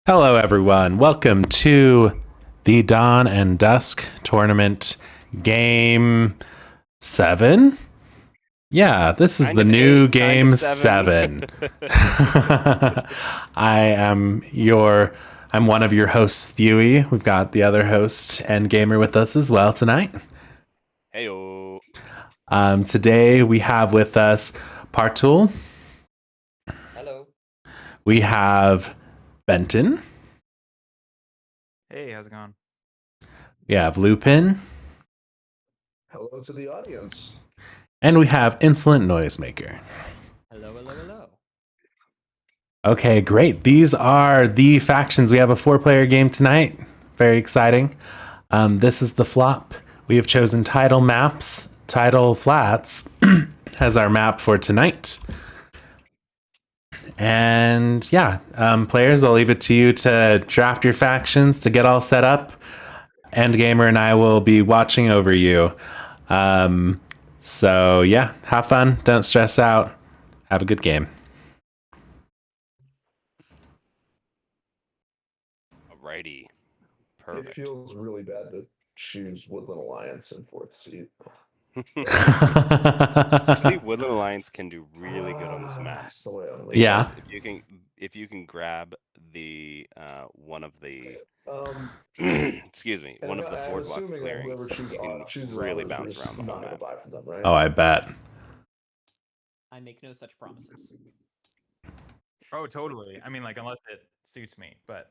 Hello, everyone. Welcome to the Dawn and Dusk tournament game 7. Yeah, this is the new game 7. I'm one of your hosts, Thewy. We've got the other host and gamer with us as well tonight. Heyo. Today we have with us Partul. Hello. We have Benton. Hey, how's it going? We have Lupin. Hello to the audience. And we have Insolent Noisemaker. Hello. Okay, great. These are the factions. We have a 4-player game tonight. Very exciting. This is the flop. We have chosen Tidal maps. Tidal Flats as our map for tonight. And yeah, players, I'll leave it to you to draft your factions, to get all set up. Endgamer and I will be watching over you. So yeah, have fun. Don't stress out. Have a good game. Alrighty. Perfect. It feels really bad to choose Woodland Alliance in 4th seat. Actually, Woodland Alliance can do really good on this map. That's the way I'm leaning. Yeah. If you can grab the one of the excuse me, And one of the I'm boardwalk assuming that clearings, whoever you can chooses really ours, bounce we're around the not whole gonna map. buy from them, right? Oh, I bet. I make no such promises. Oh, totally. I mean, like, unless it suits me, but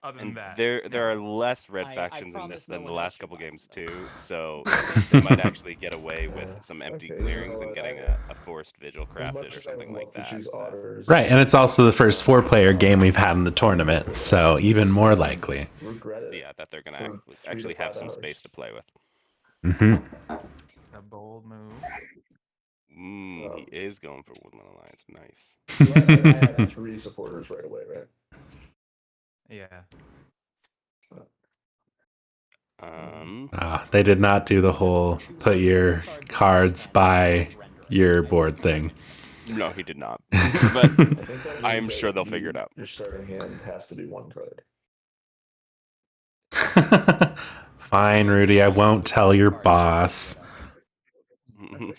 other than And that, there are less red I factions in promise this than no the one else last should couple buy from games them. too, so they might actually get away with some empty Okay, you know clearings and what, getting I- a forced vigil As crafted much or as I would something like love to that. choose Otters. Right, and it's also the first 4-player game we've had in the tournament, so even more likely. Regret it. Yeah, that they're gonna For 3 to actually have 5 some hours. space to play with. a bold move. He is going for Woodland Alliance. Nice. I had 3 supporters right away, right? Yeah. They did not do the whole put your cards by your board thing. No, he did not. But I think that I am means sure that they'll figure it out. Your starting hand has to be 1 card. Fine, Rudy, I won't tell your boss. Alright,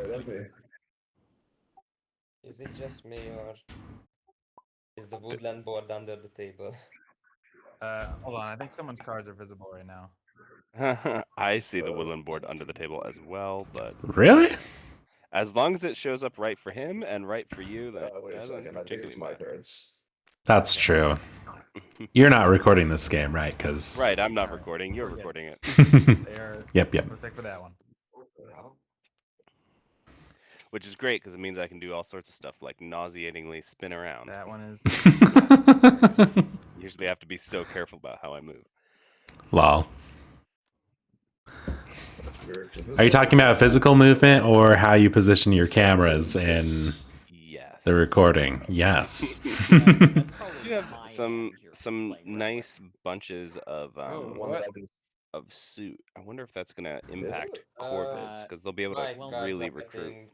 that's me. Is it just me, or is the woodland board under the table? Hold on. I think someone's cards are visible right now. I see the woodland board under the table as well, but Really? as long as it shows up right for him and right for you, that Wait a doesn't second, I think it's particularly my matter. cards. That's true. You're not recording this game, right? Because Right, I'm not recording. You're recording it. They are. Yep. Mistake for that one. Which is great because it means I can do all sorts of stuff like nauseatingly spin around. That one is. Usually I have to be so careful about how I move. Lol. That's weird, 'cause this Are you one- talking about physical movement or how you position your cameras in Yes. the recording? Yes. You have some nice bunches of One that I can- of suit. I wonder if that's gonna impact Corvids because they'll be able My to cards really are recruit getting-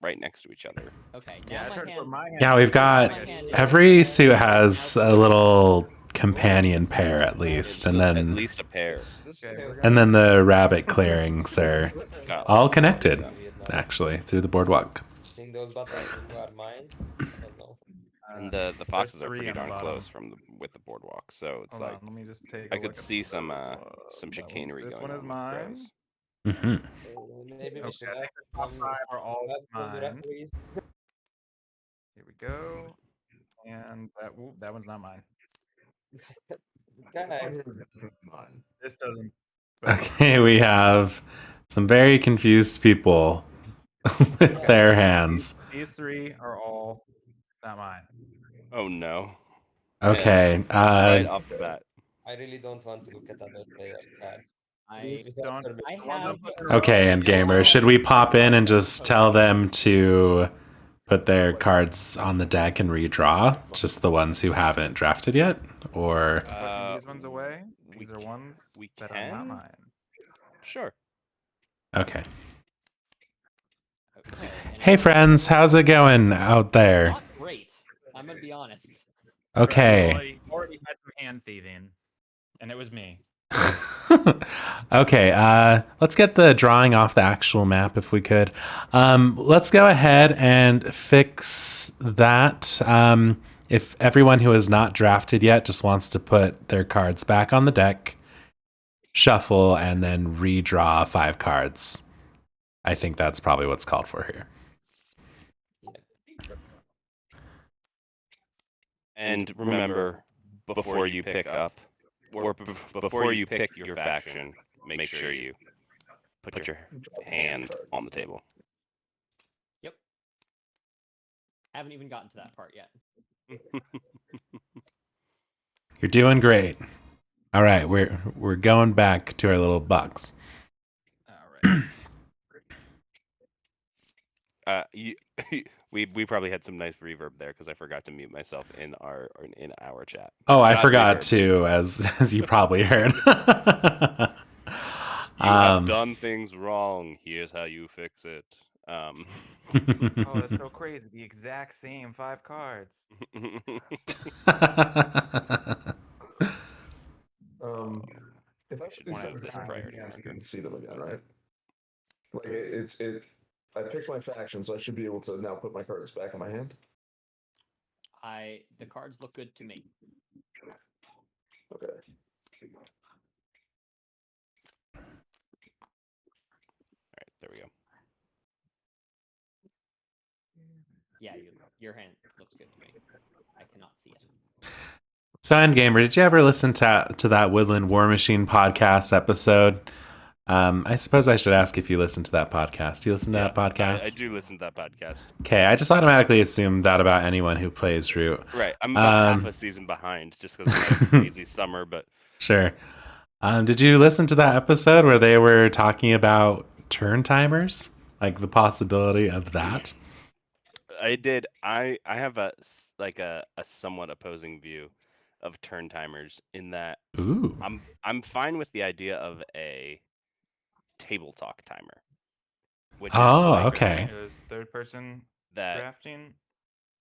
right next to each other. Okay, Yeah, I now tried my to put my hand. hand. Yeah, we've got every suit has a little companion pair at least, and At then least a pair. Okay, we're and then the rabbit clearings are Got all connected Weird now. actually through the boardwalk. I think those buttons are mine. I don't know. And the foxes are three pretty on the darn bottom. close with the boardwalk, so it's Hold like on, let me just take. I a could look at see those. some That chicanery one's- This going one is on mine. with crows. Maybe we Okay, should I think ask the top some 5 are all from the mine. referees. Here we go. And that one's not mine. Guys, Mine. This doesn't. Okay, we have some very confused people with their hands. These 3 are all not mine. Oh no. Okay, Right off the bat. I really don't want to look at other players' cards. I Don't. I the ones I'm have. putting in a row, okay, and gamer, should we pop in and just tell them to put their cards on the deck and redraw? Just the ones who haven't drafted yet, or pushing these ones away. These are ones we that are not can? mine. Sure. okay. Okay, and Hey friends, how's it going out there? Not great. I'm gonna be honest. Okay. Well, he already had some hand thieving, and it was me. Okay, let's get the drawing off the actual map if we could. Let's go ahead and fix that. If everyone who has not drafted yet just wants to put their cards back on the deck, shuffle, and then redraw 5 cards. I think that's probably what's called for here. And remember, before you pick up, or before you pick your faction, make sure you put your hand on the table. Yep. Haven't even gotten to that part yet. You're doing great. All right, we're going back to our little box. All right. We probably had some nice reverb there because I forgot to mute myself in our chat. Oh, I Not forgot reverb. to, as you probably heard. You have done things wrong. Here's how you fix it. Oh, that's so crazy. The exact same 5 cards. If I should put these have cards this back priority again, I marker. can see them again, right? Like I picked my faction, so I should be able to now put my cards back in my hand. The cards look good to me. Okay. All right, there we go. Yeah, your hand looks good to me. I cannot see it. So, Endgamer, did you ever listen to that Woodland War Machine podcast episode? I suppose I should ask if you listen to that podcast. Do you listen to that podcast? I do listen to that podcast. Okay, I just automatically assume that about anyone who plays Root. Right, I'm about half a season behind just because of my crazy summer, but Sure. Did you listen to that episode where they were talking about turn timers? Like the possibility of that? I did. I have a somewhat opposing view of turn timers in that Ooh. I'm fine with the idea of a table talk timer, which is Oh, like okay. It was third person that drafting,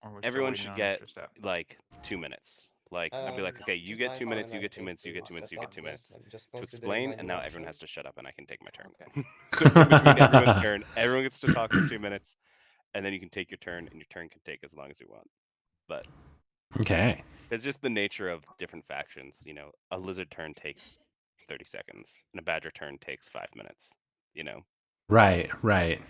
or we're still everyone waiting should on get extra step? like 2 minutes. Like I'd be like, okay, you It's get fine 2 minutes, when you I get 2 think minutes, you we get 2 minutes, you set get up 2 minutes this, I'm just to considering explain, my and now new everyone option. has to shut up and I can take my turn. Okay. So in between everyone's turn, everyone gets to talk for 2 minutes, and then you can take your turn, and your turn can take as long as you want. But Okay. it's just the nature of different factions. You know, a lizard turn takes 30 seconds, and a badger turn takes 5 minutes. You know, Right, right.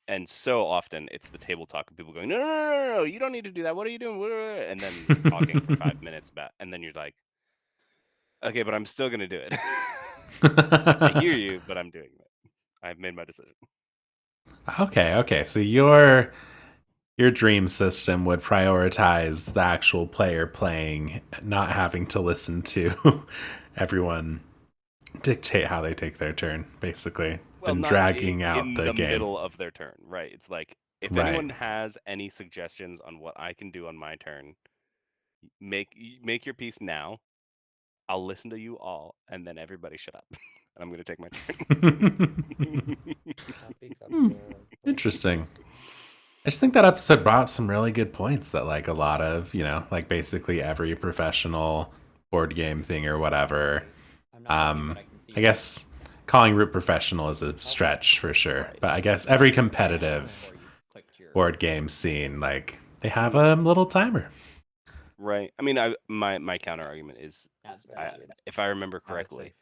and so often it's the table talk of people going, no, you don't need to do that. What are you doing? And then talking for 5 minutes about, and then you're like, okay, but I'm still gonna do it. I hear you, but I'm doing it. I've made my decision. Okay. So your dream system would prioritize the actual player playing, not having to listen to everyone dictate how they take their turn, basically. Well, Been not dragging out in the the game. middle of their turn, right? It's like if Right. anyone has any suggestions on what I can do on my turn, make your piece now. I'll listen to you all, and then everybody shut up. And I'm gonna take my turn. I'll pick up Hmm, the Interesting. I just think that episode brought up some really good points that like a lot of, like basically every professional board game thing or whatever. I'm not looking, but I can see I it. guess calling Root professional is a stretch for sure. Right. But I guess every competitive Before you clicked your- board game scene, like they have a little timer. Right. I mean, my counter argument is, That's very valid. good. if I remember I would say correctly,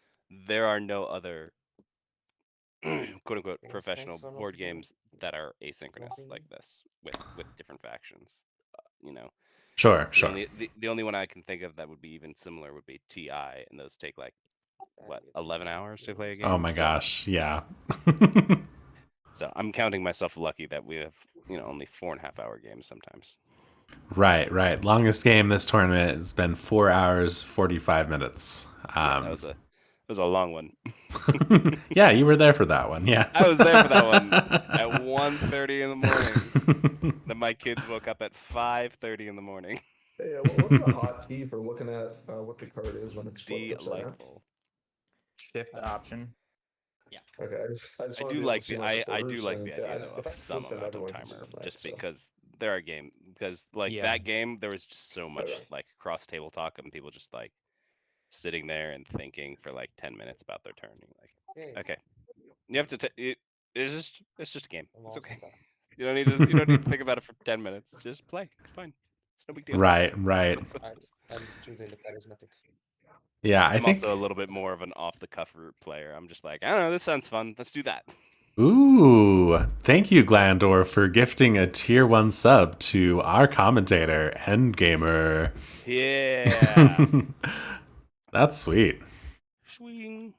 there are no other quote unquote Thanks professional for not board doing games that are asynchronous nothing. like this with different factions. You know, Sure. the only one I can think of that would be even similar would be TI, and those take like what 11 hours to play a game. Oh my So- gosh. Yeah. So I'm counting myself lucky that we have only 4.5 hour games sometimes. Right. Longest game this tournament has been 4 hours, 45 minutes. Yeah, that was a long one. Yeah, you were there for that one. Yeah. I was there for that one at 1:30 in the morning. Then my kids woke up at 5:30 in the morning. Hey, what's the hot key for looking at what the card is when it's flipped upside down? Delightful. Shift option. Okay, I just I wanna do be able like to see the my I do flippers, like and, the yeah, idea though if of I some flip them, amount of everyone can see timer, them, right? just So- because there are games because like Yeah. that game there was just so much Okay. like cross table talk and people just like sitting there and thinking for like 10 minutes about their turn. You're like, Okay. okay, you have to. It's just a game. I'm It's also okay. back. You don't need to. You don't need to think about it for 10 minutes. Just play. It's fine. It's no big deal. Right. Alright, I'm choosing the charismatic. Yeah, I I'm think. also a little bit more of an off the cuff player. I'm just like, I don't know. This sounds fun. Let's do that. Ooh, thank you, Glandor, for gifting a tier 1 sub to our commentator, Endgamer. Yeah. That's sweet. Swing.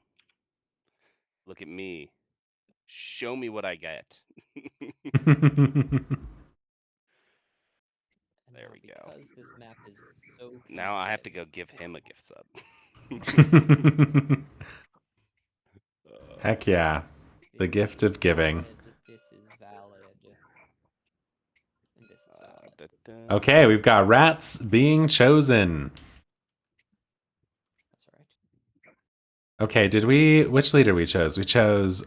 Look at me. Show me what I get. And There now we go. Because this map is so Now I have to connected, go give him a gift sub. Heck yeah. The this gift is of giving. valid, This is valid. And this is valid. Okay, we've got rats being chosen. That's all right. Okay, which leader we chose? We chose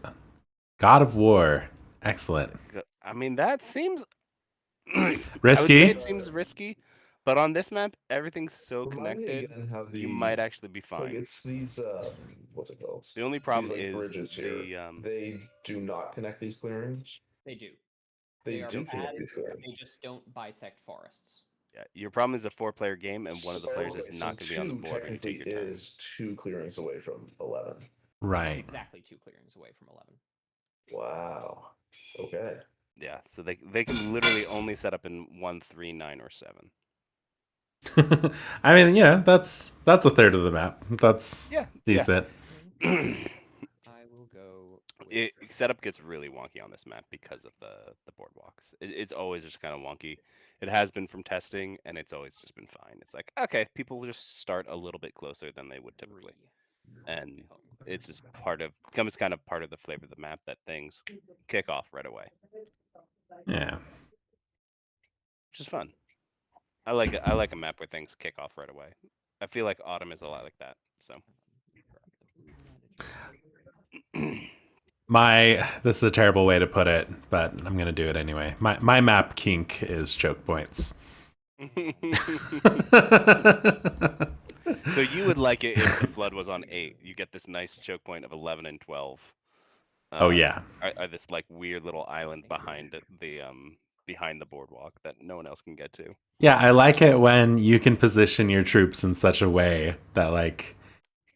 God of War. Excellent. I mean, that seems I would say Risky? it seems risky, but on this map, everything's so Remind me connected. again how You might actually be like fine. it's these what's it called? The only These problem like is bridges here. the They do not connect these clearings. They do. They are do connect bad, these clearings. They just don't bisect forests. yeah, your problem is a 4-player game, and one of the players Okay, is so not going to be on the 2 board when you technically take your turn. is 2 clearings away from 11. It's Right. exactly 2 clearings away from 11. Wow. Okay. Yeah, so they can literally only set up in 1, 3, 9, or 7. I mean, yeah, that's a third of the map. That's Yeah, decent. I will go. Setup gets really wonky on this map because of the boardwalks. It's always just kind of wonky. It has been from testing, and it's always just been fine. It's like, okay, people just start a little bit closer than they would typically, and it's just becomes kind of part of the flavor of the map that things kick off right away, Yeah. which is fun. I like a map where things kick off right away. I feel like Autumn is a lot like that. So This is a terrible way to put it, but I'm gonna do it anyway. My map kink is choke points. So you would like it if the flood was on 8. You get this nice choke point of 11 and 12. Oh yeah. Are this like weird little island behind the boardwalk that no one else can get to. Yeah, I like it when you can position your troops in such a way that like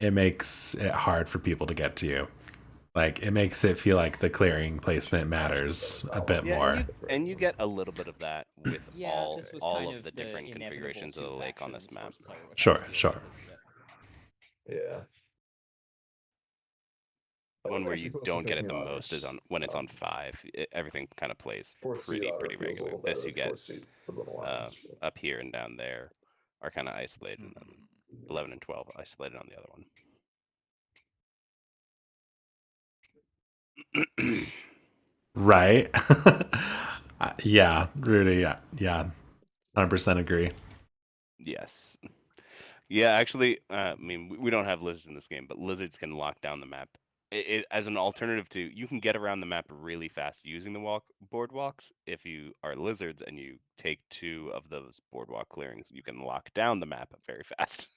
it makes it hard for people to get to you. Like it makes it feel like the clearing placement matters a bit more. And you get a little bit of that with all this was of kind the different inevitable configurations of the two lake on this factions map. first player, which Sure, I think sure. Yeah. The one where you don't get it the most is when it's on 5. Everything kind of plays pretty regular. This you get up here and down there are kind of isolated, and then 11 and 12 isolated on the other one. Right. Yeah, Rudy. Yeah. 100% agree. Yes. Yeah, actually, I mean, we don't have lizards in this game, but lizards can lock down the map. As an alternative to, you can get around the map really fast using the boardwalks. If you are lizards and you take 2 of those boardwalk clearings, you can lock down the map very fast.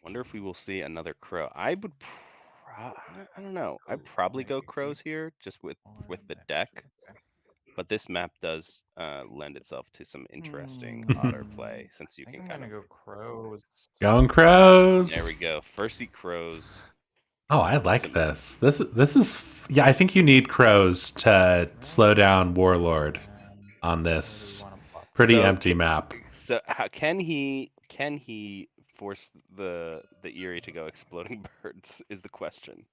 Wonder if we will see another crow. I would, I don't know. I'd probably go crows here just with the deck. But this map does lend itself to some interesting otter play since you can kind of go crows. Going crows. There we go. First seat crows. Oh, I like this. This is yeah. I think you need crows to slow down Warlord on this pretty empty map. So can he force the Eerie to go exploding birds? Is the question.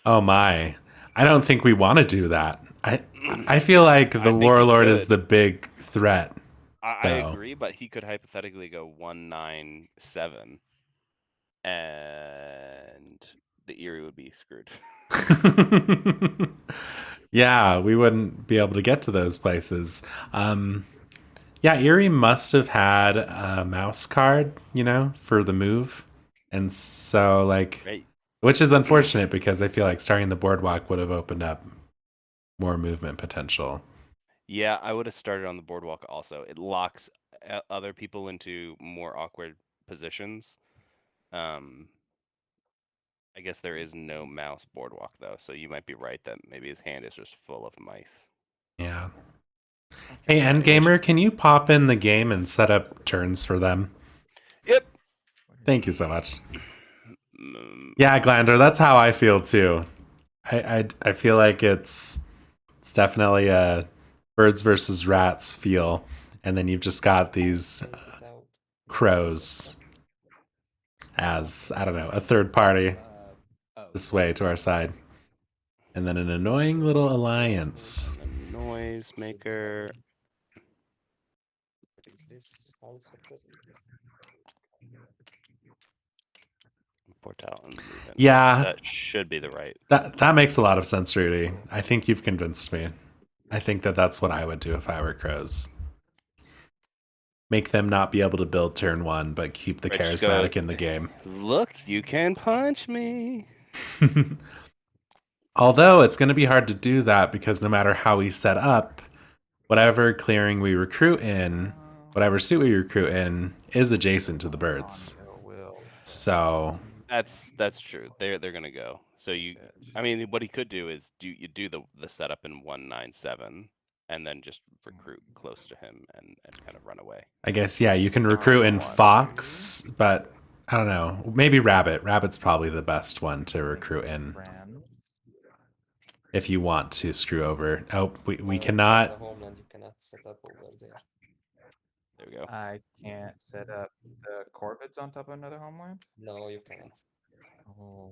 Oh my. I don't think we want to do that. I feel like the think he Warlord is could. the big threat. I agree, but he could hypothetically go 1-9-7, and the Eerie would be screwed. Yeah, we wouldn't be able to get to those places. Yeah, Eerie must have had a mouse card, for the move. And so, like, Right. which is unfortunate because I feel like starting the boardwalk would have opened up more movement potential. Yeah, I would have started on the boardwalk also. It locks other people into more awkward positions. I guess there is no mouse boardwalk though, so you might be right that maybe his hand is just full of mice. Yeah. Hey, Endgamer, can you pop in the game and set up turns for them? Yep. Thank you so much. Yeah, Glander, that's how I feel too. I feel like it's definitely a birds versus rats feel, and then you've just got these Send it out. crows as, I don't know, a third party Oh, this way to our side. And then an annoying little alliance. And the noise maker. Is this house represented? Portal and movement. Yeah, That should be the right. that makes a lot of sense, Rudy. I think you've convinced me. I think that that's what I would do if I were crows. Make them not be able to build turn one, but keep the Right, just charismatic go, in the game. Look, you can punch me. Although it's going to be hard to do that because no matter how we set up, whatever clearing we recruit in, whatever suit we recruit in, is adjacent to the birds. So That's true. They're gonna go. So I mean, what he could do is you do the setup in 197, and then just recruit close to him and kind of run away. I guess, yeah, you can recruit in Fox, but I don't know. Maybe Rabbit. Rabbit's probably the best one to recruit in if you want to screw over. Oh, we As a cannot. homeland, you cannot set up over there. There we go. I can't set up the Corvids on top of another homeland? No, you cannot. Oh,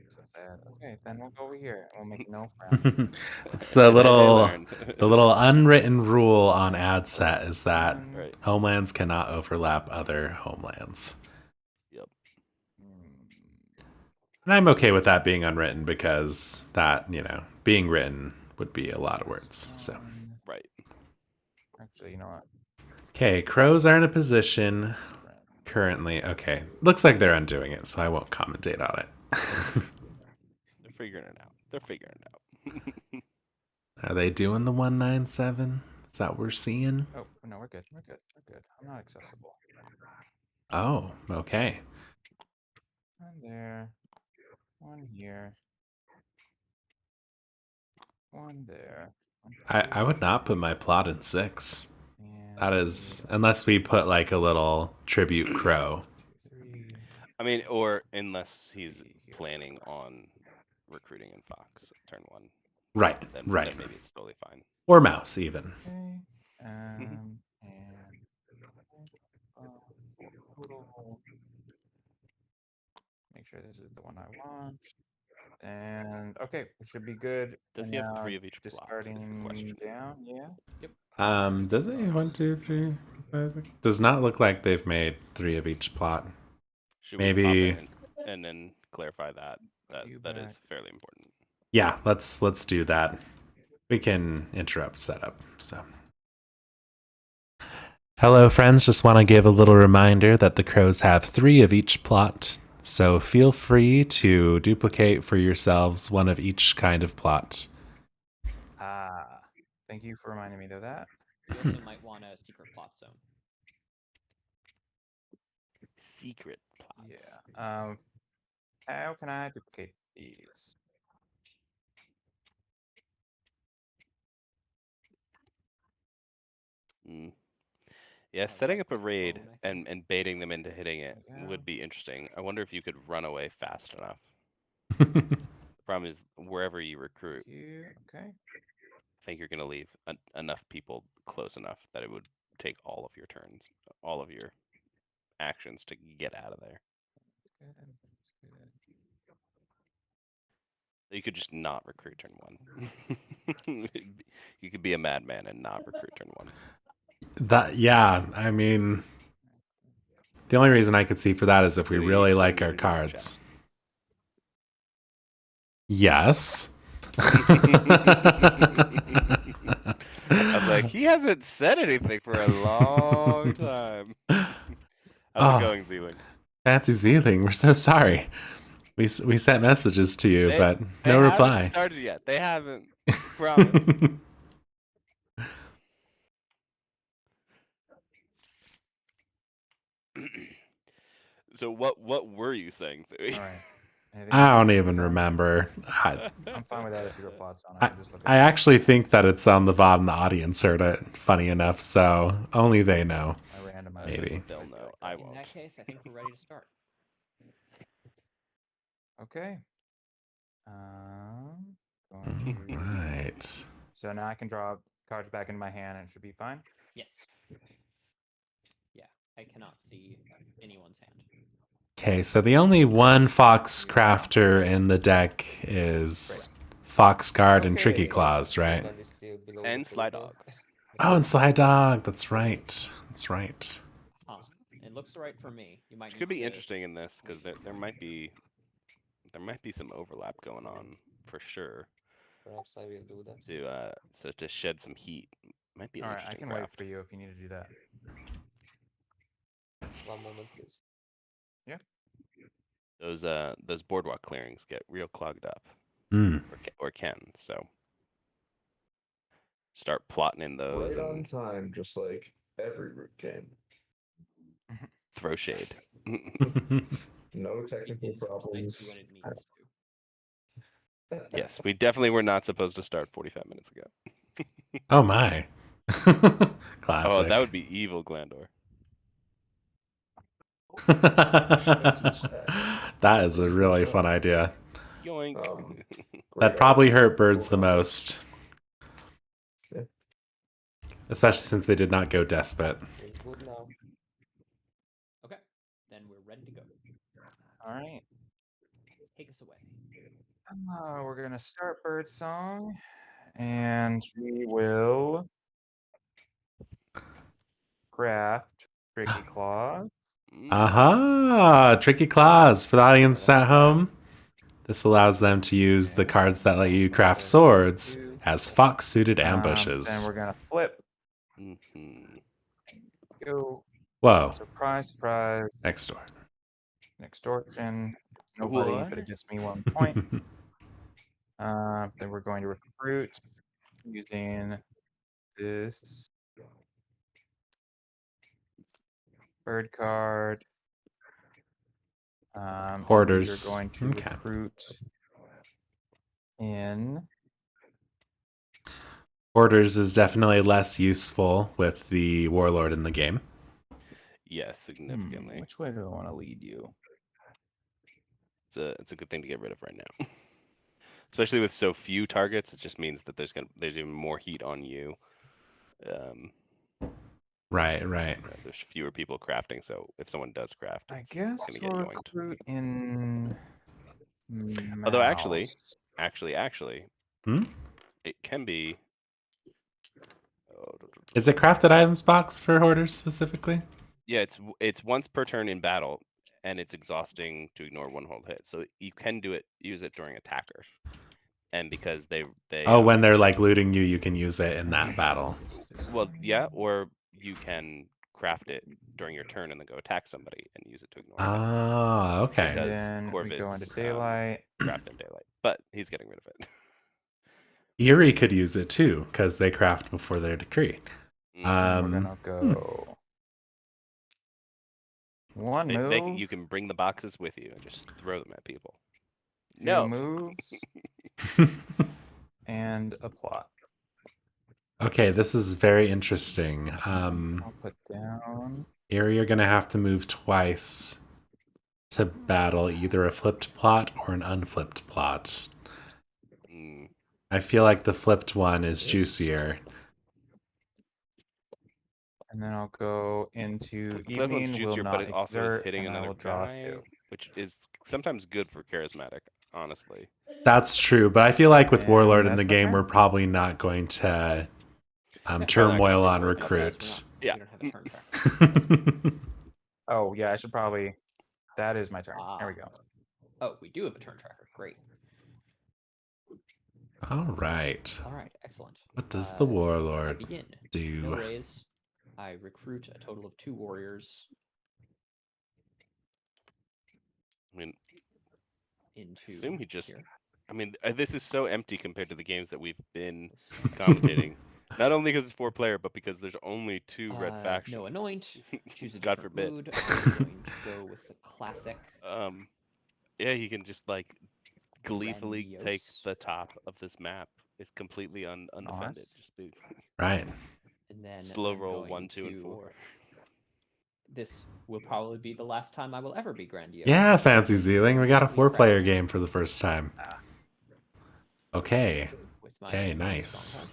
so sad. Okay, then we'll go over here and we'll make no friends. It's the They little learned. the little unwritten rule on ad set is that Right. homelands cannot overlap other homelands. Yep. And I'm okay with that being unwritten because that, being written would be a lot of words. So, Right. Actually, you know what? okay, crows are in a position currently. Okay, looks like they're undoing it, so I won't commentate on it. They're figuring it out. They're figuring it out. Are they doing the 197? Is that what we're seeing? Oh, no, we're good. We're good. We're good. I'm not accessible. Oh, okay. One there. One here. One there. One I would not put my plot in 6. and That is, unless we put like a little tribute crow. 2, 3. I mean, or unless he's planning on recruiting in Fox turn 1. Right, Then right. maybe it's totally fine. Or mouse, even. Okay. And total. Make sure this is the one I want. And okay, we should be good. Does And he have now 3 of each plot? Is the discarding question. down, yeah. Yep. Does it? 1, 2, 3, 5, 6? Does not look like they've made 3 of each plot. Should Maybe- we pop in and then clarify that You that is bet. fairly important. Yeah, let's do that. We can interrupt setup. So, hello, friends. Just want to give a little reminder that the crows have 3 of each plot. So feel free to duplicate for yourselves 1 of each kind of plot. Thank you for reminding me of that. You also might want a secret plot zone. Secret plots. Yeah. How can I duplicate these? Mm. Yeah, Oh, setting yeah, up a quick raid phone, I think. and baiting them into hitting it Yeah. would be interesting. I wonder if you could run away fast enough. The problem is wherever you recruit, Here. Okay. I think you're going to leave enough people close enough that it would take all of your turns, all of your actions to get out of there. Good. Good. You could just not recruit turn 1. You could be a madman and not recruit turn 1. Yeah, I mean, the only reason I could see for that is if we Maybe really you like should our even go in cards. Yes. I was like, he hasn't said anything for a long time. How's it going, Zealing? Fancy Zealing, we're so sorry. We sent messages to you, but no They reply. haven't started yet. They haven't. Promise. So what were you saying, Thuy? All right. Anything I else don't you even see on? remember. I'm fine with that as secret plots on. I I, can just look I at actually think that it's on the VOD and the audience heard it, funny enough, so only they know. my randomized. Maybe. They'll know. I In won't. that case, I think we're ready to start. Okay. Going to... Right. So now I can draw cards back into my hand and it should be fine. Yes. Yeah, I cannot see anyone's hand. Okay, so the only one Fox Crafter in the deck is Fox Guard and Tricky Okay. Claws, right? Woodland is still below And the Sly table. Dog. Oh, and Sly Dog. That's right. That's right. Huh. It looks right for me. You might Which need could be to... interesting in this because there might be some overlap going on for sure. Perhaps I will do that. To shed some heat might be an All right, I interesting can wait craft. for you if you need to do that. One moment, please. Those boardwalk clearings get real clogged up, Hmm. or can so. Start plotting in those Right on and time, just like every root game. throw shade. No It technical is problems. precisely when it needs to. Yes, we definitely were not supposed to start 45 minutes ago. Oh my. Oh, Classic. that would be evil, Glandor. That is a really fun idea. Yoink. That Great probably idea. hurt birds the Cool concept. most. Yeah. Especially since they did not go despot. Feels good now. Okay, then we're ready to go. All right. Take us away. We're gonna start bird song, and we will craft Tricky Claws. Aha! Tricky Claws for the audience at home. This allows them to use the cards that let you craft swords as fox-suited Then ambushes. we're gonna flip. Mhm. Go. Whoa. Surprise, surprise. Next door. Extortion. Nobody, but it What? gets me 1 point. Then we're going to recruit using this bird card. And we Hoarders. are going to Okay. recruit in. Hoarders is definitely less useful with the warlord in the game. Yes, significantly. Which way do I want to lead you? It's a good thing to get rid of right now. Especially with so few targets, it just means that there's even more heat on you. Right. There's fewer people crafting, so if someone does craft, I it's guess gonna get we'll yoinked. recruit in. Although actually, Mouse. Hmm? it can be. Is it crafted items box for hoarders specifically? Yeah, it's once per turn in battle, and it's exhausting to ignore one hold hit. So you can use it during attackers, and because they Oh, when they're like looting you, you can use it in that battle. well, yeah, or you can craft it during your turn and then go attack somebody and use it to ignore attack. Ah, okay. Because Then we go into Corvid's, daylight. craft in daylight, but he's getting rid of it. Erie could use it too, because they craft before their decree. And we're gonna go. One move. You can bring the boxes with you and just throw them at people. 2 moves. And a plot. Okay, this is very interesting. I'll put down. Erie, you're gonna have to move twice to battle either a flipped plot or an unflipped plot. Mm. I feel like the flipped one is juicier. And then I'll go into The flip one's evening. Will juicier, not but it also is exert, hitting and I another will draw guy, 2. which is sometimes good for charismatic, honestly. That's true, but I feel like with And Warlord in the that's my game, turn. we're probably not going to Probably turmoil not on gonna recruits. Yeah. We don't have a turn tracker. Oh yeah, I should probably. That is my turn. There we go. Oh, we do have a turn tracker. Great. All right. All right, excellent. What does the I Warlord begin. No do? raise. I recruit a total of 2 warriors I mean, into assume he just here. I mean, this is so empty compared to the games that we've been commentating. Not only because it's 4-player, but because there's only 2 red factions. No anoint. Choose a God different forbid. mood. I'm going to go with the classic. Yeah, he can just like gleefully take Grandiose. the top of this map. It's completely undefended. Nice. Just be Right. And then slow I'm roll going 1, 2, and to- 4. This will probably be the last time I will ever be grandiose. Yeah, Fancy Zealing. We got a We 4-player craft game for the first time. Okay. with my Okay, own nice. stronghold.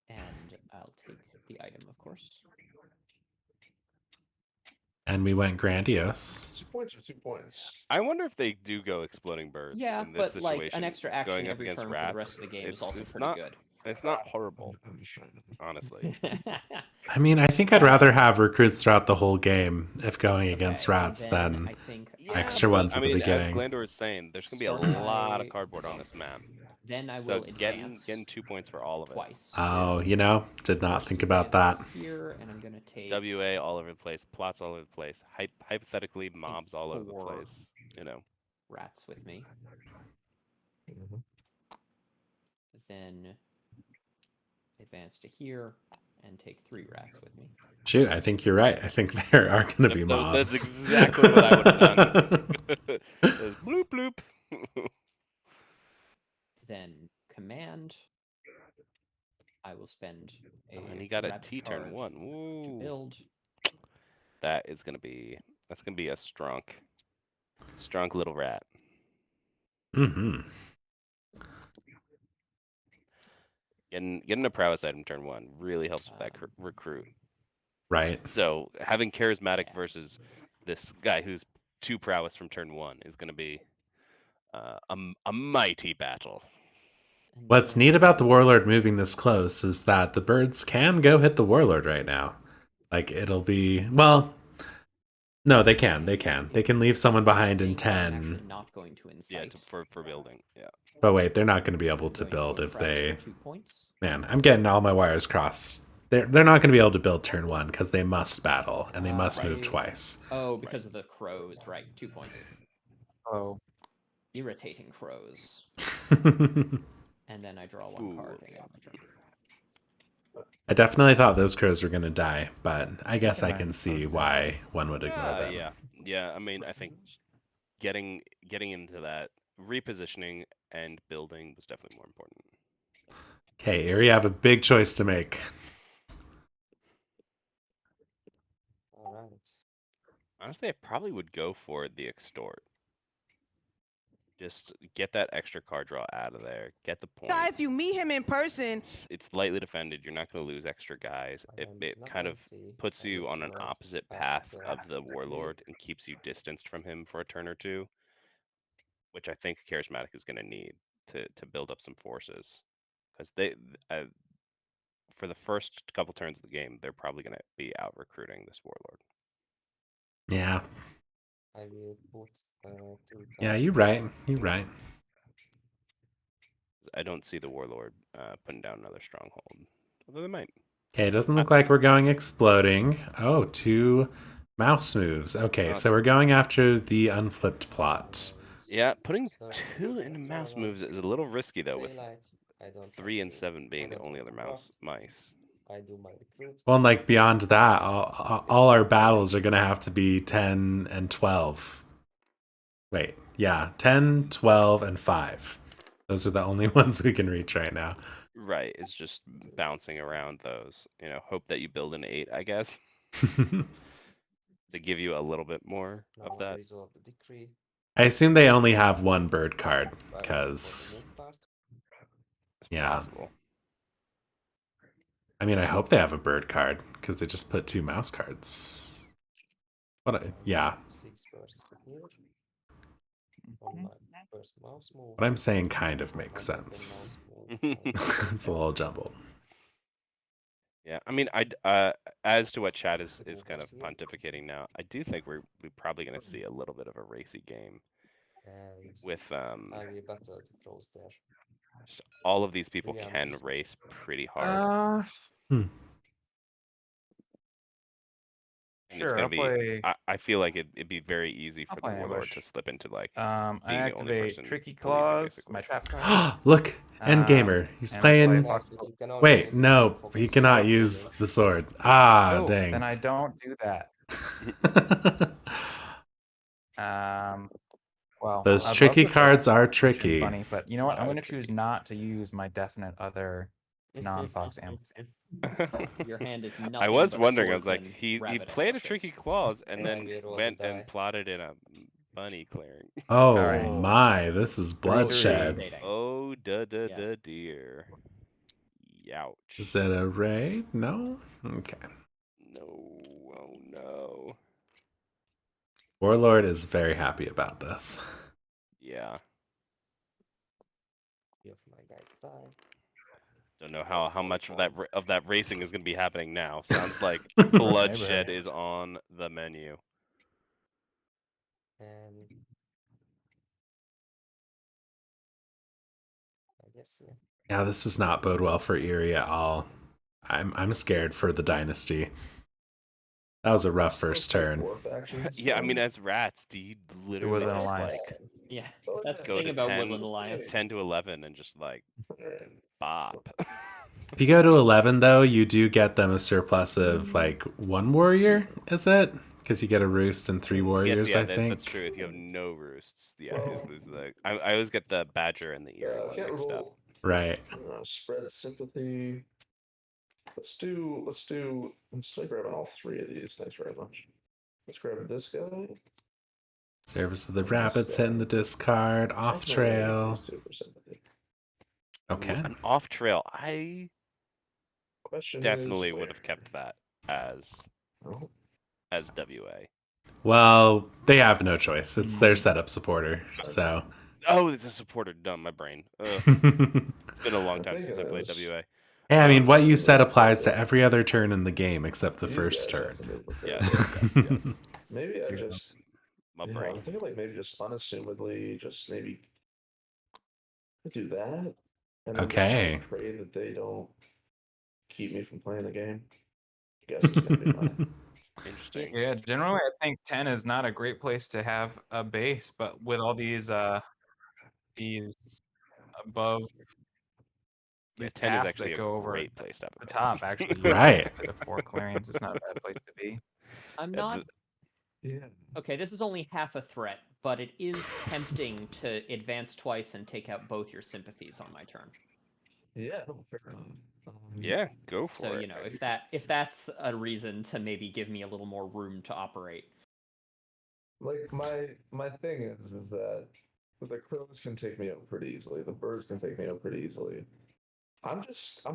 And I'll take the item, of course. And we went grandiose. 2 points or 2 points? I wonder if they do go exploding birds. Yeah, in this but situation, like an extra action going up every against turn rats, for the rest of the game is also it's pretty not, good. It's not horrible, I'm just trying to. honestly. I mean, I think I'd rather have recruits throughout the whole game if going against Okay, rats then than I think extra but, ones I at the mean, beginning. as Glandor is saying, there's gonna be a Start lot my of cardboard on bump. this map. Then I So will getting advance 2 points for all of it. twice. Oh, you know, did not First think about that. advance Here, and I'm gonna take WA all over the place, plots all over the place, hypothetically mobs all over the 4 place. You know. rats with me. Mhm. Then advance to here and take 3 rats with me. Shoot, I think you're right. I think there are going to be mobs. That's exactly what I would have done. Just bloop bloop. Then command. I will spend a And he got a rabbit T turn card 1. to Woo. build. That's gonna be a strong little rat. Mm-hmm. Getting a prowess item turn 1 really helps with that recruit. Right. So having charismatic Yeah. versus this guy who's 2 prowess from turn 1 is gonna be a mighty battle. And What's then neat about the Warlord moving this close is that the birds can go hit the Warlord right now. Like, it'll be... Well, no, they can. They can. They can leave someone behind in thing I'm 10. actually not going to Yeah, incite. for building. Yeah. But wait, they're not going to be able to I'm going build if oppress they... for 2 points. Man, I'm getting all my wires crossed. They're not going to be able to build turn 1 because they must battle, and they must move Right. twice. Oh, because of the crows, right? 2 points. Oh, Irritating crows. And then I draw 1 card. Fools. and end my turn. I definitely thought those crows were going to die, but I guess I Yeah, can see sounds why one would ignore them. Yeah. I mean, I think getting into that repositioning and building was definitely more important. Okay, here you have a big choice to make. All right. Honestly, I probably would go for the extort. Just get that extra card draw out of there. Get the point. Guy, if you meet him in person, It's lightly defended. You're not going to lose extra guys. It And it not kind of empty, puts I you would on an not opposite fast path build. of the warlord and keeps you distanced from him for a turn or two, which I think charismatic is going to need to build up some forces, because for the first couple turns of the game, they're probably going to be out recruiting this warlord. Yeah. I will put 2 Yeah, cards you're in right. my You're hand. right. I don't see the warlord putting down another stronghold, although they might. Okay, it doesn't look like we're going exploding. Oh, 2 mouse moves. Okay, Oh, so we're going after the unflipped plot. Yeah, putting So 2 it's into not mouse all moves about is a little risky though, with daylight. I don't 3 want and to- 7 being I the don't only want other to craft. mice. I do my recruit. Well, and like beyond that, all our battles are going to have to be 10 and 12. Wait, yeah, 10, 12, and 5. Those are the only ones we can reach right now. Right, it's just bouncing around those. Hope that you build an 8, I guess, to give you a little bit more Now of that. resolve the decree. I assume they only have 1 bird card, I will go for the because, move part. It's yeah. possible. I mean, I hope they have a bird card, because they just put 2 mouse cards. Yeah, 6 birds here. On my first mouse move. what I'm saying kind of My makes second sense. mouse move, I It's a little jumbled. Yeah, I mean, as to what Chad is kind of pontificating now, I do think we're probably going to see a little bit of a racy game and with I will battle the crows there. just all of these people Preempts. can race pretty hard. And Sure, it's gonna I'll be. play. I feel like it'd be very easy I'll for the play warlord ambush. to slip into like I being the only activate person Tricky policing, Claws, basically. my trap card. Look, end gamer. He's and playing. play Fox. But you can only Wait, use it no, for Fox he cannot sword use damage. the sword. Ah, Oh, dang. then I don't do that. Well, Those I'd love tricky to play cards are Ancient tricky. Bunny, but you know what? I'm Are going to choose not to use my definite other non-Fox amp. Your hand is nothing. I was but wondering. I was swords like, and he rabbit played a ambushes. tricky claws and Yeah, then we rolled a went die. and plotted in a bunny clearing. Oh Alright. my, this is bloodshed. Irritating. Oh Yeah. dear. Youch. Is that a raid? No? Okay. No. Oh no. Warlord is very happy about this. Yeah. Few of my guys die. Don't know That's how much of that terrible. of that racing is going to be happening now. Sounds like Towards the bloodshed neighborhood. is on the menu. And I guess yeah. Yeah, this does not bode well for Erie at all. I'm scared for the dynasty. That was a rough first turn. Four factions, Yeah, I mean, then? as rats, do you It literally was an just alliance. like Yeah, Oh, that's the go thing to about 10, Woodland Alliance. 10 to 11 and just like bop? If you go to 11, though, you do get them a surplus of like 1 warrior, is it? Because you get a roost and 3 warriors, yes, yeah, I think. that's true. If you have no roosts, yeah, you just lose the. I always get the badger and the Erie one can't mixed up. roll. Right. Spread sympathy. Let's grab all 3 of these. Thanks very much. Let's grab this guy. Service of the This rabbits guy. hitting the discard. Off Definitely wanna use trail. these 2 for sympathy. Okay. An off trail. I Question definitely is would have kept that as Oh, WA. Well, they have no choice. It's their setup supporter, so. Oh, it's a supporter. Dumb, my brain. Ugh. Hey, It's been a long I time think since it I played is. WA. I mean, what you technically, said it's applies like to that. every other turn in the game except the These first guys turn. have to move with Yes, their- yes, yes. Maybe I just. My Yeah, brain. I'm thinking like maybe just unassumedly, just maybe do that, and then just kind Okay. of pray that they don't keep me from playing the game. I guess it's gonna be my. Interesting. Yeah, It's generally I think 10 is not a great place to have a base, but with all these above Yeah, these 10 is paths actually that a go over great place to have the a top, base. actually, you Right. connect to 4 clearings. It's not a bad place to be. I'm Yeah, not Yeah. okay. This is only half a threat, but it is tempting to advance twice and take out both your sympathies on my turn. Yeah. No, fair enough. Yeah, go for So it. you know, if that's a reason to maybe give me a little more room to operate. Like my thing is that the crows can take me out pretty easily. The birds can take me out pretty easily. I'm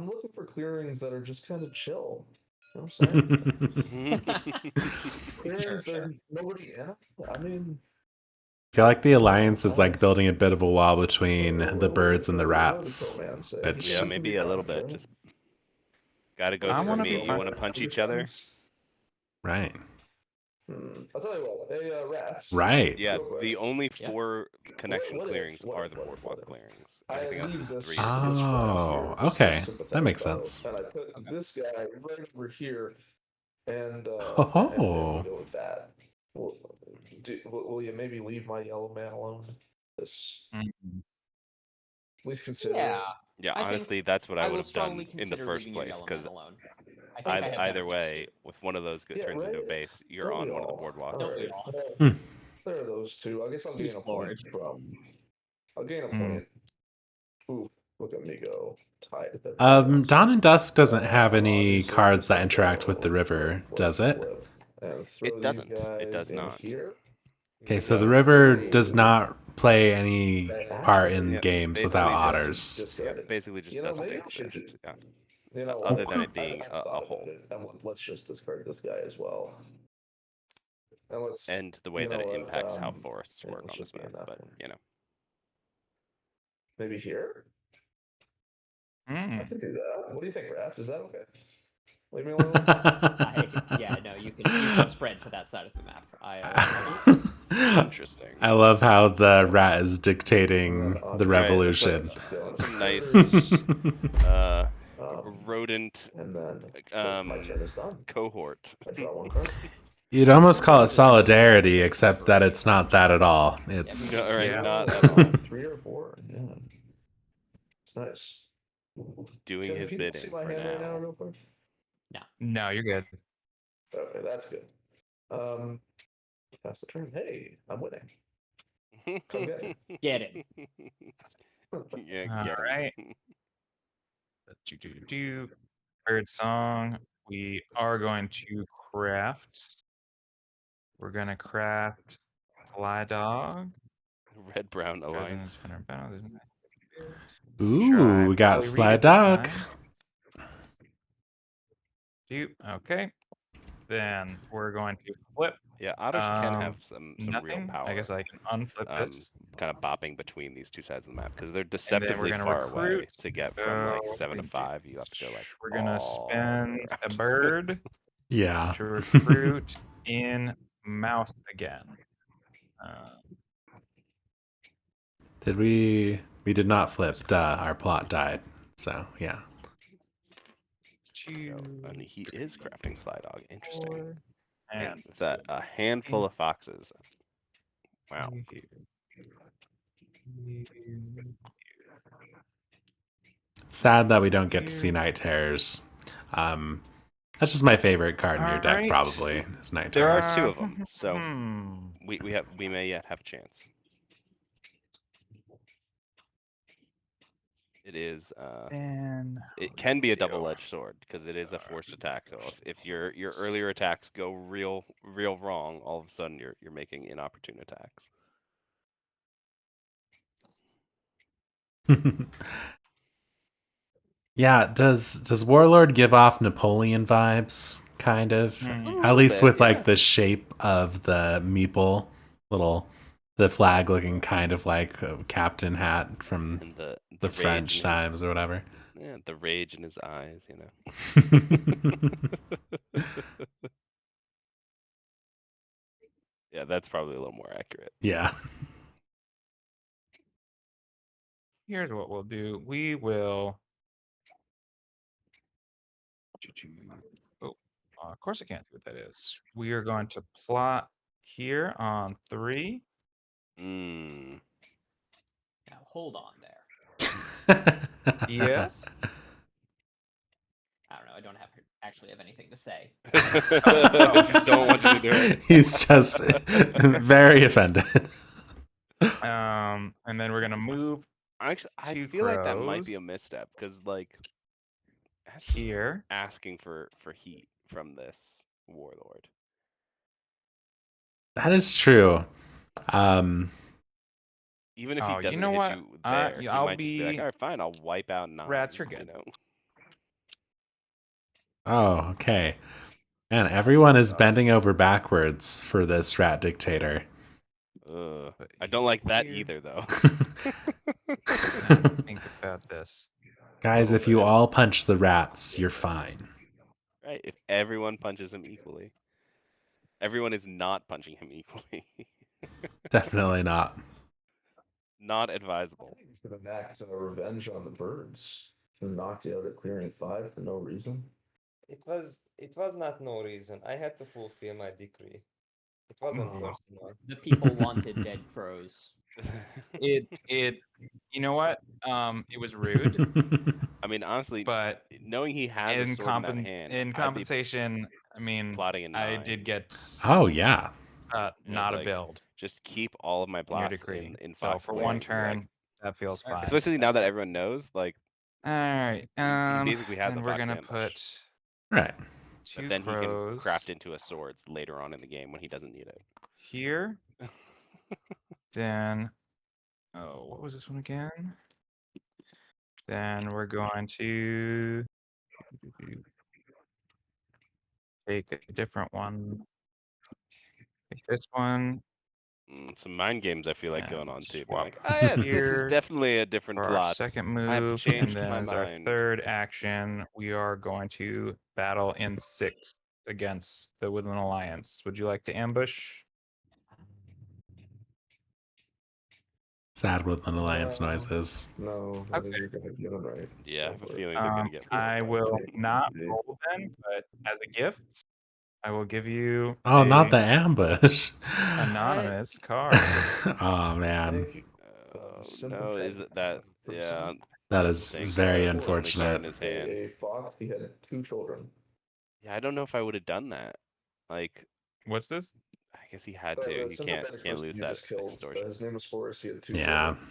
looking for clearings that are just kind of chill. You know what I'm saying? Clearings there's nobody in. I mean, I feel like the alliance is like building a bit of a wall between the birds and the what did rats. Coleman say? Which- Yeah, maybe a little bit. Just gotta go I through wanna me. be You fine. want to punch each other? Right. I'll tell you what. Hey, rats. Right. Yeah, Real quick. the only Yeah. 4 connection what if- clearings what are if- the what if- boardwalk what if? clearings. I Everything else leave is this. 3 this or 4. right Oh, here, just okay. as sympathetic That makes about, sense. And I put this guy right over here, and Oh. we'll go with that. Will you maybe leave my yellow man alone? This Mhm. at least consider. Yeah, Yeah, I think honestly, that's what I will would have done strongly in the consider first leaving your place. yellow Because man alone. I think I have either benefits way, too. if one of those Yeah, turns into a right? base, you're Don't on we one of the all? boardwalks. Don't we Alright, all? well, there are those 2. I guess I'll Peace gain a Lord. point from. I'll gain a Hmm. point. Ooh, look at me go. Tied at that. Dawn and Dusk doesn't have any Obviously, cards that just interact go with the river, flip, does it? flip, and throw It these doesn't. guys It does in not. here. Okay, so the does. river does not play any part in Yeah, games basically without just- otters. Discard Yeah, it. basically just You know, doesn't maybe I should exist. just- Yeah. You know, Other than I've- it being I've a thought hole. about it, and let's just discard this guy as well. And let's. And the way you that know it what, impacts how forests yeah, work it on should this be map. enough. But, you know. Maybe here. I Mm. can do that. What do you think, rats? Is that okay? Leave me alone. Yeah, no, you can spread to that side of the map. Interesting. I love how the rat is dictating the Right, revolution. Just go That's a nice Um, rodent and then my turn is done. cohort. I draw 1 card. You'd almost call it solidarity, except that it's not that at all. It's No, right, Yeah. not at all. 3 or 4. Yeah. It's nice. Doing Can his people see bidding my for hand right now, now. real quick? No, you're good. Okay, that's good. Pass the turn. Hey, I'm winning. Come get it. Get it. Yeah, All get him. right. Bird song. We are going to craft. We're gonna craft Fly Dog. Red Brown Chosen Alliance. as Fenner Battle. ooh, we got Slide Dog. Okay. Then we're going to flip. Yeah, otters can have some real Nothing. power. I guess I can unflip this. Kind of bopping between these two sides of the map because they're And then deceptively we're gonna far away recruit. to get from like So 7 to we 5. You have to go like. We're gonna all spend the way a around. bird Yeah. to recruit in mouse again. Did we? We did not flip. Our plot died. So yeah. And he is crafting Sly Dog. Interesting. And It's a handful of foxes. Wow. Sad that we don't get to see Night Terrors. That's just my favorite card in your deck, Alright. probably. Is Night There are Terrors. 2 of them, so we may yet have a chance. It is it can be a double-edged sword because it is a forced attack. So if your earlier attacks go real wrong, all of a sudden you're making inopportune attacks. Yeah, does Warlord give off Napoleon vibes? Kind of. At least bit, with yeah. like the shape of the meeple, the flag looking kind of like a captain hat from And the the rage French in times or whatever. Yeah, the rage in his eyes, you know. Yeah, that's probably a little more accurate. Yeah. here's what we'll do. We will. Oh, of course I can't see what that is. We are going to plot here on 3. Mm. Now hold on there. Yes. I don't know. I don't actually have anything to say. I just don't want you to do it. He's just very offended. And then we're gonna move Actually, I 2 feel like that might be a crows misstep because like that's just here. asking for heat from this warlord. That is true. Even if Oh, he you doesn't know hit what? you there, he I'll might just be like, be- all right, fine, I'll wipe out 9. Rats, you're You good. know? Oh, okay. Man, everyone is bending over backwards for this rat dictator. But I don't like that here- either, though. Think about this. Guys, Little if you bit. all punch the rats, you're fine. Right? If everyone punches him equally. Everyone is not punching him equally. Definitely not. Not advisable. He's gonna enact revenge on the birds. Knocked out at clearing 5 for no reason. It was not no reason. I had to fulfill my decree. It wasn't personal. The people wanted dead crows. It you know what? It was rude, I mean, honestly, but knowing he has a sword in that hand, I'd be compensation, I mean, plotting a I 9. did get Oh, yeah. not a like, build Just keep all of my in your plots decree. in So Fox's for one Lair, turn, that feels fine. especially now that everyone knows, like, All right. he basically has a And we're Fox gonna ambush. put Right. 2 But then he crows can craft into a sword later on in the game when he doesn't need it. here. Then, oh, what was this one again? Then we're going to take a different one. Take this one. Some mind games I feel like going And on too. Being swap like, oh yes, this here is definitely a different for our plot. second I've move, changed and then my as our mind. third action, we are going to battle in 6 against the Woodland Alliance. Would you like to ambush? Sad Woodland Alliance noises. No, I think you're gonna get it right. Yeah, I Go have a for it. feeling they're gonna get. I will not Indeed. roll then, but as a gift, I will give you Oh, not a the ambush. anonymous card. Oh man, Hey, Oh, no, sympathetic is it that? person. Yeah, that that's is the thing. very That's the only card in unfortunate. his hand. A fox. He had 2 children. Yeah, I don't know if I would have done that. Like, What's this? I guess he had to. The He sympathetic can't person lose you that just killed. extortion. His name was Forrest. He had 2 Yeah. children.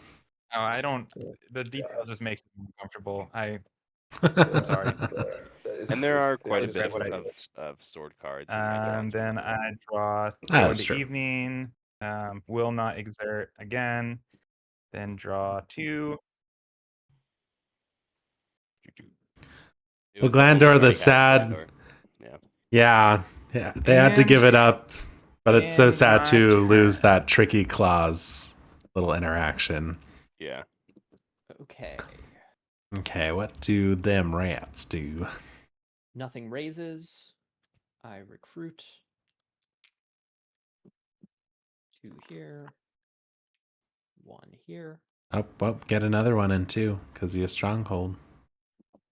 Oh, I don't. Yeah. The detail just makes me uncomfortable. Yeah, I'm sorry. And there are it's quite a just bit what I- of sword cards in my And deck. then I draw Ah, go that's into true. evening. Will not exert again. Then draw 2. It Well, was cool that you Glandor, the already had sad. Glandor. Yeah. Yeah, they had to And- give it up, but it's so and sad my to lose turn. that tricky clause little interaction. Yeah. Okay. Okay, what do them rats do? Nothing raises. I recruit. 2 here. 1 here. Get another one in too, because you a stronghold.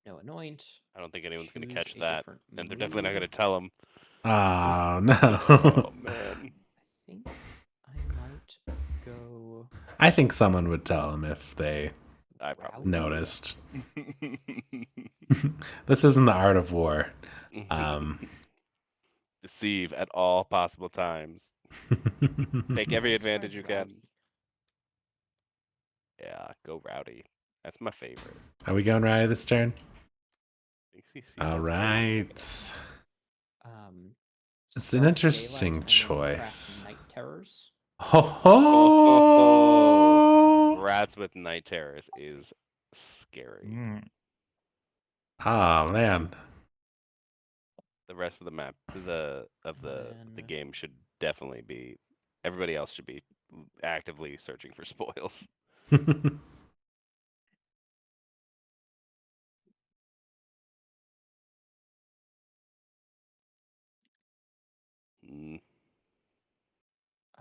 No anoint. I don't think anyone's going to Choose catch a that. different And they're definitely not mood. going to tell him. Oh no. Oh, man. I think I might go. I think someone would tell him if they I probably noticed. This isn't the art of war. Deceive at all possible times. Take every Let's try advantage you can. Rowdy. Yeah, go Rowdy. That's my favorite. Are we going right this turn? Thinks he sees All it. right. Um, It's an start interesting daylight and then craft choice. Night terrors. Ho Oh, ho! Rats with Night Terrors is scary. Oh man. The rest of the map, the Then- game should definitely be. Everybody else should be actively searching for spoils.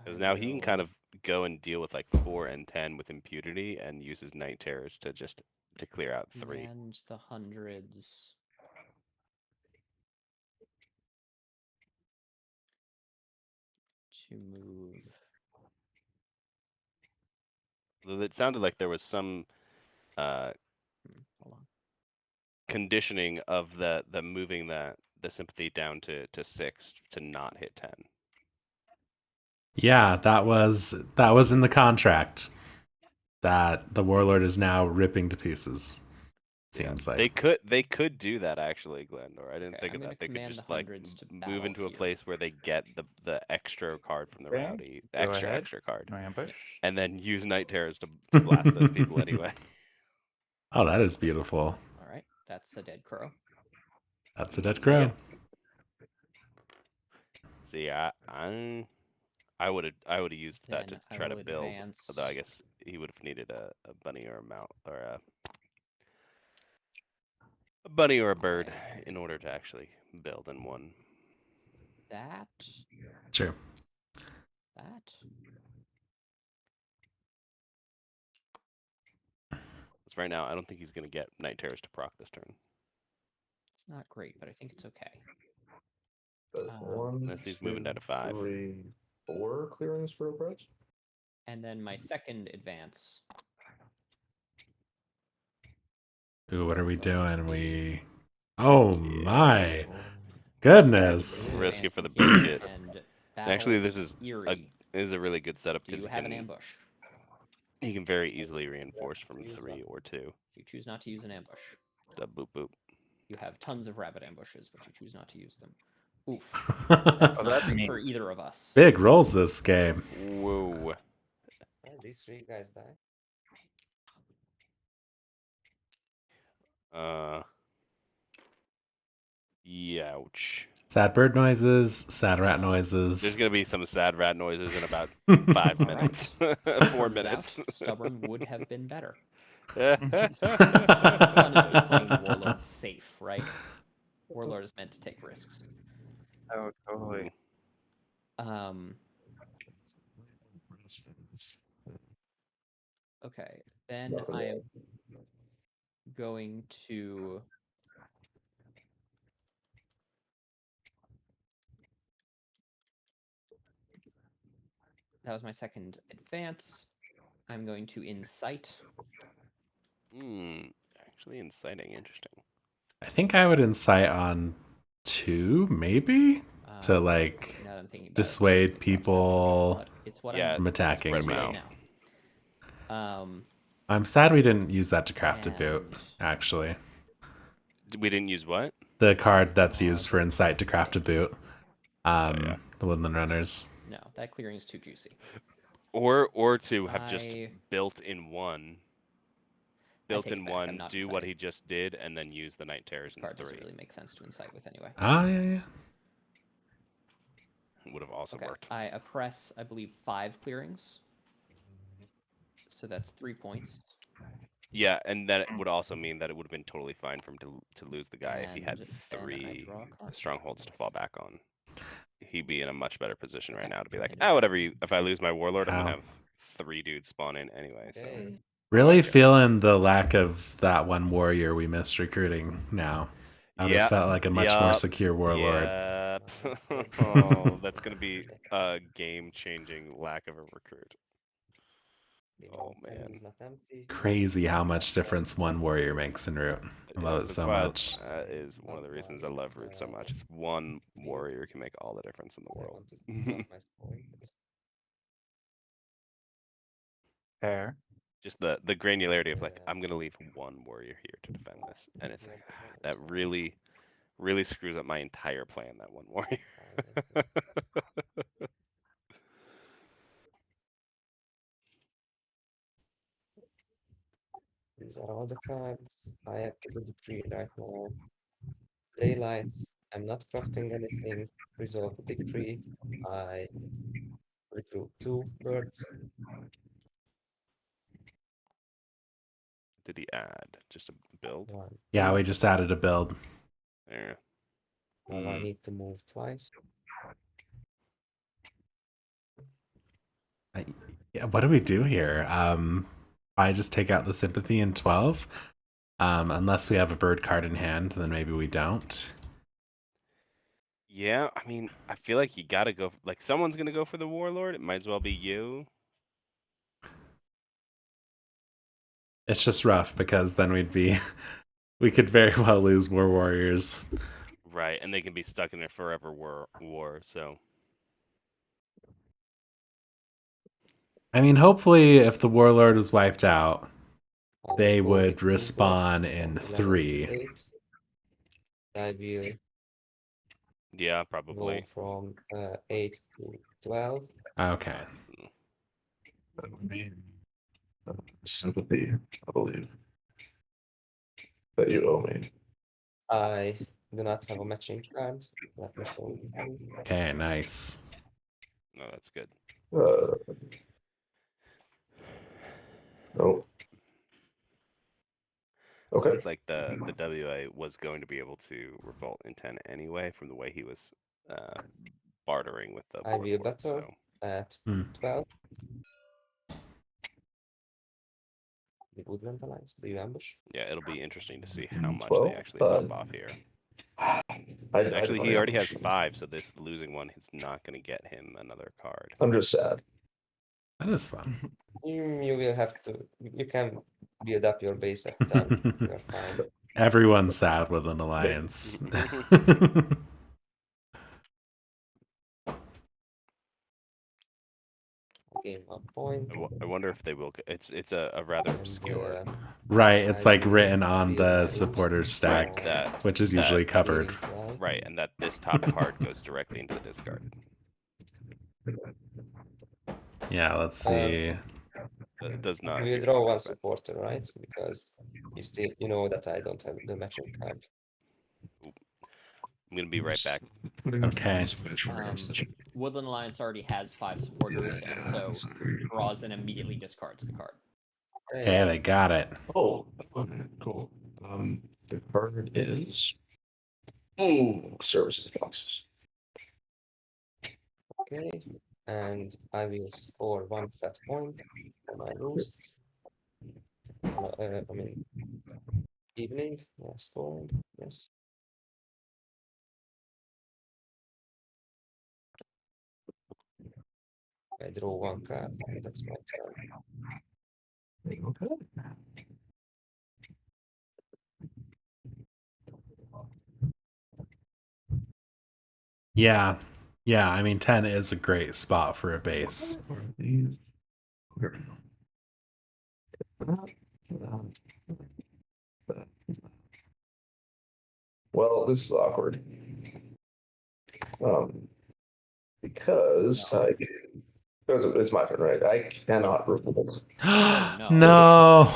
Because now he can kind of go and deal with like 4 and 10 with impunity and use his Night Terrors to just to clear out 3. And the hundreds. To move. Though it sounded like there was some Hold on. conditioning of the moving the sympathy down to 6 to not hit 10. Yeah, that was in the contract that the warlord is now ripping to pieces. Seems like They could do that actually, Glandor. I didn't Okay, think I'm of gonna that. They could command just the like hundreds to move battle into a here. place where they get the extra card from the Okay, Rowdy, go ahead. extra card, No ambush. and then use Night Terrors to blast those people anyway. Oh, that is beautiful. All right, that's a dead crow. That's a dead So, crow. yeah. See, I would have used that to Then I try to will build. advance. Although I guess he would have needed a bunny or a mount or a bunny or a bird Okay. in order to actually build in one. That. True. That. Because right now, I don't think he's going to get Night Terrors to proc this turn. It's not great, but I think it's okay. That's Um, 1, Unless he's moving down to 5. 3, 4 clearings for approach. And then my second advance. Ooh, what are we So, doing? Oh my so goodness. Risk it advance for the here biscuit. And Actually, battle this is Eerie. a really good setup Do because you have an ambush? he can very easily reinforce from 3 or 2. You choose not to use an ambush. The boop boop. You have tons of rabbit ambushes, but you choose not to use them. Oof. That's Oh, not that's good mean. for either of us. Big rolls this game. Whoa. These 3 guys die. Youch. Sad bird noises, sad rat There's noises. gonna be some sad rat noises in about 5 All minutes. 4 Turns minutes. out, stubborn would have been better. Yeah. Fun is just playing Warlord safe, right? Warlord is meant to take risks. Oh, totally. Okay, then I am going to That was my second advance. I'm going to incite. Actually inciting, interesting. I think I would incite on 2, maybe, to like now that I'm thinking about it, dissuade it makes more sense, people but it's what Yeah, I'm from attacking spread 'em me. out. now. I'm sad we didn't use that to craft a boot, And- actually. We didn't use what? The card that's used for Insight to craft a boot. Yeah. The Woodland Runners. No, that clearing is too juicy. Or to have just I- built in one. I Built take in it back, I'm one, not do what inciting. he just did, and then use the Night Terrors This in card doesn't 3. really make sense to incite with anyway. Ah, yeah. Would have also Okay, worked. I oppress, I believe, 5 clearings. So that's 3 points. Yeah, and that would also mean that it would have been totally fine for him to lose the guy if he had And then I 3 draw a card. strongholds to fall back on. He'd be in a much better position right Okay, now to be like, continue. whatever. If I lose my warlord, I'm Wow. gonna have 3 dudes spawn in anyway. So Okay. Really like it. feeling the lack of that one warrior we missed recruiting now. I would have felt like a much more secure warlord. Yep. Oh, that's gonna be a game-changing lack of a recruit. Oh man, It's not empty. Crazy how much difference one warrior makes in Root. I love it that's so why much. That is one of the reasons I love Root so much. It's one warrior can make all the difference in the I world. want to start my scoring. Fair. Just the granularity of like, I'm gonna leave one warrior here to defend this, and it's like that really screws up my entire plan. That one warrior. These are all the cards. I had to do the decree right now. Daylight. I'm not crafting anything. Resolve the decree. I recruit 2 birds. Did he add just a build? 1, Yeah, 2. we just added a build. Yeah. Now I need to move twice. Yeah, what do we do here? I just take out the sympathy in 12. Unless we have a bird card in hand, then maybe we don't. Yeah, I mean, I feel like you gotta go. Like, someone's gonna go for the warlord. It might as well be you. It's just rough because then we could very well lose more warriors. Right, and they can be stuck in a forever war. So I mean, hopefully, if the warlord was wiped out, I will they go would with 2 birds respawn from in 11 to 3. 8. I will yeah, go probably. from 8 to 12. Okay. That would be sympathy, I believe, that you owe me. I do not have a matching card. Let me show you the hand. Okay, nice. No, that's good. No. Okay. Seems like the WA was going to be able to revolt in 10 anyway, from the way he was bartering with the I will warlord. battle So at Hmm. 12. The Woodland Alliance. Do you ambush? yeah, it'll be interesting to see how much 12? they actually bump off here. Actually, he already has 5, so this losing one is not going to get him another card. I'm just sad. That is fun. You will have to. You can build up your base at 10. You're fine. Everyone's sad with an alliance. Gain 1 point. I wonder if they will. It's a rather And, obscure. Right, it's I like will written on build the my supporter roost stack, for that- which is that usually covered. clearing 12. Right, and that this top card goes directly into the discard. Yeah, let's see. It does not. You will appear to draw be 1 bad. supporter, right? Because you know that I don't have the matching card. I'm gonna be right back. Okay. Woodland Alliance already has 5 supporters, and so draws and immediately discards the card. Okay, they got it. Oh, okay, cool. The card is services boxes. Okay, and I will score 1 fat point for my roosts. I mean, evening, yeah, scoring, yes. I draw one card, and that's my turn. Okay. Yeah. Yeah, I mean 10 is a great spot for a base. Where are these? Here we go. Well, this is awkward. Because it's my turn, right? I cannot revolt. no. No.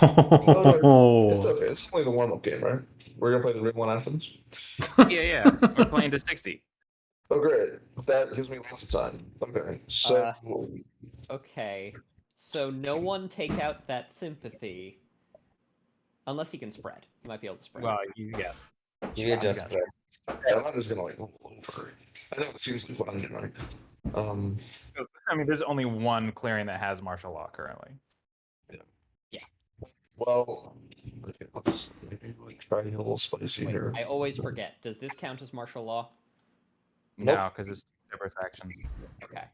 It's okay. It's only the warm-up game, right? We're gonna play the real one after this. Yeah. We're playing to 60. Oh, great. That gives me lots of time. Okay. So Okay. So no one take out that sympathy. Unless he can spread. He might be able to spread. Well, yeah. You just gonna- press. yeah, I'm just gonna like roll over. I know it seems like what I'm doing. I mean, there's only one clearing that has martial law currently. Well, okay, let's maybe like try a little spicy Wait, here. I always forget. Does this count as martial law? Nope. No, because it's separate factions. Okay.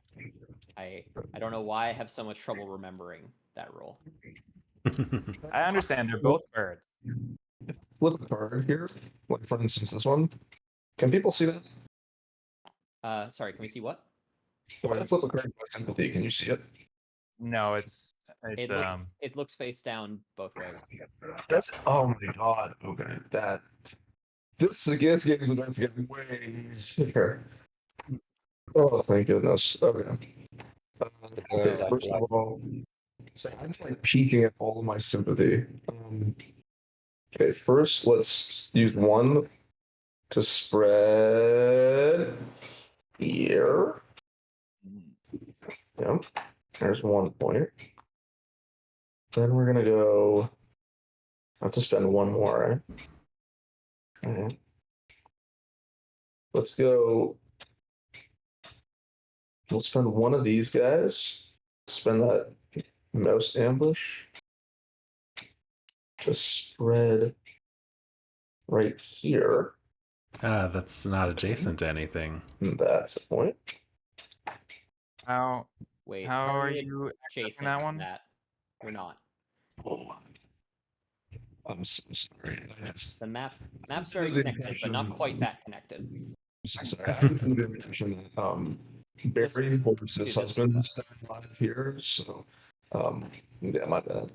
I don't know why I have so much trouble remembering that rule. I understand they're both birds. Flip a card here, like for instance this one. Can people see that? Sorry, can we see what? If I flip a card by sympathy, can you see it? No, it's It looks face down both ways. That's oh my god. Okay, this game is about to get way easier. Oh, thank goodness. Okay. Okay, birds are first of flat. all, so I'm like peeking at all of my sympathy. Okay, first let's use one to spread here. Yep, there's 1 point. Then we're gonna go. I have to spend one more, right? Okay. Let's go. We'll spend one of these guys. Spend that mouse ambush to spread right here. That's not adjacent to anything. That's the point. how Wait, How are you you adjacent accessing that to one? that? You're not. Oh, I'm so sorry. The map's very the connected, but not impression- quite that connected. I'm so sorry. I was under the impression that Barry Holder's this husband one. is still alive here, so yeah, my bad.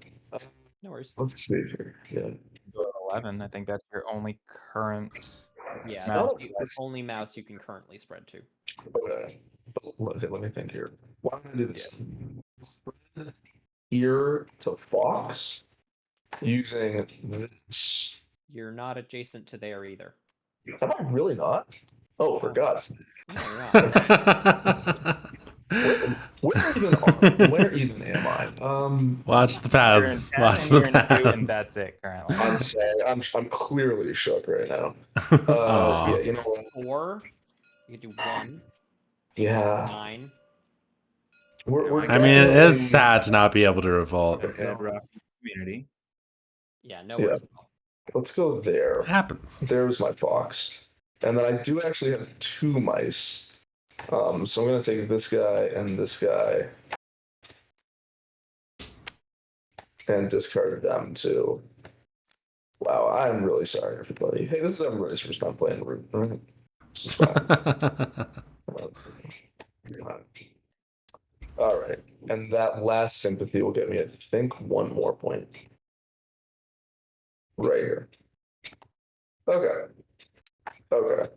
No worries. Let's see here. Yeah. Go to 11. I think that's your only current. Yeah, It's that's not- the it's- only mouse you can currently spread to. Okay. Okay, let me think here. Why don't I do this? Spread here to Fox using this. You're not adjacent to there either. Am I really not? Oh, for God's sake. No, you're not. Where even am I? Watch the You're in paths. 10 Watch and the you're in 2, paths. and that's it currently. I'm sorry. I'm clearly shook right now. Aw. Yeah, you know what? 4. You could do 1, Yeah. 9. We're I mean, it definitely- is sad to not be able to revolt. Okay. Bedrock community. Yeah, no Yeah. worries. Let's go there. It happens. There's my fox. And then I do actually have 2 mice. So I'm gonna take this guy and this guy. And discard them too. Wow, I'm really sorry, everybody. Hey, this is everybody's first time playing Root, right? This is fine. All right, and that last sympathy will get me, I think, 1 more point. Right here. Okay. Okay.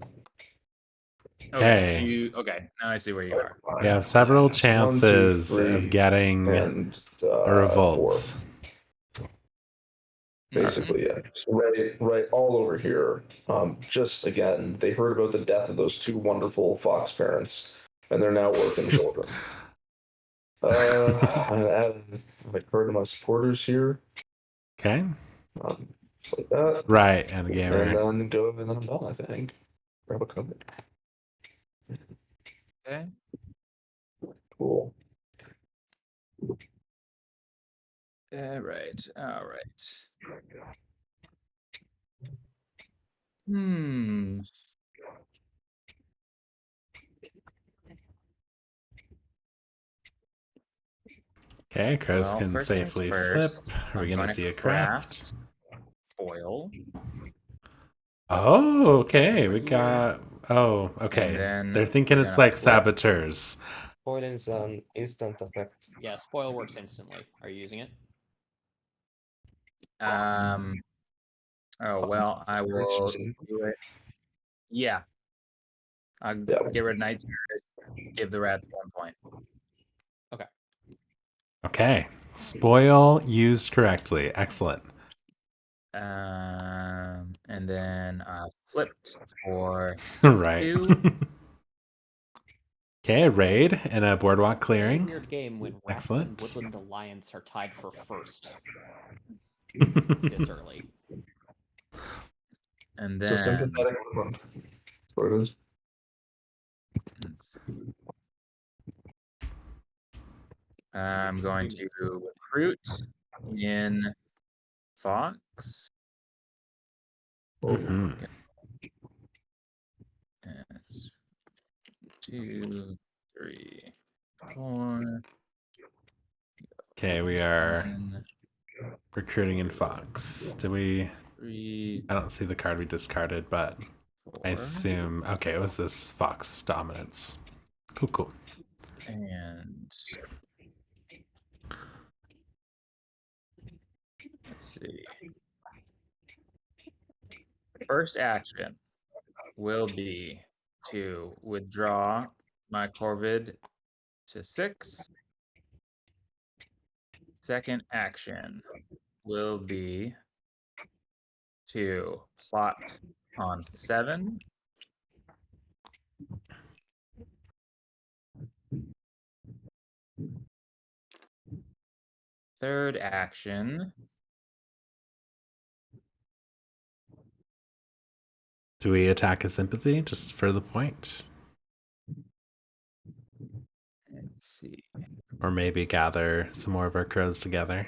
Okay. Okay, now I see where you are. We have several 1, 2, chances 3, of getting and a revolt. 4. Basically, yeah. So right all over here. Just again, they heard about the death of those 2 wonderful fox parents, and they're now orphan children. I added a card to my supporters here. Okay. Just like that. Right, and And gamer. then go, and then I'm done, I think. Grab a card. Okay. Cool. All right. All right. Hmm. Okay, crows Well, can first things safely first, flip. Are we I'm gonna gonna see a craft? foil. Oh, okay. over We here. got. Oh, okay. then They're thinking we're it's gonna like flip. saboteurs. Foil is an instant effect. Yeah, spoil works instantly. Are you using it? Oh well, I will do it. Yeah. I'll get rid of night terrors, give the rats 1 point. Okay. Spoil used correctly. Excellent. And then flipped for Right. 2. Okay, raid and a boardwalk Very clearing. weird game when Rats Excellent. and Woodland Alliance are tied for first this early. And So then sympathetic Woodland. That's what it is. let's see. I'm going to recruit in Fox. Mhm. Yes. 2, 3, 4. Okay, we are 1, recruiting in Fox. Did we? 3, I don't see the card we discarded, but 4. I assume. Okay, it was this Fox dominance. Cool, cool. And let's see. First action will be to withdraw my Corvid to 6. Second action will be to plot on 7. Third action. Do we attack a sympathy just for the point? Let's see. Or maybe gather some more of our crows together?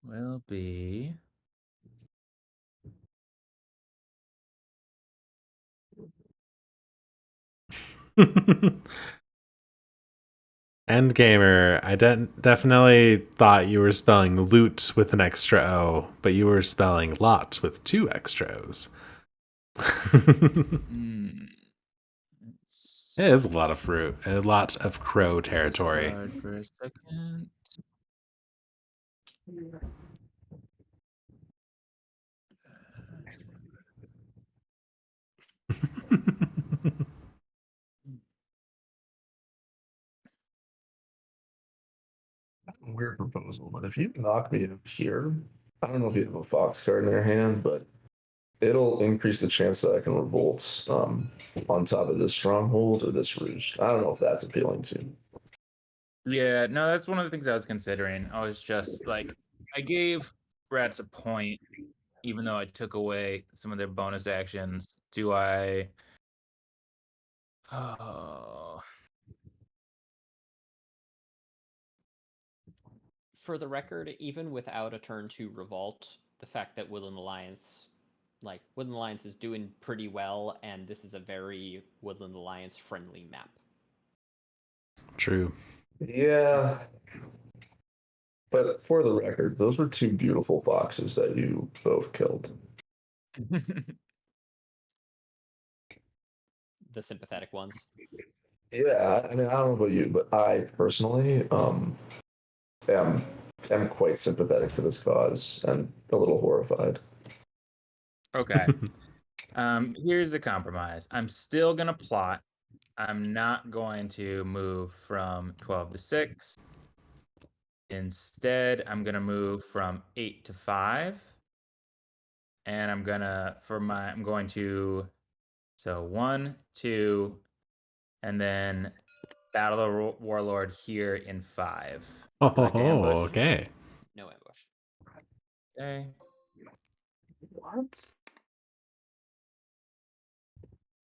Will be End gamer, I definitely thought you were spelling loot with an extra O, but you were spelling lot with 2 extra O's. It is a lot of fruit, a lot of crow territory. discard for a second. Weird proposal, but if you knock me up here, I don't know if you have a Fox card in your hand, but it'll increase the chance that I can revolt on top of this stronghold or this roost. I don't know if that's appealing to you. Yeah, no, that's one of the things I was considering. I was just like, I gave rats a point, even though I took away some of their bonus actions. Do I? Oh, For the record, even without a turn 2 revolt, the fact that Woodland Alliance is doing pretty well, and this is a very Woodland Alliance friendly map. True. Yeah. But for the record, those were 2 beautiful foxes that you both killed. The sympathetic ones. Yeah, I mean, I don't know about you, but I personally am quite sympathetic to this cause and a little horrified. okay. Here's the compromise. I'm still gonna plot. I'm not going to move from 12 to 6. Instead, I'm gonna move from 8 to 5. And I'm going to, so 1, 2, and then Battle of the Warlord here in 5. Would you like to ambush? Okay. No ambush. Okay. What?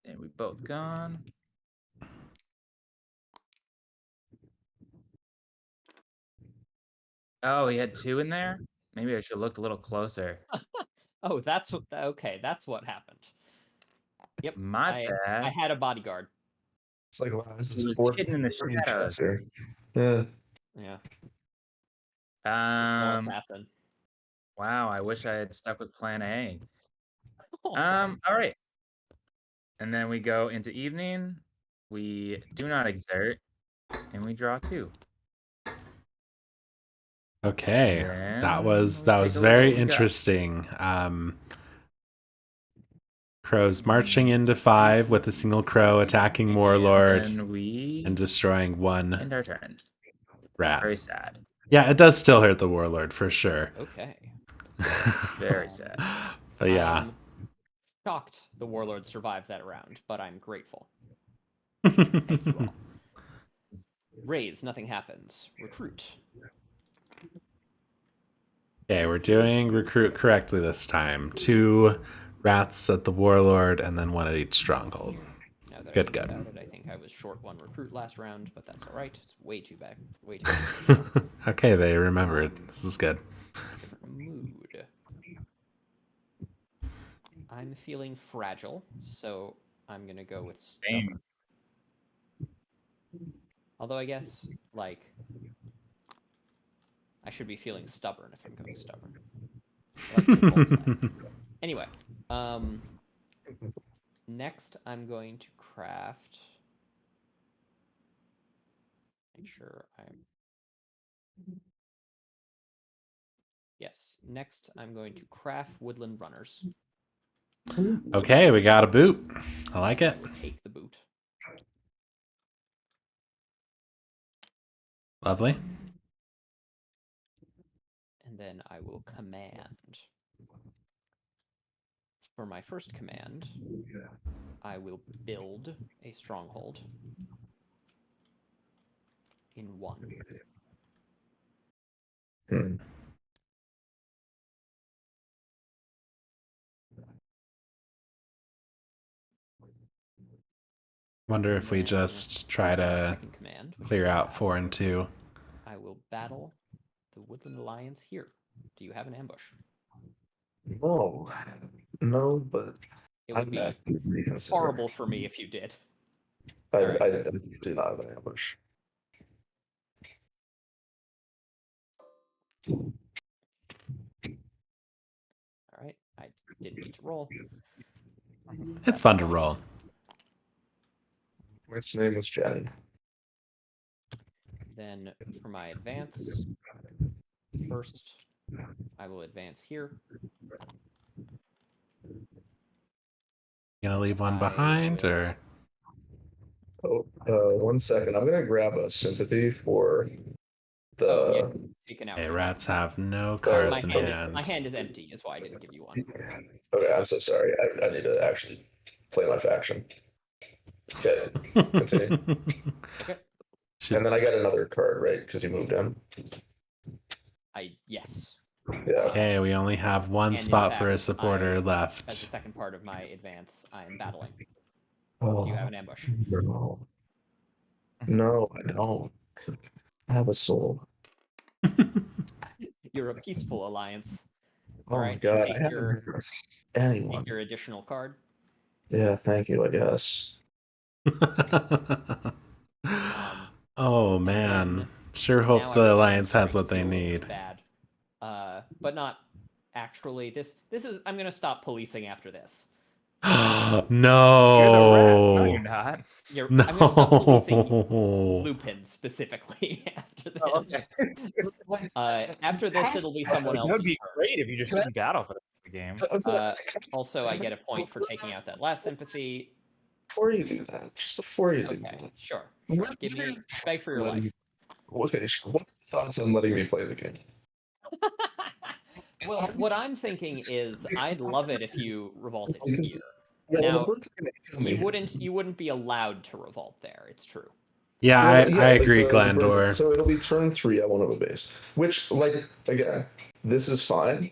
And we both gone. Oh, he had 2 in there? Maybe I should have looked a little closer. Oh, that's what. Okay, that's what happened. Yep. My bad. I had a bodyguard. It's like, wow, this He is was fourth hidden in the chance shadows. here. Yeah. Yeah. Small assassin. Wow, I wish I had stuck with plan A. Oh, All right. And then we go into evening. We do not exert, and we draw 2. Okay, And that then was we that take was a look at very what we got. interesting. Crows marching into 5 with a single crow attacking Warlord And then we and destroying end 1 our turn. rat. Very sad. Yeah, it does still hurt the Warlord for sure. okay. Very sad. But yeah. I'm shocked the Warlord survived that round, but I'm grateful. Thank you all. Raise, nothing happens. Recruit. Okay, we're doing recruit correctly this time. 2 rats at the Warlord and then 1 at each stronghold. Now that Good, I think good. about it, I think I was short 1 recruit last round, but that's all right. It's way too back. Way too back. Okay, they remembered. This is good. Different mood. I'm feeling fragile, so I'm gonna go with stubborn. Although I guess, like, I should be feeling stubborn if I'm going stubborn. I like to roleplay. Anyway, next I'm going to craft. Make sure I'm. Yes. Next, I'm going to craft woodland runners. Okay, we got a boot. I like it. I will take the boot. Lovely. And then I will command. For my first command, I will build a stronghold in 1. Hmm. Wonder if we Then just try for my to second command, which clear I out have, 4 and 2. I will battle the Woodland Alliance here. Do you have an ambush? No, but It would I'm be asking you to reconsider. horrible for me if you did. I Alright. do not have an ambush. All right. I didn't need to roll. It's fun to roll. Its name was Jenny. Then for my advance, first I will advance here. You gonna leave one I behind will- or? Oh, 1 second. I'm gonna grab a sympathy for the. Oh, yeah. Take an Hey, outrage. rats have no My cards in my hand. hand is empty, is why I didn't give you one. Okay, I'm so sorry. I need to actually play my faction. Okay, continue. Okay. And then I got another card, right? Because you moved him. Yes. Yeah. Okay, we only have 1 And in spot for a fact, supporter as the left. second part of my advance, I am battling. Oh, Do you have an ambush? no. No, I don't. I have a soul. You're a peaceful alliance. Oh All my right. god, I Take haven't your heard anyone. take your additional card. Yeah, thank you, I guess. Oh and man. then Sure now hope I the will Alliance has try what they heal need. Bad, but not actually. This is. I'm gonna stop policing after this. No. You're the rats. No, you're not. No. I'm gonna stop policing Lupin specifically after this. Oh, okay. After this, it'll be someone That else's would be turn. great if you just didn't battle for the game. Also, I get a point for taking out that last sympathy. Before you do that, just before you do Okay, that. sure. What- Give what me are- beg for your life. Okay, sure. What are your thoughts on letting me play the game? Well, what I'm thinking is I'd love it if you revolted here. Yeah, Now, the birds are gonna kill me. you wouldn't be allowed to revolt there. It's true. Yeah, Well, I like agree, the birds- Glandor. So it'll be turn 3, I won't have a base. Which, like, again, this is fine.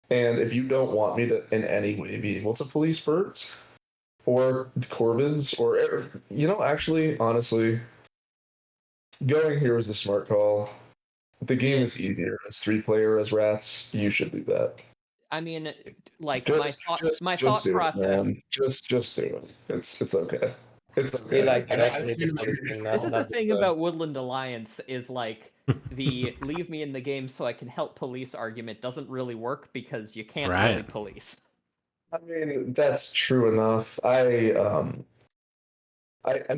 And if you don't want me to in any way be able to police birds or corvids or actually, honestly, going here was the smart call. The game is easier as 3-player as rats. You should do that. I mean, like Just my thought do process. it, man. Just do it. It's okay. It's okay. Daylight I are mean, actually the policing, This is the not thing bird. about Woodland Alliance is like the leave me in the game so I can help police argument doesn't really work because you can't really Right. police. I mean, that's true enough. I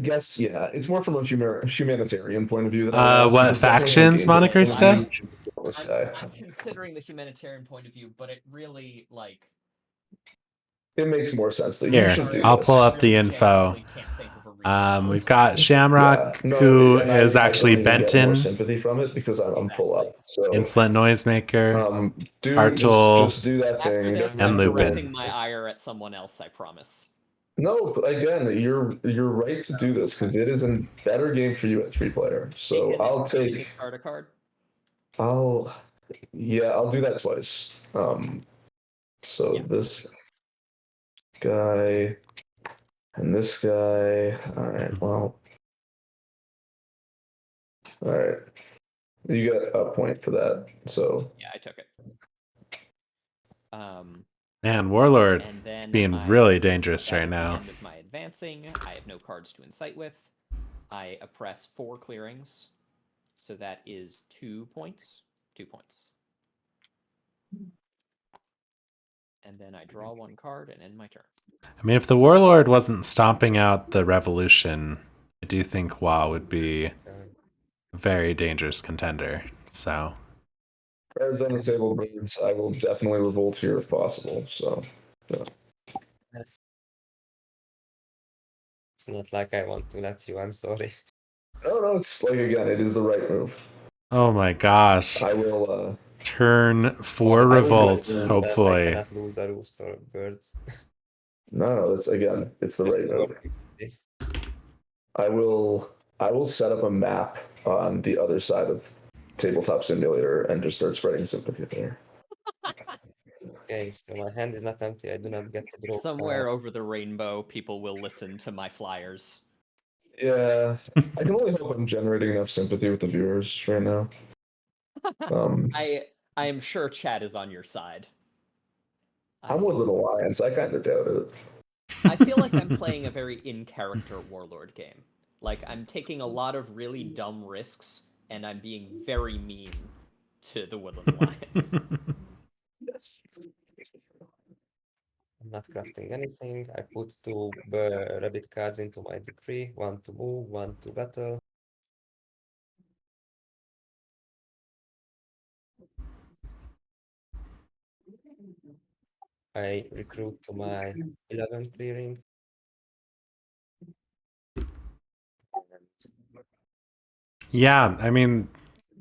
guess, yeah, it's more from a humanitarian point of view that I lost. What There's definitely factions, no gameplay Monocrista? element to this guy. I'm considering the humanitarian point of view, but it really like It makes more sense that you Here, should do I'll this. pull up the really info. genuinely can't think of a reason. We've got Shamrock, Yeah, no, who and is I actually don't even get more Benton, sympathy from it because I'm full up. So Insolent Noisemaker, do Artul, just do that After thing. this, and I'm Lupin. directing my ire at someone else. I promise. No, but again, you're right to do this because it is a better game for you at 3-player. So Can I'll you take. discard a card. I'll do that twice. So Yeah. this guy and this guy. All right. Well. All right. You get a point for that. So Yeah, I took it. Man, Warlord And then being really dangerous that right is now. the end of my advancing. I have no cards to incite with. I oppress 4 clearings, so that is 2 points. 2 points. And then I draw 1 card and end my turn. I mean, if the Warlord wasn't stomping out the Revolution, I do think WoW would be a very dangerous contender. So cards on the table, birds. I will definitely revolt here if possible. So. Yeah. Yes. It's not like I want to let you. I'm sorry. No, it's like again, it is the right move. oh my gosh. I will. Turn 4 I will revolt, do it. I hopefully. cannot lose a roost or birds. No, it's again, it's the Just right go move. 50. I will set up a map on the other side of Tabletop Simulator and just start spreading sympathy there. Okay, so my hand is not empty. I do not get to draw. Somewhere over the rainbow, people will listen to my flyers. Yeah, I can only hope I'm generating enough sympathy with the viewers right now. I am sure chat is on your side. I'm with an alliance. I kind of doubt it. I feel like I'm playing a very in-character Warlord game. Like, I'm taking a lot of really dumb risks, and I'm being very mean to the Woodland Alliance. Yes. I'm not crafting anything. I put 2 rabbit cards into my decree. 1 to move, 1 to battle. I recruit to my 11 clearing. And Yeah, I mean,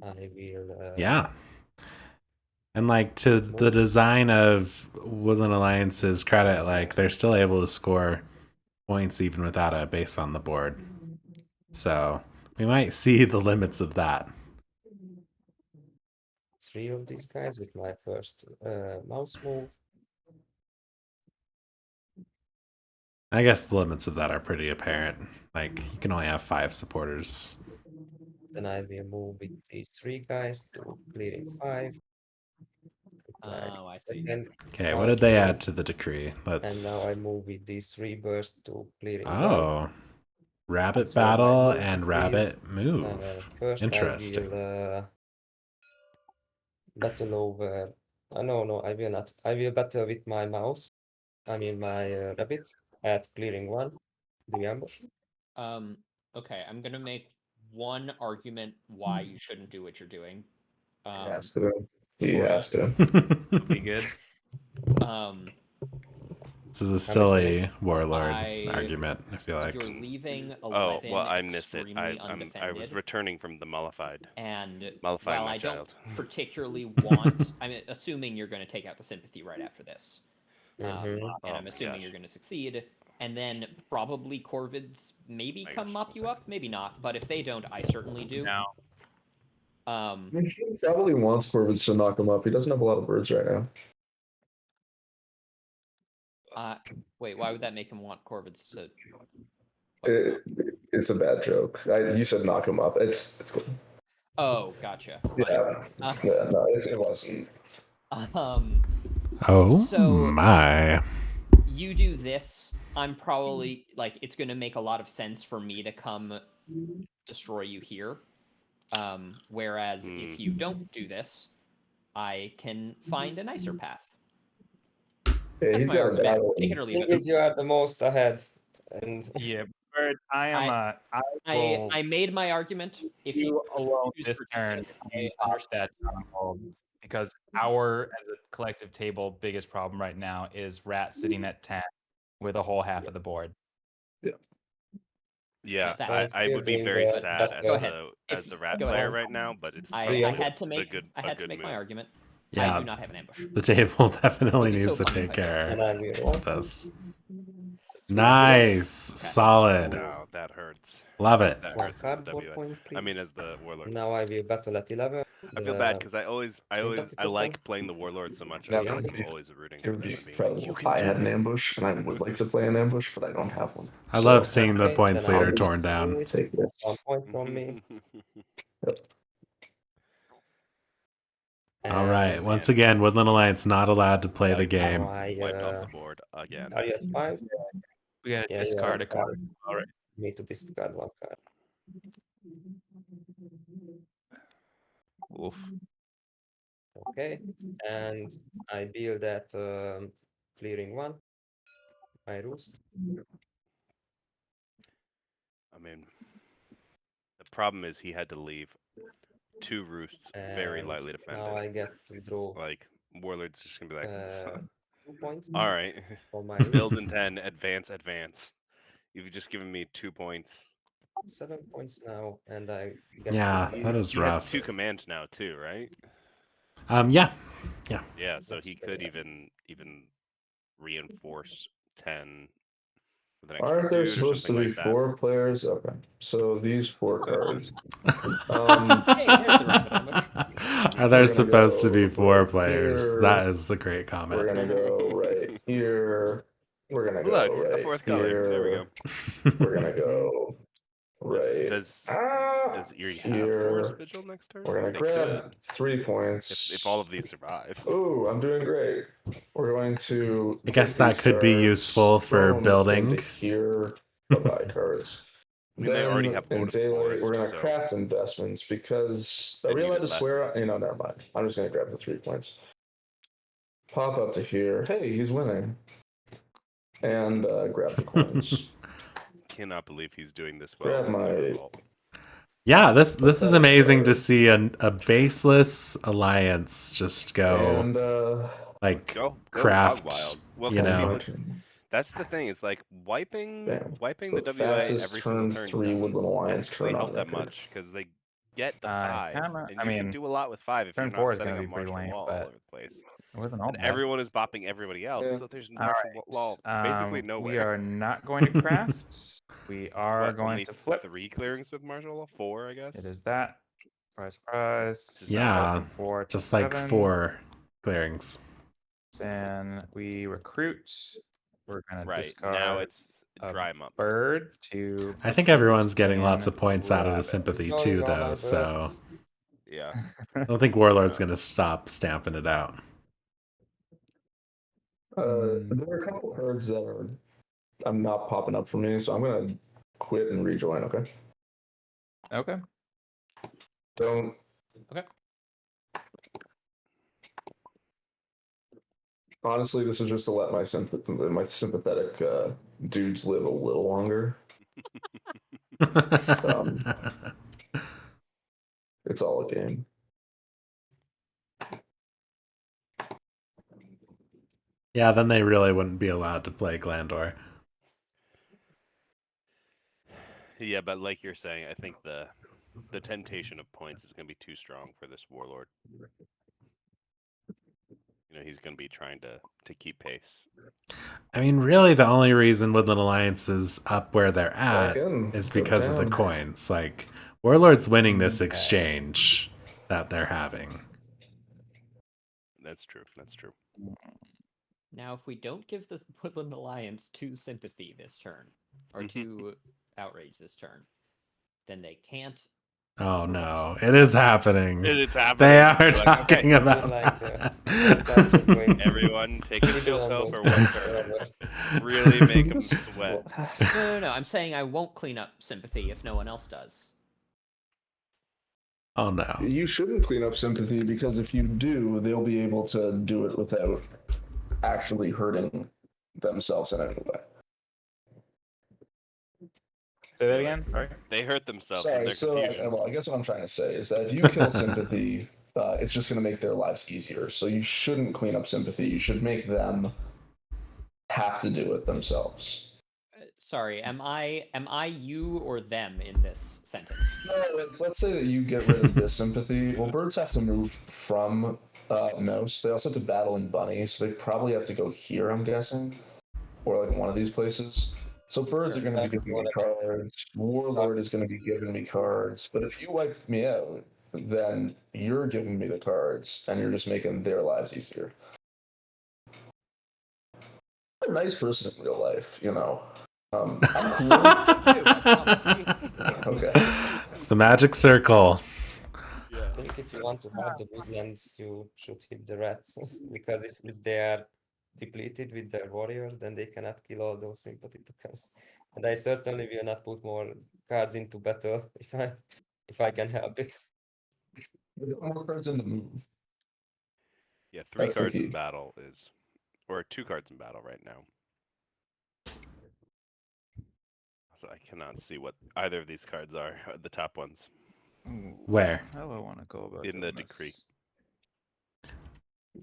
I will. yeah. And like to the design of Woodland Alliance's credit, like they're still able to score points even without a base on the board. So we might see the limits of that. 3 of these guys with my first mouse move. I guess the limits of that are pretty apparent. Like you can only have 5 supporters. Then I will move with these 3 guys to clearing 5. Oh, I see. Second Okay, what did mouse they move, add to the decree? And Let's. now I move with these 3 bursts to clearing 1. Oh, rabbit That's where my battle move and is. rabbit move. First Interesting. I will battle over. No, I will not. I will battle with my mouse. I mean my rabbit at clearing 1. Do you ambush? Okay, I'm gonna make one argument why you shouldn't do what you're doing. He has to. He has to. It'll be good. This is a silly warlord I- argument, I feel like. You're leaving 11 Oh, well, I missed it. extremely I was undefended. returning from the Mollified. And Mollify while my I child. don't particularly want, I'm assuming you're going to take out the sympathy right after this. And Oh I'm my assuming gosh. you're going to succeed. And then probably Corvids maybe My come gosh, mop one you up, maybe not. But if they don't, I certainly do. No. He probably wants Corvids to knock him up. He doesn't have a lot of birds right now. Wait, why would that make him want Corvids to? It's a bad joke. You said knock him up. It's cool. Oh, gotcha. Yeah. Yeah, no, it wasn't. Oh So- my. you do this, I'm probably like it's going to make a lot of sense for me to come destroy you here. Whereas if you don't do this, I can find a nicer path. Yeah, That's he's my got a argument. battle. Take it or leave Thing it. is, you are the most ahead, and Yeah, Bird, I will I made my argument. If you alone choose this for turn Tussle, being I off understand. that stronghold because our as a collective table biggest problem right now is Rat sitting at 10 with a whole half of the board. Yeah, That's I would be doing very the sad better. as Go ahead. as If- the rat go player ahead. right now, but it's I probably had to a make good my move. argument. Yeah. I do not have an ambush. The table definitely It'd be so needs to funny if take I did. care and I will of this. Just 3-0. Nice. Solid. No, that hurts. Love it. That One hurts as the cardboard WA. point, I mean, please. as the warlord. Now I will battle at 11. I feel bad because I like token. playing the warlord so much. Yeah, I feel like but I'm always rooting It for would them be and being like, incredible you if can I do had an it. ambush, and I would like to play an ambush, but I don't have one. I love So, seeing the Okay, points then I leader will torn down. shoot. take this. 1 point from me. All right. And Once again, Woodland Alliance not allowed to play the now game. I, Wiped off the board again. are you at 5? We gotta Yeah, you are discard a at card. 5. All right. Need to discard 1 card. Oof. Okay, and I build that clearing 1. My roost. I mean, the problem is he had to leave 2 roosts very And lightly now defended. I get to draw Like warlord's just gonna be like, 2 points all right, for my build roost. in 10, advance. You've just given me 2 points. 7 points now, and I get Yeah, to that is He has rough. 2 command now too, right? Yeah. Yeah, so That's he very could even reinforce 10 with an extra Aren't there dude or supposed to something be like that. 4 players? Okay, so these 4 cards. Hey, there's the rabbit ambush. Are there We're gonna supposed to be go 4 right players? here. That is a great We're comment. gonna go right here. We're gonna go Look, a right 4th here. color. There we go. We're gonna go right Does Erie have here. Forest Vigil next turn? We're gonna They grab could, 3 points. if all of these survive. Ooh, I'm doing great. We're going to. I guess that could be useful for building. Into here, bye cards. I mean, they already have in Lord of the daylight, we're Forest, gonna so craft investments because are And we allowed to unit less. swear? Never mind. I'm just gonna grab the 3 points. Pop up to here. Hey, he's winning. And grab the coins. cannot believe he's doing this well. Grab with no my- revolt. Yeah, this is Pathetic amazing to card. see a baseless alliance just go And like Go hog craft. wild. Well, You 'cause know, my turn. that's the thing. Is like wiping Bam. wiping So the WA fastest every single turn turn 3 doesn't Woodland Alliance actually turn on help that record. much because they get the I 5, kinda- and I you mean, can do a lot with 5 if you're turn not 4 is setting gonna a be pretty martial lame, wall all but over the place. it wasn't all And bad. everyone is bopping everybody else, Yeah. so there's All martial wall basically right. nowhere. We are not going to craft. We are What, going only to flip. 3 clearings with martial wall? 4, I guess. It is that. Surprise, surprise. This is not yeah, working. 4 to just like 7. 4 clearings. Then we recruit. We're gonna Right discard now it's a dry mop. bird to. I think everyone's getting and lots of points out of the rabbit. sympathy Enjoying too, all though. my So birds. Yeah. I don't think Warlord's Yeah. gonna stop stamping it out. There are a couple cards that I'm not popping up for me, so I'm gonna quit and rejoin. Okay. Okay. Don't. Okay. Honestly, this is just to let my sympathetic dudes live a little longer. It's all a game. Yeah, then they really wouldn't be allowed to play Glandor. Yeah, but like you're saying, I think the temptation of points is going to be too strong for this warlord. You know, he's going to be trying to keep pace. I mean, really, the only reason Woodland Alliance is up where they're at Back in. is Go because of the down. coins. Like, Warlord's winning this Okay. exchange that they're having. That's true. That's true. Now, if we don't give the Woodland Alliance 2 sympathy this turn, or 2 outrage this turn, then they can't Oh no, it is happening. It's happening. They are You're like, talking okay, about Like that. birds are just going to everyone take a nibble chill on pill those for one birds turn. forever. Really make them sweat. No. I'm saying I won't clean up sympathy if no one else does. Oh no. You shouldn't clean up sympathy because if you do, they'll be able to do it without actually hurting themselves in any way. Say that You're again. Sorry. They hurt themselves in Sorry, their so confusion. well, I guess what I'm trying to say is that if you kill sympathy, it's just going to make their lives easier. So you shouldn't clean up sympathy. You should make them have to do it themselves. Sorry, am I you or them in this sentence? No, let's say that you get rid of this sympathy. Well, birds have to move from mouse. They also have to battle in bunny, so they probably have to go here, I'm guessing, or like one of these places. So birds are going to be giving me cards. Warlord is going to be giving me cards. But if you wipe me out, then you're giving me the cards, and you're just making their lives easier. I'm a nice person in real life, you know. I'm cool. I promise. Okay. It's the magic circle. Yeah. I think if you want to have the woodlands, you should hit the rats because if they are depleted with their warriors, then they cannot kill all those sympathy tokens. And I certainly will not put more cards into battle if I can help it. More cards in the move. Yeah, 3 That's the cards in key. battle is, or 2 cards in battle right now. So I cannot see what either of these cards are, the top ones. Ooh, Where? how do I want to go about In the doing decree.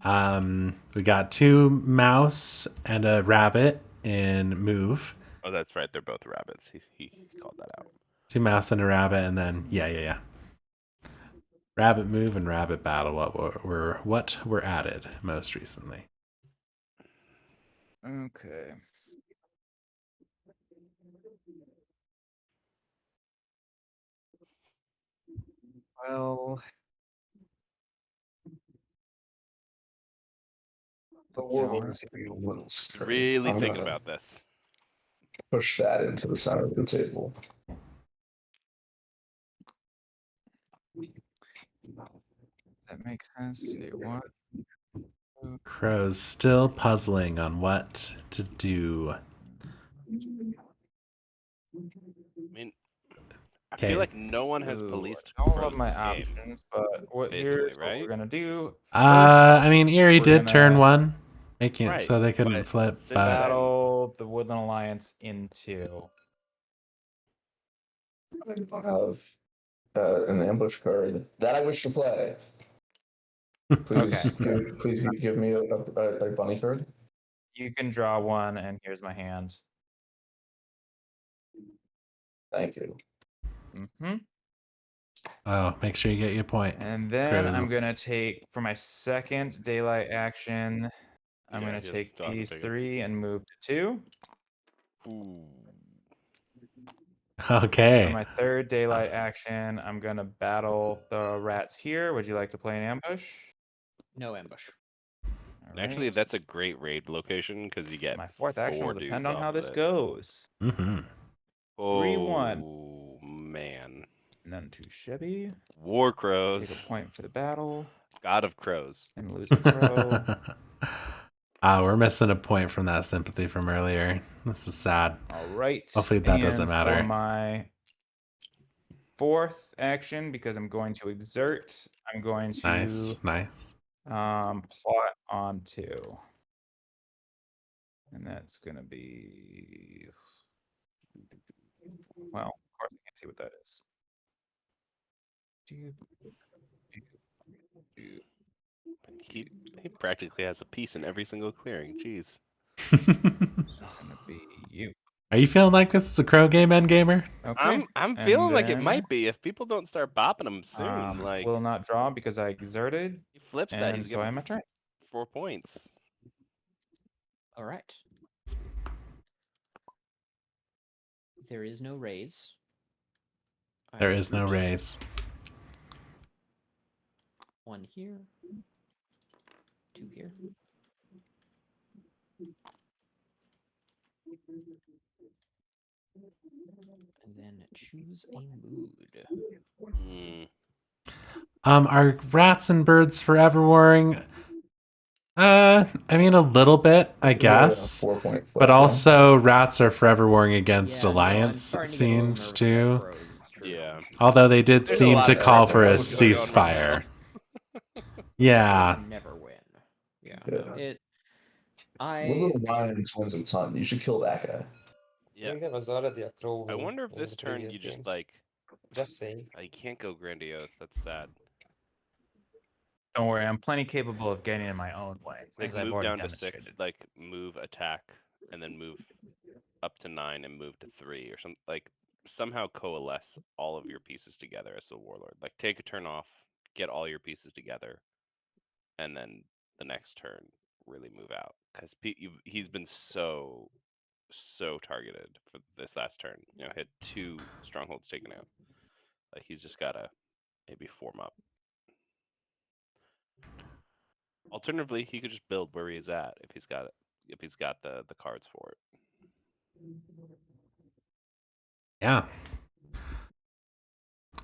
this? We got 2 mouse and a rabbit in move. Oh, that's right. They're both rabbits. He called that out. 2 mouse and a rabbit, and then yeah. Rabbit move and rabbit battle. What were added most recently? Okay. Well, The warlord is going to be a little scary. Really I'm think gonna about this. push that into the center of the table. that makes sense. See what? Crow's still puzzling on what to do. I mean, I Okay. feel like no one has Ooh, policed I don't crows love my this game. options, but Basically, here's what right? we're gonna do. I mean, Erie we're did turn gonna 1, making it Right, so they couldn't but flip. since But battle the Woodland Alliance into. I'll have an ambush card that I wish to play. Please, please give me a bunny card. You can draw one, and here's my hand. Thank you. Mm-hmm. oh, make sure you get your point. And then Crow. I'm gonna take for my second daylight action. I'm Yeah, gonna he take still has to these take it. 3 and move to 2. Ooh. For Okay. my third daylight action, I'm gonna battle the rats here. Would you like to play an ambush? No ambush. All Actually, right. that's a great raid location because you get My fourth action 4 will depend dudes on off how of this it. goes. Mm-hmm. 3-1. Oh man, None too shabby. War crows, Take a point for the battle god of crows. and lose a crow. We're missing a point from that sympathy from earlier. This is sad. All right. Hopefully that doesn't And matter. for my fourth action, because I'm going to exert, I'm going to Nice. plot on 2. And that's gonna be, well, of course I can't see what that is. He practically has a piece in every single clearing. Jeez. It's gonna be you. Are you feeling like this is a crow game, Endgamer? Okay. I'm and feeling like it then, might be if people don't start bopping him soon. Like will not draw because I exerted, he flips that, and he's so I getting have my turn. 4 points. All right. There is no raise. There is no raise. 1 here. 2 here. And then choose a mood. Are rats and birds forever warring? I mean, a little bit, I It's really a guess. 4-point flip, But yeah. also, rats are forever warring against Yeah, no, I'm Alliance, starting to get a little seems nervous about to. crows, it's true. Yeah. Although they did There's a seem lot to there, call right? for a What's going on right now? ceasefire. Yeah. Crows never win. Yeah. Yeah. I Woodland Lions wins a ton. You should kill that guy. I Yeah. think there was already a crow I win wonder if in this the turn previous you just games. like. Just saying. You can't go grandiose. That's sad. Don't worry, I'm plenty capable of getting in my own way, Like as I've move already down to demonstrated. 6, like move attack, and then move up to 9 and move to 3, or something. Like somehow coalesce all of your pieces together as a warlord. Like take a turn off, get all your pieces together, and then the next turn really move out because he's been so targeted for this last turn. You know, hit 2 strongholds taken out. Like he's just gotta maybe form up. Alternatively, he could just build where he's at if he's got the cards for it. Yeah.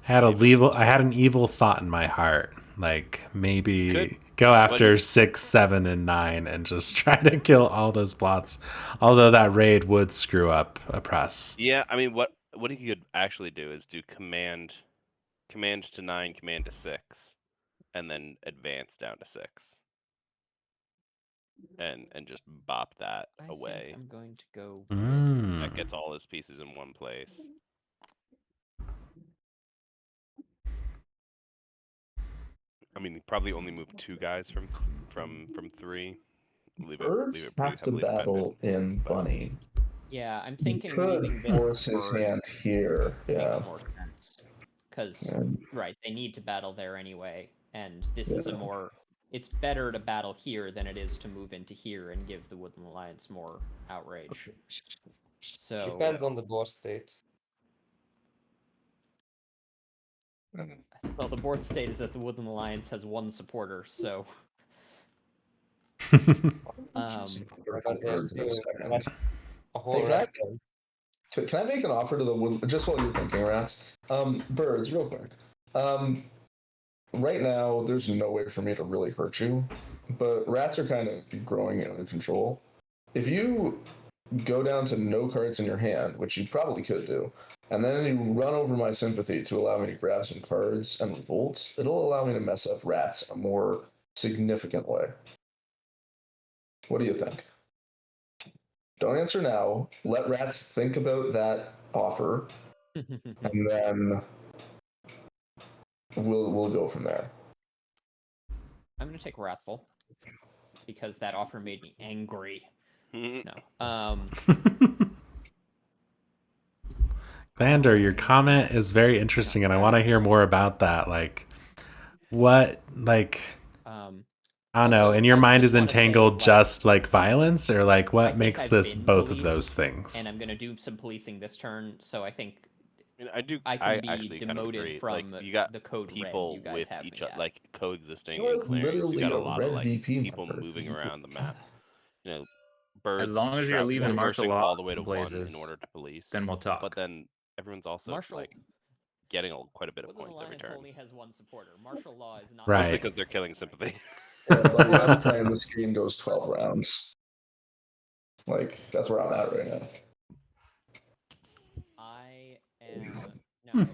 I had an evil thought in my heart. Like maybe go after 6, 7, and 9 and just try to kill all those plots. Although that raid would screw up a press. Yeah, I mean what he could actually do is do command to 9, command to 6, and then advance down to 6. And just bop that I away. think I'm going to go That gets all his pieces in one place. I mean, probably only move 2 guys from 3. Birds leave it pretty have to heavily battle defended, in but- Bunny. Yeah, I'm He thinking could leaving force his birds hand here. Yeah. makes more sense. Because, And right, they need to battle there anyway, and this is a Yeah. more... It's better to battle here than it is to move into here and give the Woodland Alliance more outrage. So, Depends on the board state. well, the board state is that the Woodland Alliance has 1 supporter, so... But there's Birds in a still second. a whole Hey, rat. Can I make an offer to the wood? Just while you're thinking, rats. Birds, real quick. Right now, there's no way for me to really hurt you, but rats are kind of growing out of control. If you go down to no cards in your hand, which you probably could do, and then you run over my sympathy to allow me to grab some cards and revolt, it'll allow me to mess up rats a more significant way. What do you think? Don't answer now. Let rats think about that offer, and then we'll go from there. I'm gonna take Wrathful, because that offer made me angry. Mhm. No. Glander, your comment is very interesting, and I want to hear more about that. Like, what, like, I don't know. Also, In your I mind, just is wanna say, entangled like, just like violence, or like I what think makes I've this been both of policed, those things? and I'm gonna do some policing this turn, so I think I mean, I do. I can be actually kind of demoted agree. from Like, you got the code red people you guys with have each me other, at. like coexisting You're in clearings. You literally got a a lot red of like VP people member. moving around the map. You know, birds. As long as you're leaving martial traversing law all the way to 1 in blazes, order to police. then we'll talk. But then everyone's also Martial like getting quite a bit of Woodland points every Alliance turn. only has 1 supporter. Martial law is not Right. Mostly because they're killing sympathy. Yeah, buddy, I'm playing this game goes 12 rounds. Like, that's where I'm at right now. I am no. Okay.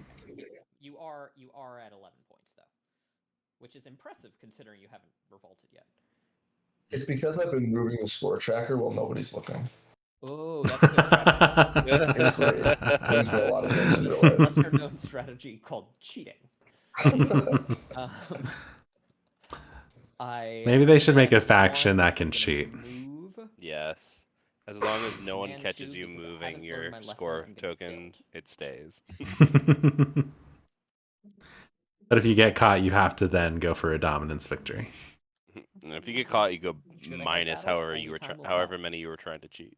You are at 11 points though, which is impressive considering you haven't revolted yet. It's because I've been moving the score tracker while nobody's looking. Oh, that's a good strategy. It's great. Wins me a lot of games in real life. Lesser known strategy called cheating. Maybe they should make a advance faction 1, that I'm can gonna cheat. Move. Yes. As long as no one Command catches 2, you because I moving haven't learned your my lesson, score I'm gonna token, build. it stays. But if you get caught, you have to then go for a dominance victory. And if you get caught, you go Should I get minus battled? however Only time will however tell. many you were trying to cheat.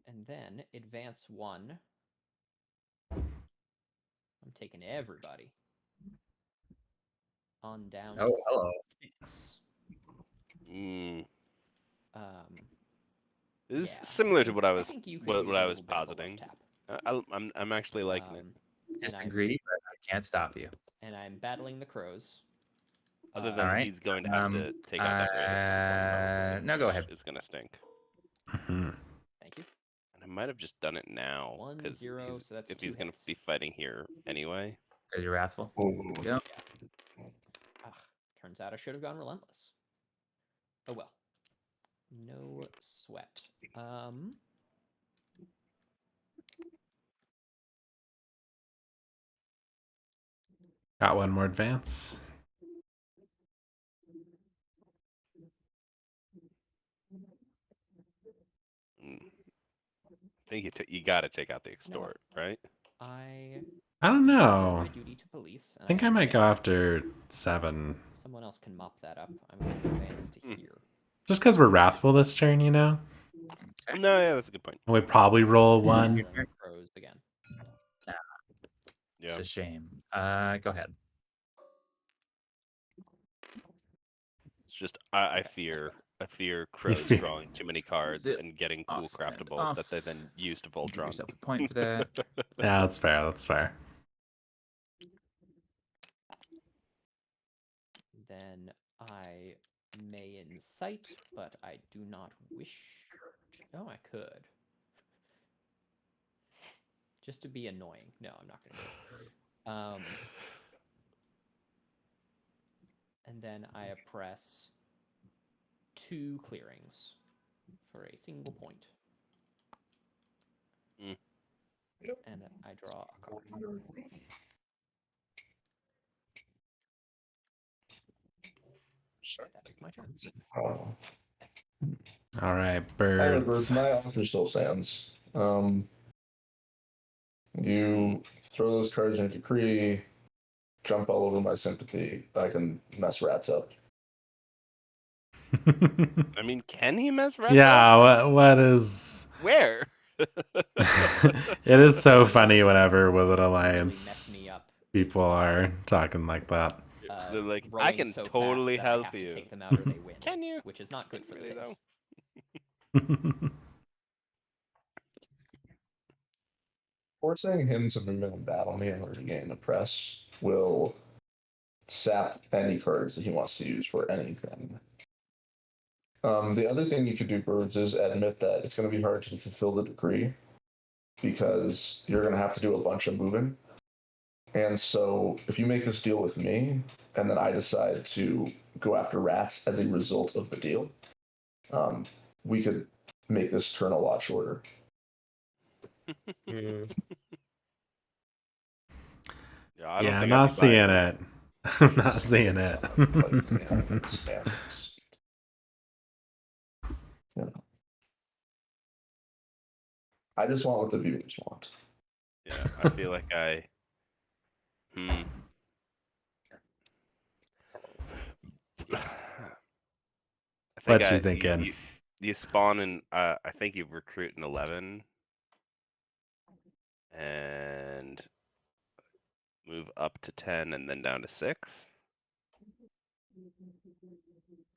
And then advance 1. I'm taking everybody on down Oh, to hello. 6. This is Yeah, similar to what I was think you could what use I a was little bit of a love positing. tap. I'm actually liking it. And Disagree, but I can't stop you. I'm battling the crows. Other than Alright, he's going to have to take out that raid at some point, probably. no, go which ahead. It's gonna stink. Mhm. Thank you. And I might have just done it now 1, because 0, so that's if 2 he's gonna hits. be fighting here anyway. Because you're wrathful. Oh, There you go. Ah, turns out I should have gone relentless. Oh well. No sweat. Got one more advance. I think you got to take out the extort, right? I don't It's know. my duty to police. I think I might go after 7. Someone else can mop that up. I'm going to advance to here. Just because we're wrathful this turn, you know? No, yeah, that's a good point. And we probably roll And 1. then crows again. Yeah. It's a shame. Go ahead. It's just I fear crows fear- drawing too many cards Zip and getting cool off and craftables that they off. then use to Give Voltron. yourself a point for that. Yeah, that's fair. That's fair. Then I may incite, but I do not wish. Oh, I could. Just to be annoying. No, I'm not going to do it. And then I oppress 2 clearings for a single point. Mm. And I draw a card. That is my turn. oh. All right, Tyler, birds. my offer still stands. You throw those cards in a decree, jump all over my sympathy. I can mess rats up. I mean, can he mess rats Yeah, up? what is... Where? It is so funny whenever with an Really alliance mess me up. people are talking like that. They're like, I Rowing can so fast totally that I help have to you. take them out or they win. Can you? Which is not good for the Really, taste. though? Forcing him to move and battle me in order to gain the press will sap any cards that he wants to use for anything. The other thing you could do, Birds, is admit that it's going to be hard to fulfill the decree because you're going to have to do a bunch of moving. And so if you make this deal with me, and then I decide to go after rats as a result of the deal, we could make this turn a lot shorter. Mm, Yeah, I don't Yeah, think I'm I'd not be buying seeing that. it. I'm not seeing it. Yeah. I just want what the viewers want. Yeah, I feel like I. I think What you thinking? You spawn in. I think you recruit an 11 and move up to 10 and then down to 6,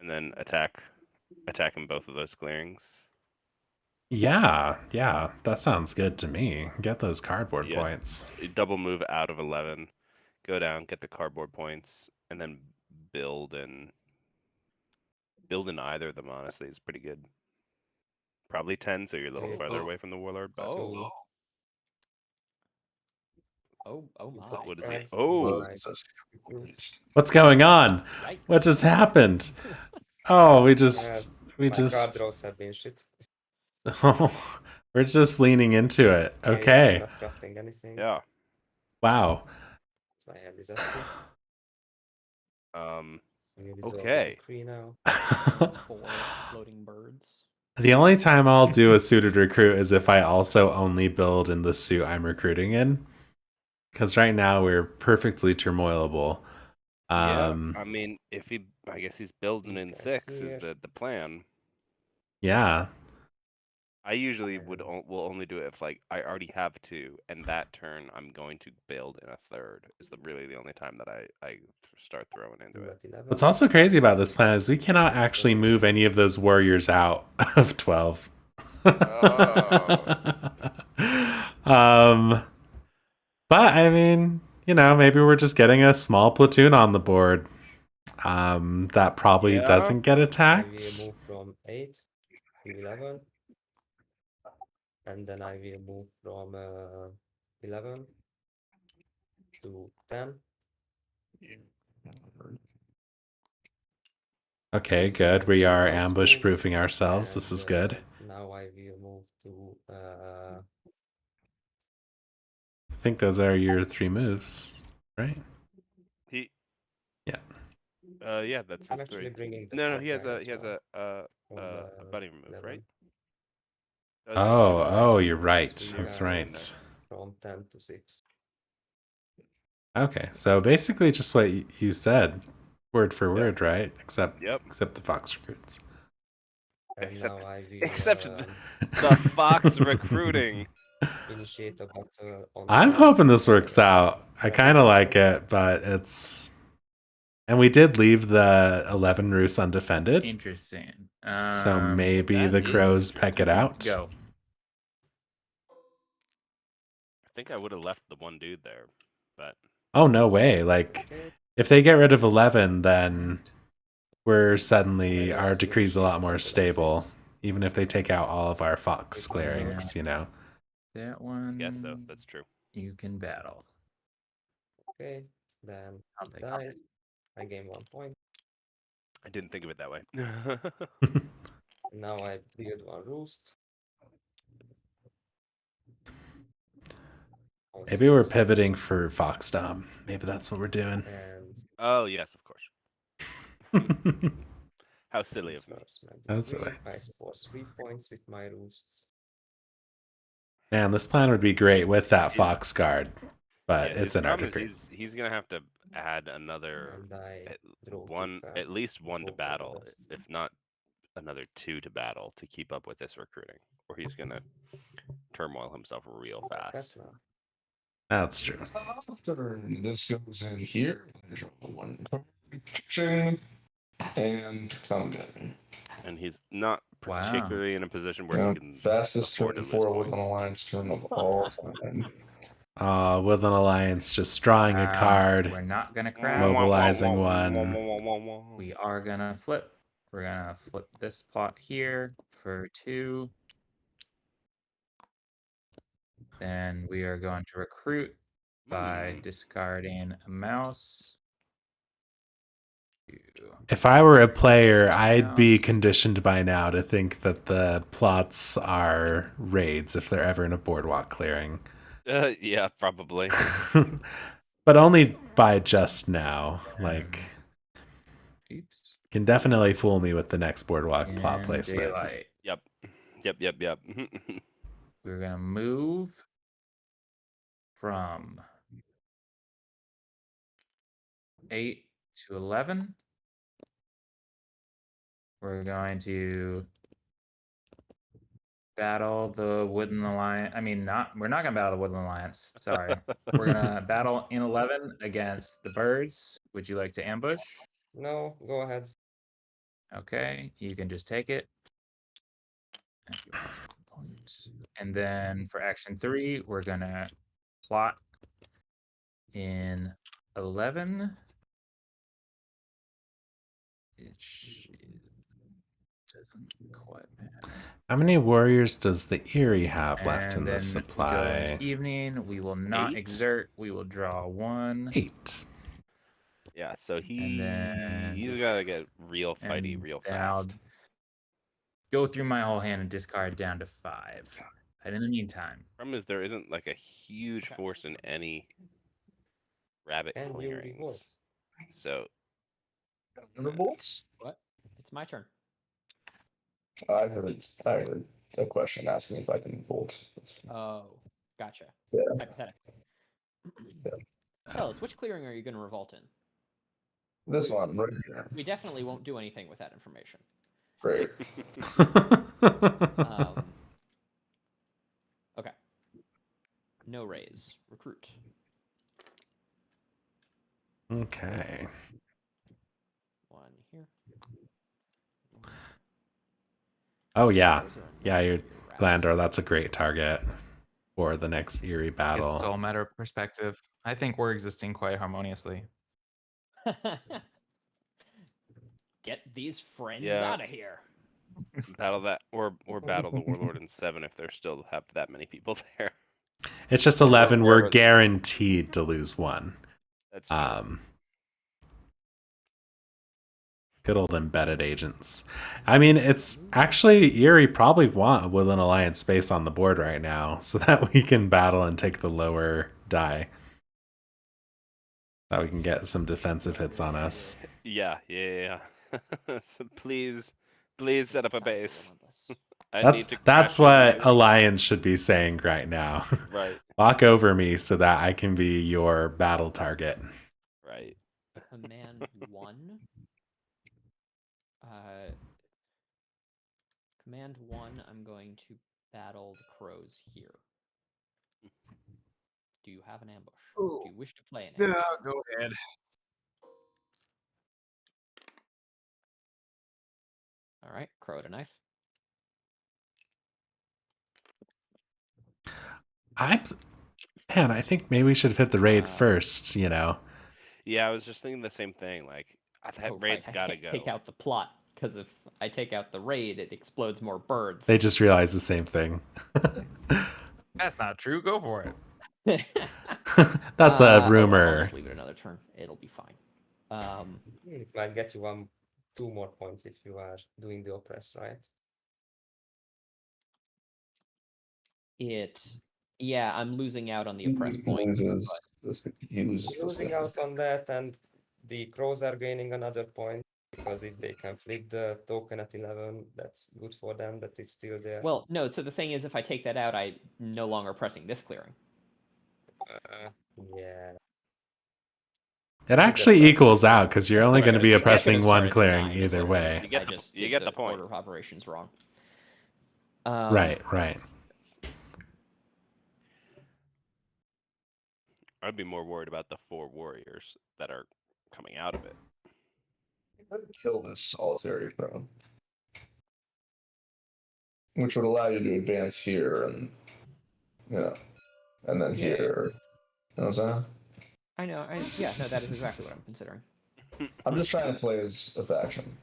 and then attack in both of those clearings. Yeah, that sounds good to me. Get those cardboard Yeah. points. You double move out of 11, go down, get the cardboard points, and then build in either of them. Honestly, is pretty good. Probably 10, so you're a little Yeah, farther but- away from the warlord. But Oh. Oh my. what is it? Cards. Oh, Jesus. What's going on? Yikes. What just happened? Oh, we My just card draws have been shit. we're just leaning into it. Yeah, Okay. I'm not crafting anything. yeah. Wow. So I have disaster. So you resolve Okay. the decree now. 4 exploding birds. The only time I'll do a suited recruit is if I also only build in the suit I'm recruiting in. Because right now we're perfectly turmoilable. Yeah. I mean, I guess he's building These in guys 6 here. is the plan. Yeah. I usually will only do it if like I already have 2, and that turn I'm going to build in a 3rd. Is really the only time that I start throwing into I'm it. at 11. What's also crazy about this plan is we cannot actually move any of those warriors out of 12. um, but I mean, maybe we're just getting a small platoon on the board. That probably Yeah. doesn't get I will attacked. move from 8 to 11. And then I will move from 11 to 10. Okay, So I good. We take are those ambush moves, proofing ourselves. This and is good. now I will move to I think those are your 3 moves, right? He. Yeah. Yeah, that's I'm his actually 3. bringing the No, front he has line a as well from bunny move, 11. right? That's his 2 moves. Oh, you're right. Yes, 3 That's guys right. from 10 to 6. Okay, so basically just what you said, word for Yep. word, right? Except Yep. the fox recruits. And Except- now I will Except the fox recruiting. initiate a battle on I'm 10. hoping this works out. I Yeah, kind of yeah. like it, but it's. And we did leave the 11 roosts undefended, Interesting. so maybe that the is crows peck it out. Go. I think I would have left the one dude there, but Oh, no way. Like, Okay. if they get rid of 11, then we're suddenly, Yeah, our let's decree's a lot initiate more battle at stable, 6. even if they take out all of our fox With my clearings, That one. yes, though that's true. You can battle. Okay, then I'll it take it. dies. I gain 1 point. I didn't think of it that way. Now I build 1 roost. On Maybe we're 6, pivoting for fox dom. Maybe that's what we're doing. and Oh yes, of course. How silly of me. reinforcement That's degree. silly. I score 3 points with my roosts. Man, this plan would be great with that fox guard, but Yeah, it's his in our problem decree. is he's gonna have to add another And I at, draw 2 one, cards. at least one to Hope for the battle, best. if not another 2 to battle to keep up with this recruiting, or he's gonna turmoil himself real Pass fast. now. That's true. After this goes in here, I draw 1 card, ching, and come get me. And he's not Wow. particularly in a position where Yeah, he can fastest afford turn to lose 4 with an points. alliance turn of all time. With an alliance, just drawing a card. We're not gonna crash. Mobilizing one. We are gonna flip. We're gonna flip this plot here for 2. Then we are going to recruit by discarding a mouse. If I were a player, I'd be Mouse. conditioned by now to think that the plots are raids if they're ever in a boardwalk clearing. Yeah, probably. But only by just now. Like, Oops. can definitely fool me with the next boardwalk plot And placement. daylight. Yep. We're gonna move from 8 to 11. We're going to battle the Wooden Alliance. I mean, we're not gonna battle the Wooden Alliance. Sorry. We're gonna battle in 11 against the birds. Would you like to ambush? No, go ahead. Okay, you can just take it. And then for action 3, we're gonna plot in 11. It doesn't quite matter. How many warriors does the Eerie have left in And this then supply? go into evening. We will not 8? exert. We will draw 1. 8. Yeah, so And then he's gotta get real fighty and real then I'll fast. go through my whole hand and discard down to 5. And in the meantime, Problem is there isn't like a huge force in any rabbit Can you clearings. revolt? So Revolts? What? It's my turn. I heard a question asking if I can volt. Oh, gotcha. Yeah. Hypothetically. Yeah. Tell us, which clearing are you going to revolt in? This one right here. We definitely won't do anything with that information. Great. Okay. No raise. Recruit. Okay. 1 here. Oh, yeah. Those are Yeah, you're rabbits. Glandor, that's a great target for the next Eerie It's battle. all a matter of perspective. I think we're existing quite harmoniously. Get these friends Yeah. out of here. Battle that or battle the Warlord in 7 if there still have that many people there. It's just Or 11. We're wherever the- guaranteed to lose one. That's true. Good old embedded agents. I mean, it's actually Eerie probably want a Woodland Alliance space on the board right now so that we can battle and take the lower die. That we can get some defensive hits on us. Yeah. So please set up a Sounds base. relentless. I need to That's crash into what you. Alliance should be saying right now. Right. Walk over me so that I can be your battle target. Right. Command 1. Command 1, I'm going to battle the crows here. Do you have an ambush? Ooh. Do you wish to play an ambush? Go ahead. All right, crow to knife. I think maybe we should have hit the raid Uh, first, you know. Yeah, I was just thinking the same thing. Like that raid's I gotta can't go. take out the plot, because if I take out the raid, it explodes more birds. They just realized the same thing. That's not true. Go for it. That's a I'll rumor. just leave it another turn. It'll be fine. It might get you 2 more points if you are doing the oppress, right? Yeah, I'm losing out on the oppress point. Loses this. He loses You're this. losing out on that, and the crows are gaining another point because if they can flip the token at 11, that's good for them. That it's still there. Well, no. So the thing is, if I take that out, I'm no longer pressing this clearing. Yeah. It actually equals out because you're only going to be I should've oppressing one started clearing nine, is either what it way. is. You get I the- just you did get the point. Order of operations wrong. Right. I'd be more worried about the 4 warriors that are coming out of it. I'd kill this solitary throne, which would allow you to advance here and and then Yeah. here. You know what I'm saying? I know. Yeah, no, that is exactly what I'm considering. I'm just trying to play as a faction.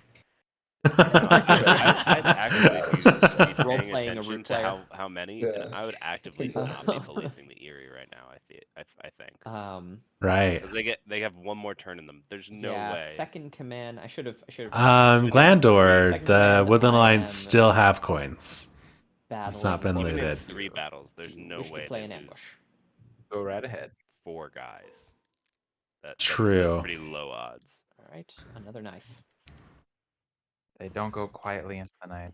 I'd actively be Role paying playing a attention root to player. how many, Yeah. and I would actively not be policing the Eerie right now. I think. Right. 'Cause they have one more turn in them. There's no yeah, way. second command. I should have. Glandor, Second the command, Woodland I Alliance am still have coins. battling not been Even looted. in 3 battles, there's Do you no wish way to play they an lose ambush. Go right ahead. 4 guys. That's True. pretty low odds. All right, another knife. They don't go quietly into the night.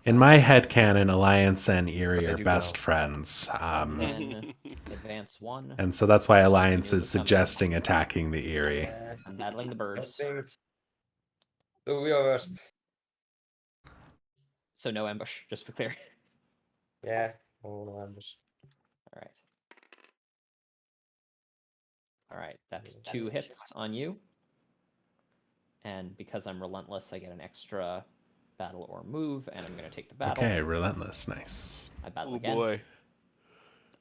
In my headcanon, Alliance and Eerie They are do best go. friends. Then advance 1. And so that's why Alliance is Becoming- suggesting attacking the Eerie. Yeah. I'm battling the I birds. think do your worst. So no ambush, just to be clear. Yeah. Oh, no ambush. All right. All right, that's Yeah, 2 that's hits on you. And because I'm relentless, I get an extra battle or move, and I'm going to take the battle. Okay, relentless, nice. I battle Oh again. boy.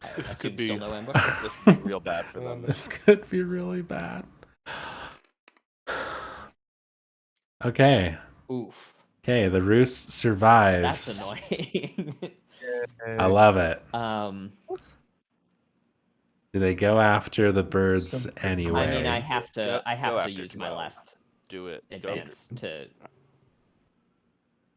I This assume could be still no ambush. This could be real bad for them. This could be really bad. Okay. Oof. Okay, the roost survives. That's annoying. I love it. Do they go after the birds anyway? I mean, I have to. Go- I go have to after use my 12. last Do it. Go advance to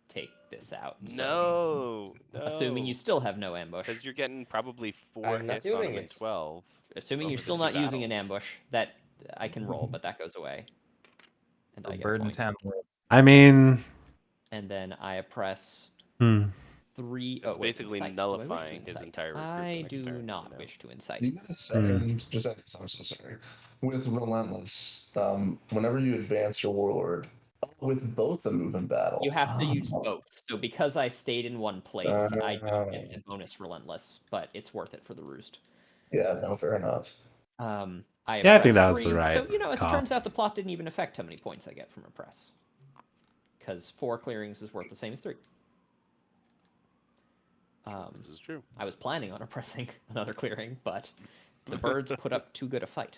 take this out. so- No. Assuming you still have no ambush. Because you're getting probably 4 I'm not hits on using them in it. 12. Assuming over you're the still 2 not using an battles. ambush, that I can roll, but that goes away. And I get a Bird and point. 10. I mean, And then I press hmm. 3. It's basically incite. nullifying Do I wish to his incite? entire recruit the I next do turn, not you know? wish to incite. You get a second. Just I'm so sorry. With relentless, whenever you advance your warlord, with both a move and battle, You have to use both. So because I stayed in one place, I do get the Oh. bonus relentless, but it's worth it for the roost. Yeah, no, fair enough. I Yeah, I think press that was 3. the right So as call. it turns out, the plot didn't even affect how many points I get from a press, because 4 clearings is worth the same as 3. This is true. I was planning on oppressing another clearing, but the birds put up too good a fight.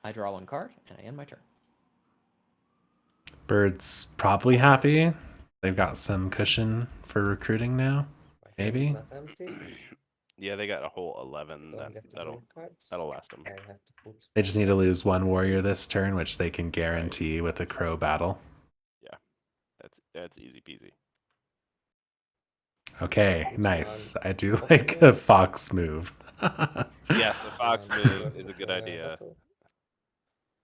I draw 1 card, and I end my turn. Birds probably happy. They've got some cushion for recruiting now. My hand is Maybe. not empty. Yeah, they got a whole 11. Don't get to That'll draw cards. that'll last them. I have to put. They just need to lose 1 warrior this turn, which they can guarantee with a crow battle. That's easy peasy. Okay, nice. I do like a fox move. Yes, the fox move is a good idea. Battle.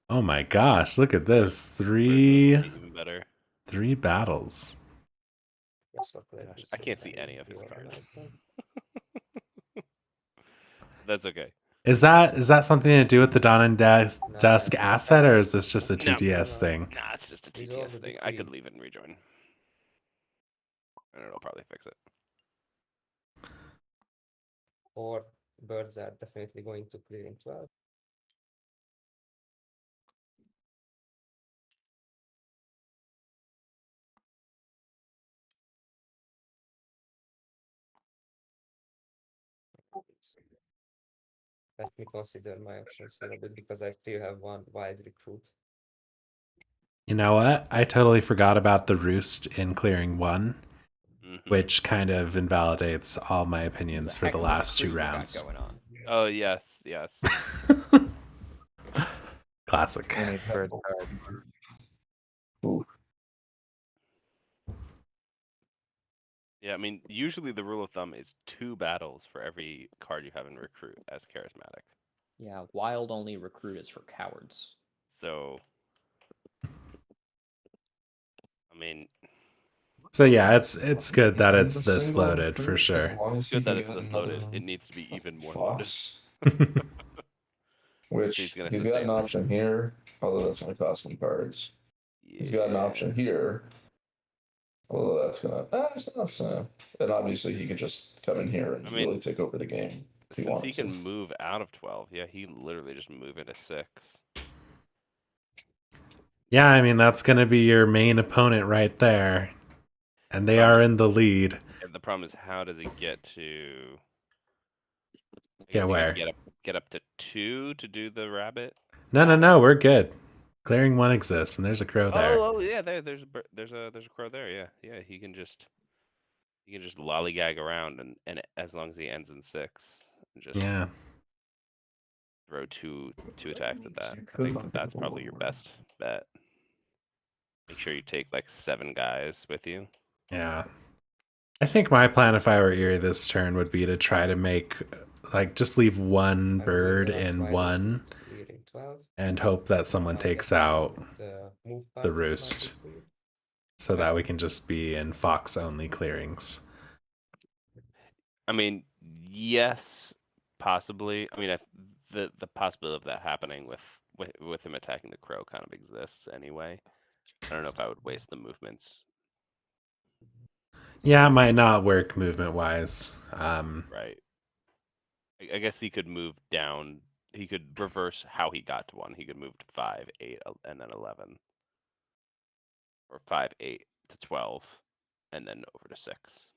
Oh my gosh, look at this. Bird move would be even better. 3 battles. Yes, what could Gosh, be I can't said? see any of his reorganize cards. them. That's okay. Is that something to do with the Dawn and Dusk No. asset, or is this just a No. TTS No. thing? Nah, it's just a Resolve TTS the thing. I could decree. leave it and rejoin. And it'll probably fix it. Or birds are definitely going to clearing 12. Let me consider my options here a bit because I still have 1 wild recruit. You know what? I totally forgot about the roost in clearing 1, which kind of invalidates all my opinions It's a for heck the of a last 2 decree you got rounds. going on. Oh yes. Classic. Who needs bird card? Ooh. Yeah, I mean, usually the rule of thumb is 2 battles for every card you have in recruit as charismatic. Yeah, wild only recruit is for cowards. So, I mean, So yeah, it's good that Even it's the this single loaded for recruit, sure. As long it's as he good that can it's get this another loaded. It needs to be even more loaded. fox, which He's gonna he's got sustain an this. option here, although that's going to cost him cards. He's got an option here, although that's going to. It's not so. And obviously, he could just come in here and I mean, really take over the game if he Since wanted he can to. move out of 12, yeah, he can literally just move into 6. Yeah, I mean that's going to be your main opponent right there. And they are in the lead. And the problem is, how does he get to? I Yeah, guess he where? gotta get up to 2 to do the rabbit. No, we're good. Clearing 1 exists, and there's a crow there. Oh yeah, there's a crow there. Yeah, he can just lollygag around, and as long as he ends in 6, and just Yeah. throw two attacks at that. I think that's probably your best bet. Make sure you take like 7 guys with you. Yeah. I think my plan if I were Eerie this turn would be to try to make, like, just leave 1 bird in 1 Clearing 12. and hope that someone I takes get to out move part the of my roost decree. so that we can just be in fox only clearings. I mean, yes, possibly. I mean, the possibility of that happening with him attacking the crow kind of exists anyway. I don't know if I would waste the movements. Yeah, it might not work movement wise. Right. I guess he could move down. He could reverse how he got to 1. He could move to 5, 8, and then 11, or 5, 8 to 12, and then over to 6.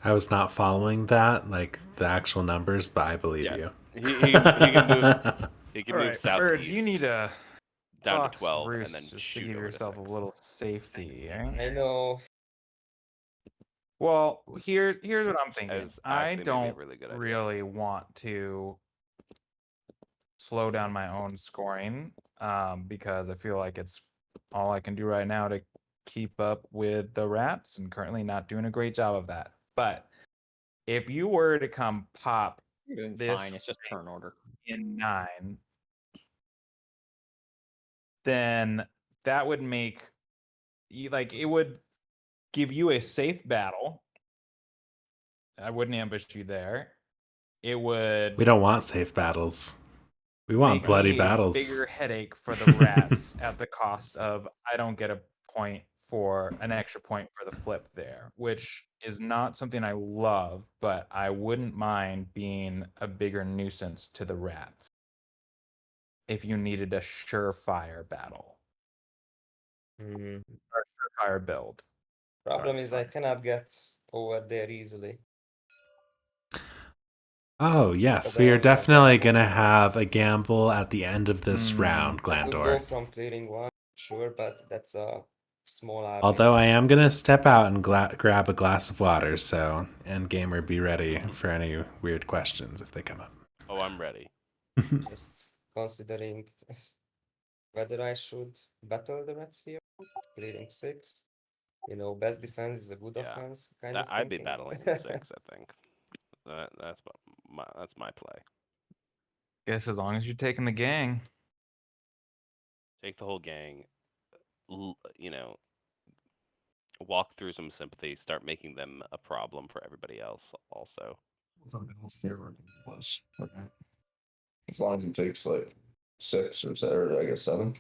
I was not following that, like the actual numbers, but I believe Yeah. you. He can move. He can All move right, southeast. birds, you need a down fox to 12 roost and then just to shoot give over yourself to a 6. little safety. Eh? I know. Well, here's what I'm thinking. As I actually maybe a don't really good idea. really want to slow down my own scoring because I feel like it's all I can do right now to keep up with the rats, and currently not doing a great job of that. But if you were to come pop You're doing this fine. It's just turn order. in 9, then that would make like it would give you a safe battle. I wouldn't ambush you there. It would We don't want safe battles. We want make bloody me battles. a bigger headache for the rats at the cost of I don't get a point for an extra point for the flip there, which is not something I love, but I wouldn't mind being a bigger nuisance to the rats if you needed a surefire battle or surefire build. Problem is I cannot get over there easily. Oh, yes. Because We I are only have definitely one going to monster. have a gamble at the end of this round, I could go Glandor. from clearing one, sure, but that's a small army. Although I am going to step out and grab a glass of water, so end gamer, be ready for any weird questions if they come up. Oh, I'm ready. Just considering whether I should battle the rats here, clearing 6. You know, best defense is a good Yeah. offense, kind of I'd be thinking. battling the 6, I think. That's my play. Guess as long as you're taking the gang. Take the whole gang. You know, walk through some sympathy. Start making them a problem for everybody else. Also, Something else here or plus. Okay. As long as it takes like 6 or 7, or I guess 7,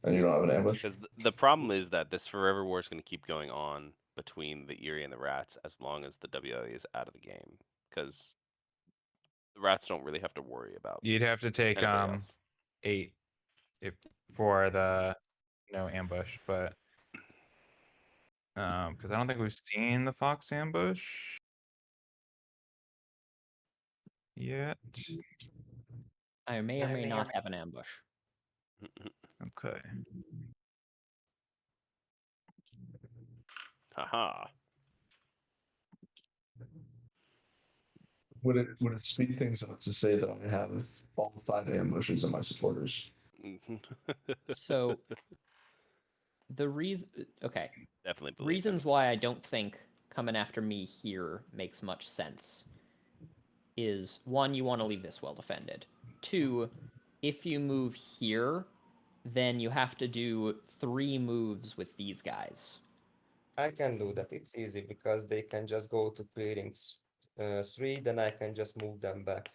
and you don't have an ambush. because the problem is that this forever war is going to keep going on between the Eerie and the Rats as long as the WOE is out of the game. Because the Rats don't really have to worry about You'd have to take anybody else. 8 if for the no ambush, but because I don't think we've seen the fox ambush yet. I may or may not have an ambush. Okay. Haha. Would it speed things up to say that I have all 5 ambushes in my supporters? So the reason, okay, Definitely believe reasons him. why I don't think coming after me here makes much sense is one, you want to leave this well defended. Two, if you move here, then you have to do 3 moves with these guys. I can do that. It's easy because they can just go to clearing 3, then I can just move them back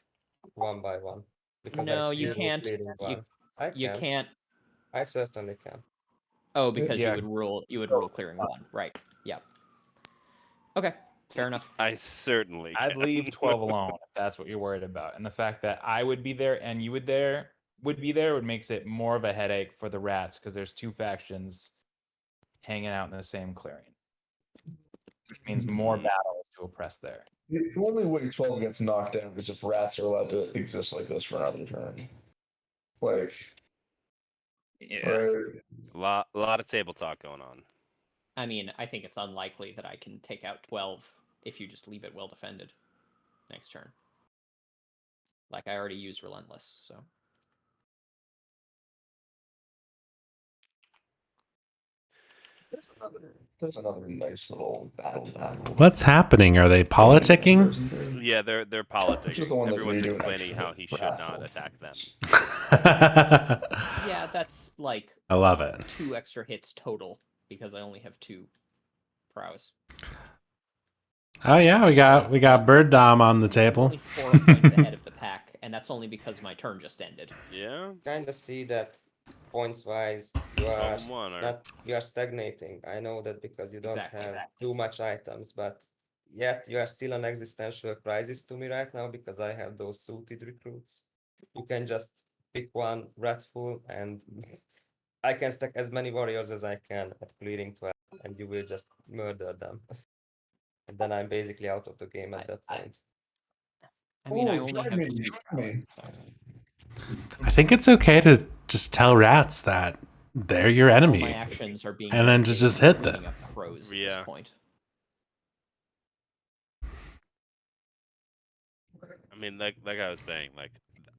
one by one. Because I No, you still need can't. clearing 1. I You can. can't. I certainly can. Oh, because Yeah. you would rule clearing 1, right? Yeah. Okay, fair enough. I certainly I'd can. leave 12 alone if that's what you're worried about. And the fact that I would be there and you would be there would makes it more of a headache for the rats because there's 2 factions hanging out in the same clearing. Which means more battles to oppress there. The only way 12 gets knocked down is if rats are allowed to exist like this for another turn. Like, Yeah. right? A lot of table talk going on. I mean, I think it's unlikely that I can take out 12 if you just leave it well defended next turn. Like, I already used Relentless, so. There's another nice little battle. What's happening? Are they politicking? Yeah, they're Just the politicking. one that Everyone's made you an explaining extra how he for should not Apple. attack them. Yeah, that's like I love it. 2 extra hits total because I only have 2 prowess. Oh yeah, we got Bird Dom on the I'm table. only 4 points ahead of the pack, and that's only because my turn just ended. Yeah. Kinda see that points wise you are 12-1, or- not you are stagnating. I know that because you don't Exactly. have too much items, but yet you are still an existential crisis to me right now because I have those suited recruits. You can just pick one ratful and I can stack as many warriors as I can at clearing 12 and you will just murder them. And then I'm basically out of the game at that point. I mean, I Oh, only try have me, 2 try me. prowess, so. I think it's okay to just tell rats that they're your All enemy. my actions are being And then to dedicated just hit them. cleaning up crows at Yeah. this point. I mean, like I was saying, like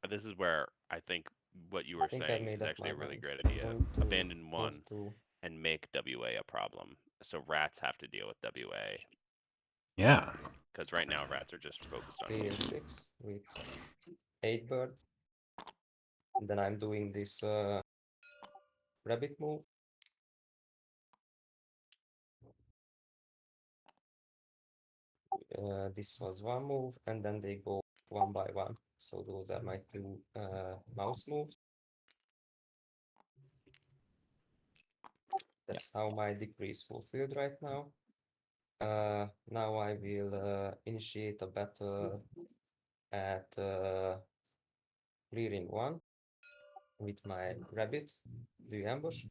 this is where I think what you were think I saying made is up actually my a really mind. great I'm idea. going to Abandon move 1 to and make WA a problem. So rats have to deal with WA Yeah. because right now rats are just focused on clearing healing. 6 with 8 birds. And then I'm doing this rabbit move. This was one move, and then they go one by one. So those are my 2 mouse moves. That's how my decree is fulfilled right now. Now I will initiate a battle at clearing 1 with my rabbit. Do you ambush?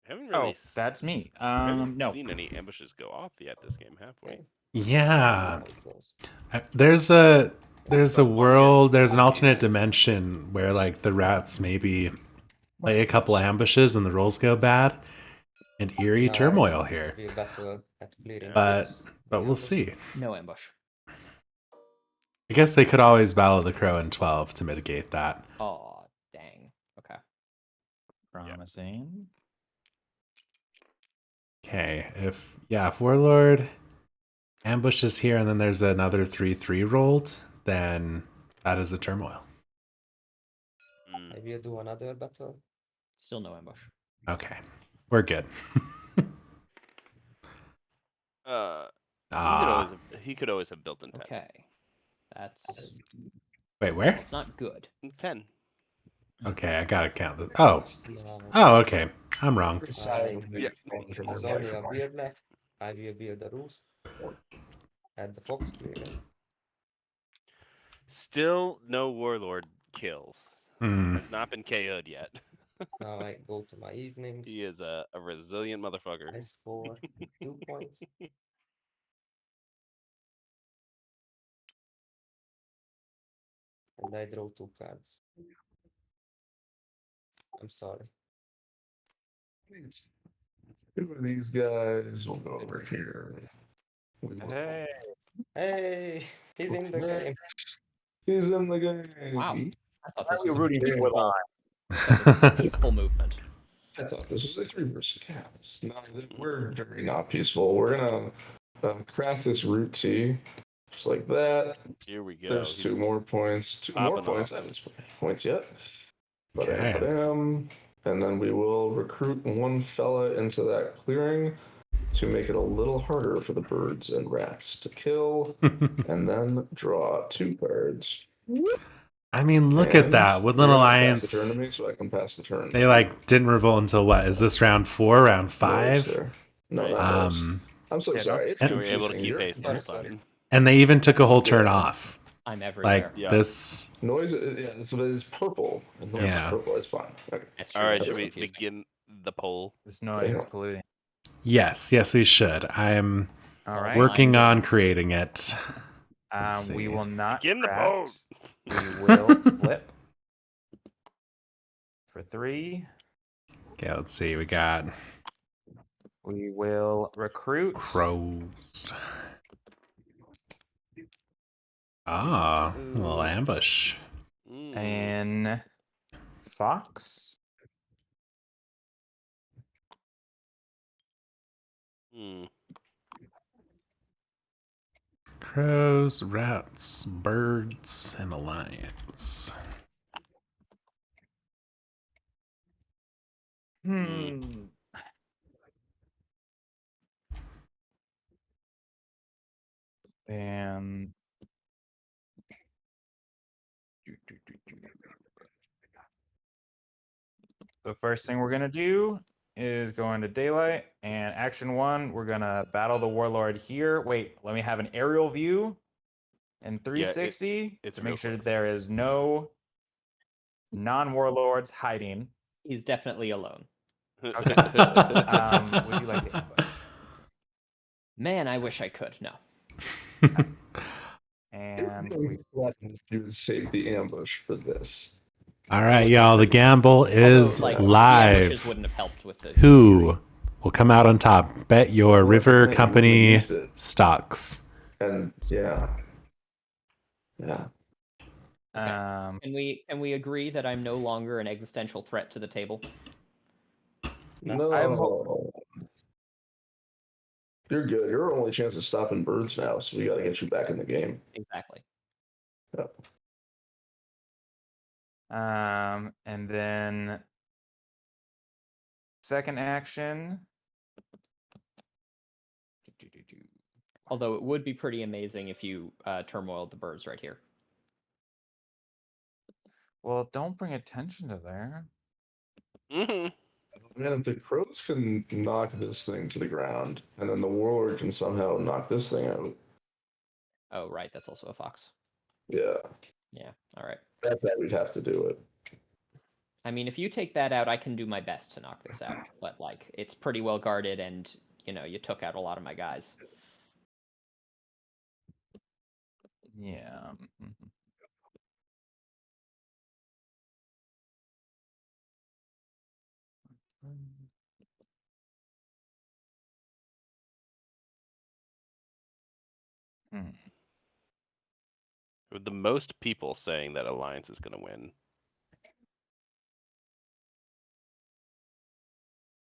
I haven't really. That's me. I haven't No. seen any ambushes go off yet this game, have we? Okay, Yeah. let's see how it goes. There's a So far, world, there's an alternate dimension where like the rats maybe play a couple ambushes and the rolls go bad, and eerie Now turmoil here. we battle at clearing But 6. but we'll Ambush. see. No ambush. I guess they could always battle the crow in 12 to mitigate that. Oh, dang. Okay. Promising. Okay, if Warlord ambushes here and then there's another 3/3 rolled, then that is a turmoil. Mm. Maybe you do another battle. Still no ambush. Okay, we're good. He could always have built in 10. Okay. That's Wait, where? it's not good. 10. Okay, I gotta count this. Oh, Now, okay, I'm wrong. Pretty solid I- Yeah. there's only a beard left. I will build a roost at the fox clearing. Still no warlord kills. Hmm. Has not been KO'd yet. Now I go to my evening. He is a resilient motherfucker. I score 2 points. And I draw 2 cards. I'm sorry. Who are these guys? We'll go over here. We will- Hey. Hey, he's in the Okay. game. He's in the game. Wow. I thought Why this are we was a rooting for peaceful, Line? thought this was a peaceful movement. I thought this was a 3 versus cats. No, we're very not peaceful. We're gonna craft this root tea, just like that. Here we go. There's He's 2 more points. 2 more popping points. I off. haven't spent any points yet. Okay. Ba-dam. And then we will recruit one fella into that clearing to make it a little harder for the birds and rats to kill, and then draw 2 cards. I mean, look at And that. Woodland you're gonna pass the turn Alliance. to me, so I can pass the turn. They like didn't revolt until what? Is this round 4, round Noise 5? there. No, Right. not noise. Um, I'm so Yeah, sorry. don't- It's And we're able to confusing. keep You're- pace the whole time. and they even took a whole turn Yeah. off. I'm everywhere. Like Yeah. this. Noise, yeah, it's purple. And noise Yeah. is purple. It's fine. Okay. That's true. All right, that's should we confusing. begin the poll? This noise is Yeah. polluting. Yes, we should. I'm All right. working on Lines. creating it. Let's We see. will not Begin the craft. We will flip for 3. Okay, let's see. We got We will recruit. crows. Ah, a little ambush. Mm. And fox. Mm. Crows, rats, birds, and alliance. And the first thing we're gonna do is go into daylight, and action 1, we're gonna battle the warlord here. Wait, let me have an aerial view and 360 it's to make real sure close. that there is no non-warlords hiding. He's definitely alone. Okay. Would you like to input? Man, I wish I could. No. And We threatened you would save the ambush for this. All right, y'all. The gamble is Although, like, the ambushes live. wouldn't have helped with the Who will come out on top? Bet your Well, that's the River thing, you Company wouldn't have used it. stocks. And yeah. Yeah. Can we agree that I'm no longer an existential threat to the table? No. I have You're good. Your only chance of stopping birds now, so we got to get you back in the game. Exactly. and then second action. Although it would be pretty amazing if you turmoiled the birds right here. Well, don't bring attention to there. Mhm. Man, if the crows can knock this thing to the ground, and then the warlord can somehow knock this thing out, Oh, right. That's also a fox. yeah, Yeah. All right. that's how we'd have to do it. I mean, if you take that out, I can do my best to knock this out. But like, it's pretty well guarded, and you took out a lot of my guys. Yeah. With the most people saying that Alliance is going to win.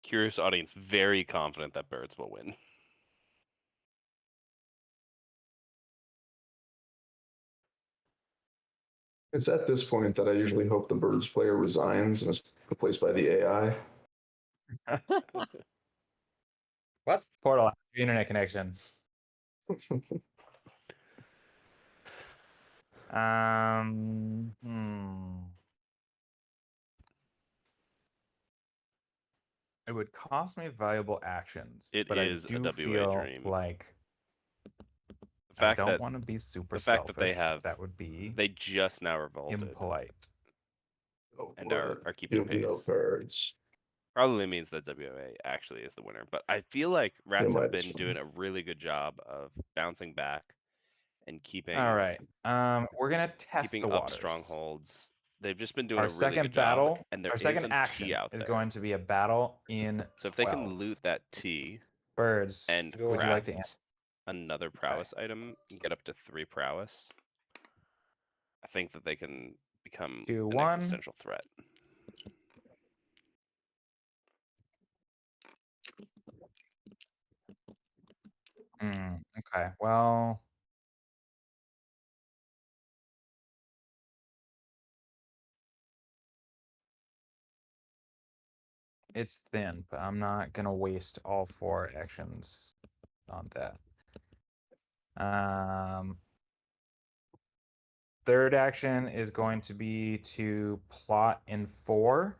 Curious audience, very confident that Birds will win. It's at this point that I usually hope the Birds player resigns and is replaced by the AI. What? Portal, internet connection. It would cost me valuable actions, It but is I do a WA feel dream. like The fact I don't that want to be super the fact that they selfish. have That would be they just now revolted impolite. and are keeping pace. Birds. Probably means that WA actually is the winner, but I feel like Rats have might been as doing well. a really good job of bouncing back and keeping All right. We're gonna test keeping the up waters. strongholds. They've just been doing Our a really second good job, battle, and there our is second some action T out is there. going to be a battle in So if they 12. can loot that T Birds, and Let's go. would you like craft to another prowess item and get up to 3 prowess, I think that they can become 2, an 1. existential threat. Okay, well, it's thin, but I'm not gonna waste all 4 actions on that. Third action is going to be to plot in 4.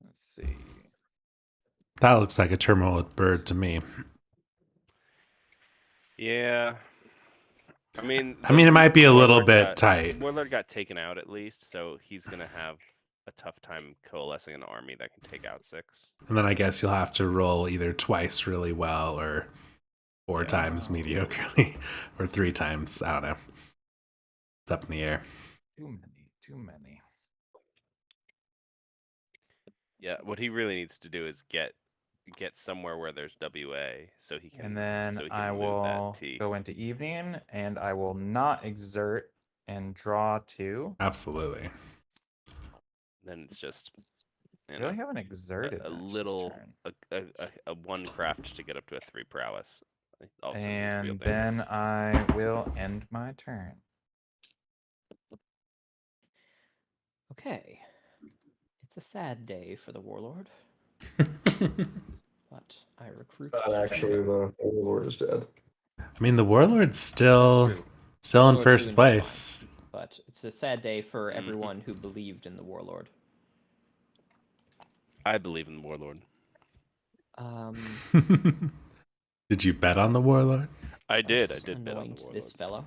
Let's see. That looks like a terminal with Bird to me. Yeah. I mean, it might be a little bit tight. Warlord got taken out at least, so he's going to have a tough time coalescing an army that can take out 6. And then I guess you'll have to roll either twice really well or 4 times mediocrely or 3 times. I don't know. It's up in the air. Too many. Yeah, what he really needs to do is get somewhere where there's WA so he can And then I loot will that T. go into evening, and I will not exert and draw 2. Absolutely. Then it's just I really haven't exerted a much little this turn. a 1 craft to get up to a 3 prowess. Also And then I will end my turn. Okay. It's a sad day for the warlord. But I recruit. Actually, the Warlord is dead. I mean, the Warlord's still in Warlord's first doing place. fine, but it's a sad day for everyone who believed in the warlord. I believe in the Warlord. Did you bet on the Warlord? I did bet on the Anoint Warlord. this fella.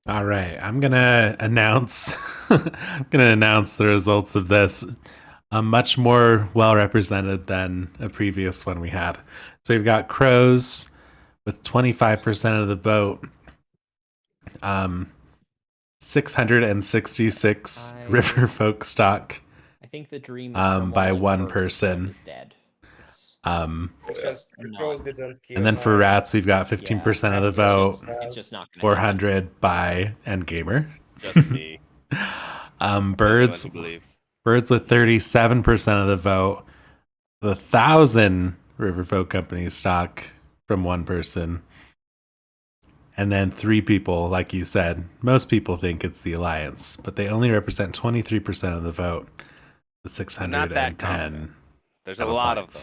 All right, I'm gonna announce. I'm gonna announce the results of this. Much more well represented than a previous one we had. So we've got Crows with 25% of the vote. 666 river folk stock. I think the dream by one person. Is dead. Because Crows didn't kill. And then for Rats, we've got 15% of the vote. It's just not gonna 400 by Endgamer. Just me. Birds with 37% of the vote. The 1,000 Riverfolk Company stock from one person. And then 3 people, like you said. Most people think it's the Alliance, but they only represent 23% of the vote. The 610. There's a lot of them.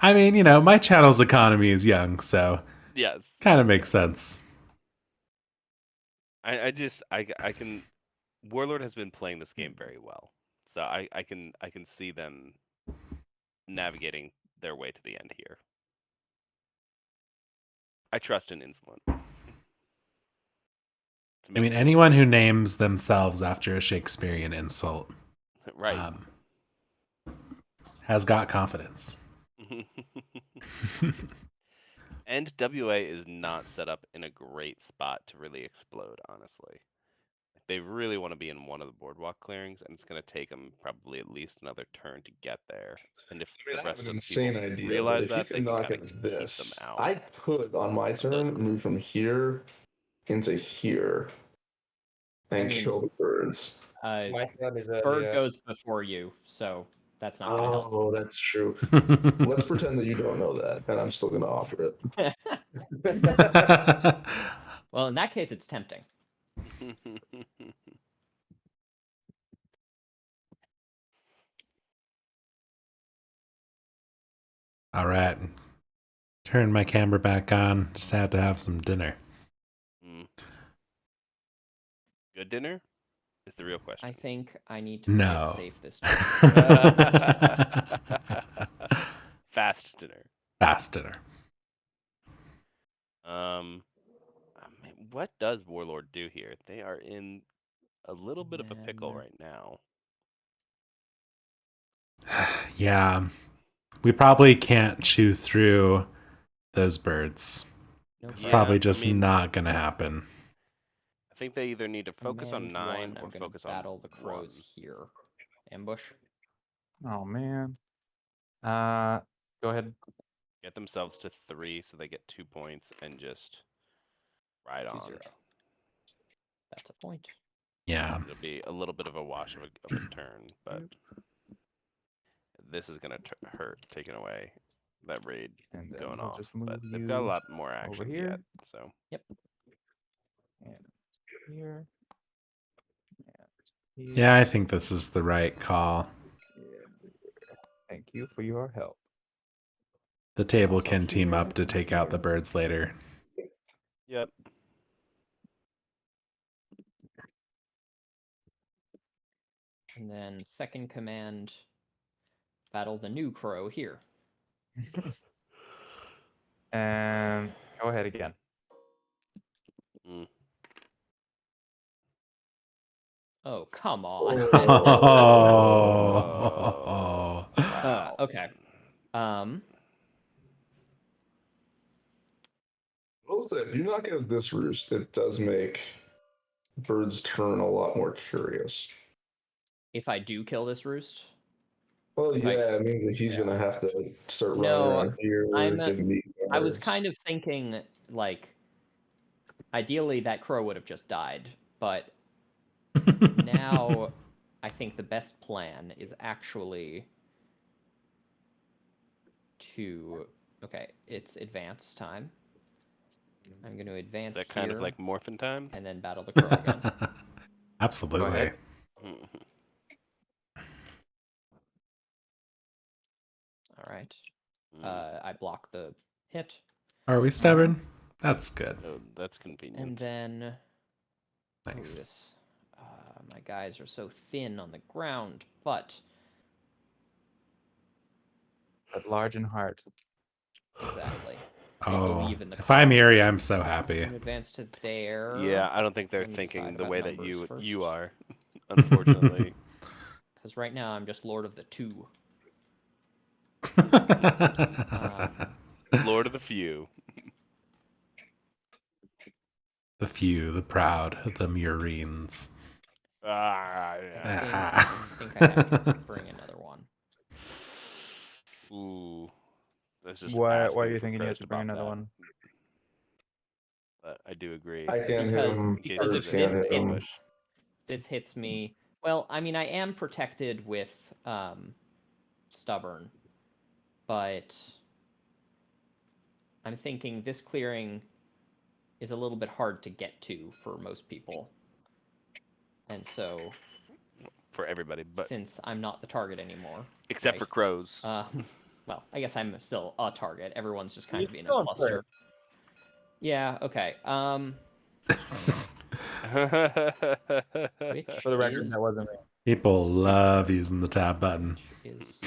I mean, my channel's economy is young, so yes, kind of makes sense. I can. Warlord has been playing this game very well, so I can see them navigating their way to the end here. I trust in Insolent. I mean, anyone who names themselves after a Shakespearean insult right. has got confidence. And WA is not set up in a great spot to really explode, honestly. They really want to be in one of the boardwalk clearings, and it's going to take them probably at least another turn to get there. And if I the have rest an of the insane people idea, but realize if you that, can they can knock kind of at keep them this, out. I could on my turn move from here into here and kill the birds. My turn is Bird earlier. goes before you, so that's not going to help. Oh, that's true. Let's pretend that you don't know that, and I'm still going to offer it. Well, in that case, it's tempting. All right. Turn my camera back on. Just had to have some dinner. Good dinner is the real question. I think I need to play No. it safe this time. Fast dinner. Fast dinner. What does Warlord do here? They are in a little bit of a pickle right now. Yeah. We probably can't chew through those birds. It's probably just not going to happen. I think they either need to focus on Command 9 1, or I'm gonna focus on battle the crows 1. here. Ambush. Oh man. Go ahead. Get themselves to 3 so they get 2 points and just ride on. 2-0. That's a point. Yeah. It'll be a little bit of a wash of a turn, but this is going to hurt taking away that raid And then going we'll off. just move But they've got a you lot more action here. yet, so. Yep. And here. And here. Yeah, I think this is the right call. Thank you for your help. The table Also can team here, up to take out the birds later. Yep. And then second command, battle the new crow here. And go ahead again. Oh, come on. Wow. Okay. Well said. If you knock out this roost, it does make birds turn a lot more curious. If I do kill this roost? Well, If yeah, it means that he's gonna have to start running around here. I was kind of thinking, like, ideally that crow would have just died, but now I think the best plan is actually to... Okay, it's advance time. I'm going to advance Is that kind of like morphin time? and then battle the crow again. Absolutely. All right. I block the hit. Are we stubborn? That's good. Oh, that's convenient. And then... Nice. My guys are so thin on the ground, but... Large in heart. Exactly. They Oh, believe in the if I'm cause. Erie, I'm so happy. Advance to there. Yeah, I don't think they're Let me thinking decide the about way that numbers you first. are, unfortunately. Because right now I'm just Lord of the Two. Lord of the Few. The few, the proud, the Murines. I think I have to bring another one. Ooh. That's just Why asking are you for thinking you have prayers to bring about another that. one? But I do agree. I can't hit him. Because Birds if can't this hit him. this hits me... Well, I mean, I am protected with Stubborn, but I'm thinking this clearing is a little bit hard to get to for most people. And so... For everybody, but since I'm not the target anymore. except for crows. Well, I guess I'm still a target. Everyone's just kind of in a still cluster. first. Yeah, okay. Which For the record, is... that wasn't me. People love using the tab button. Because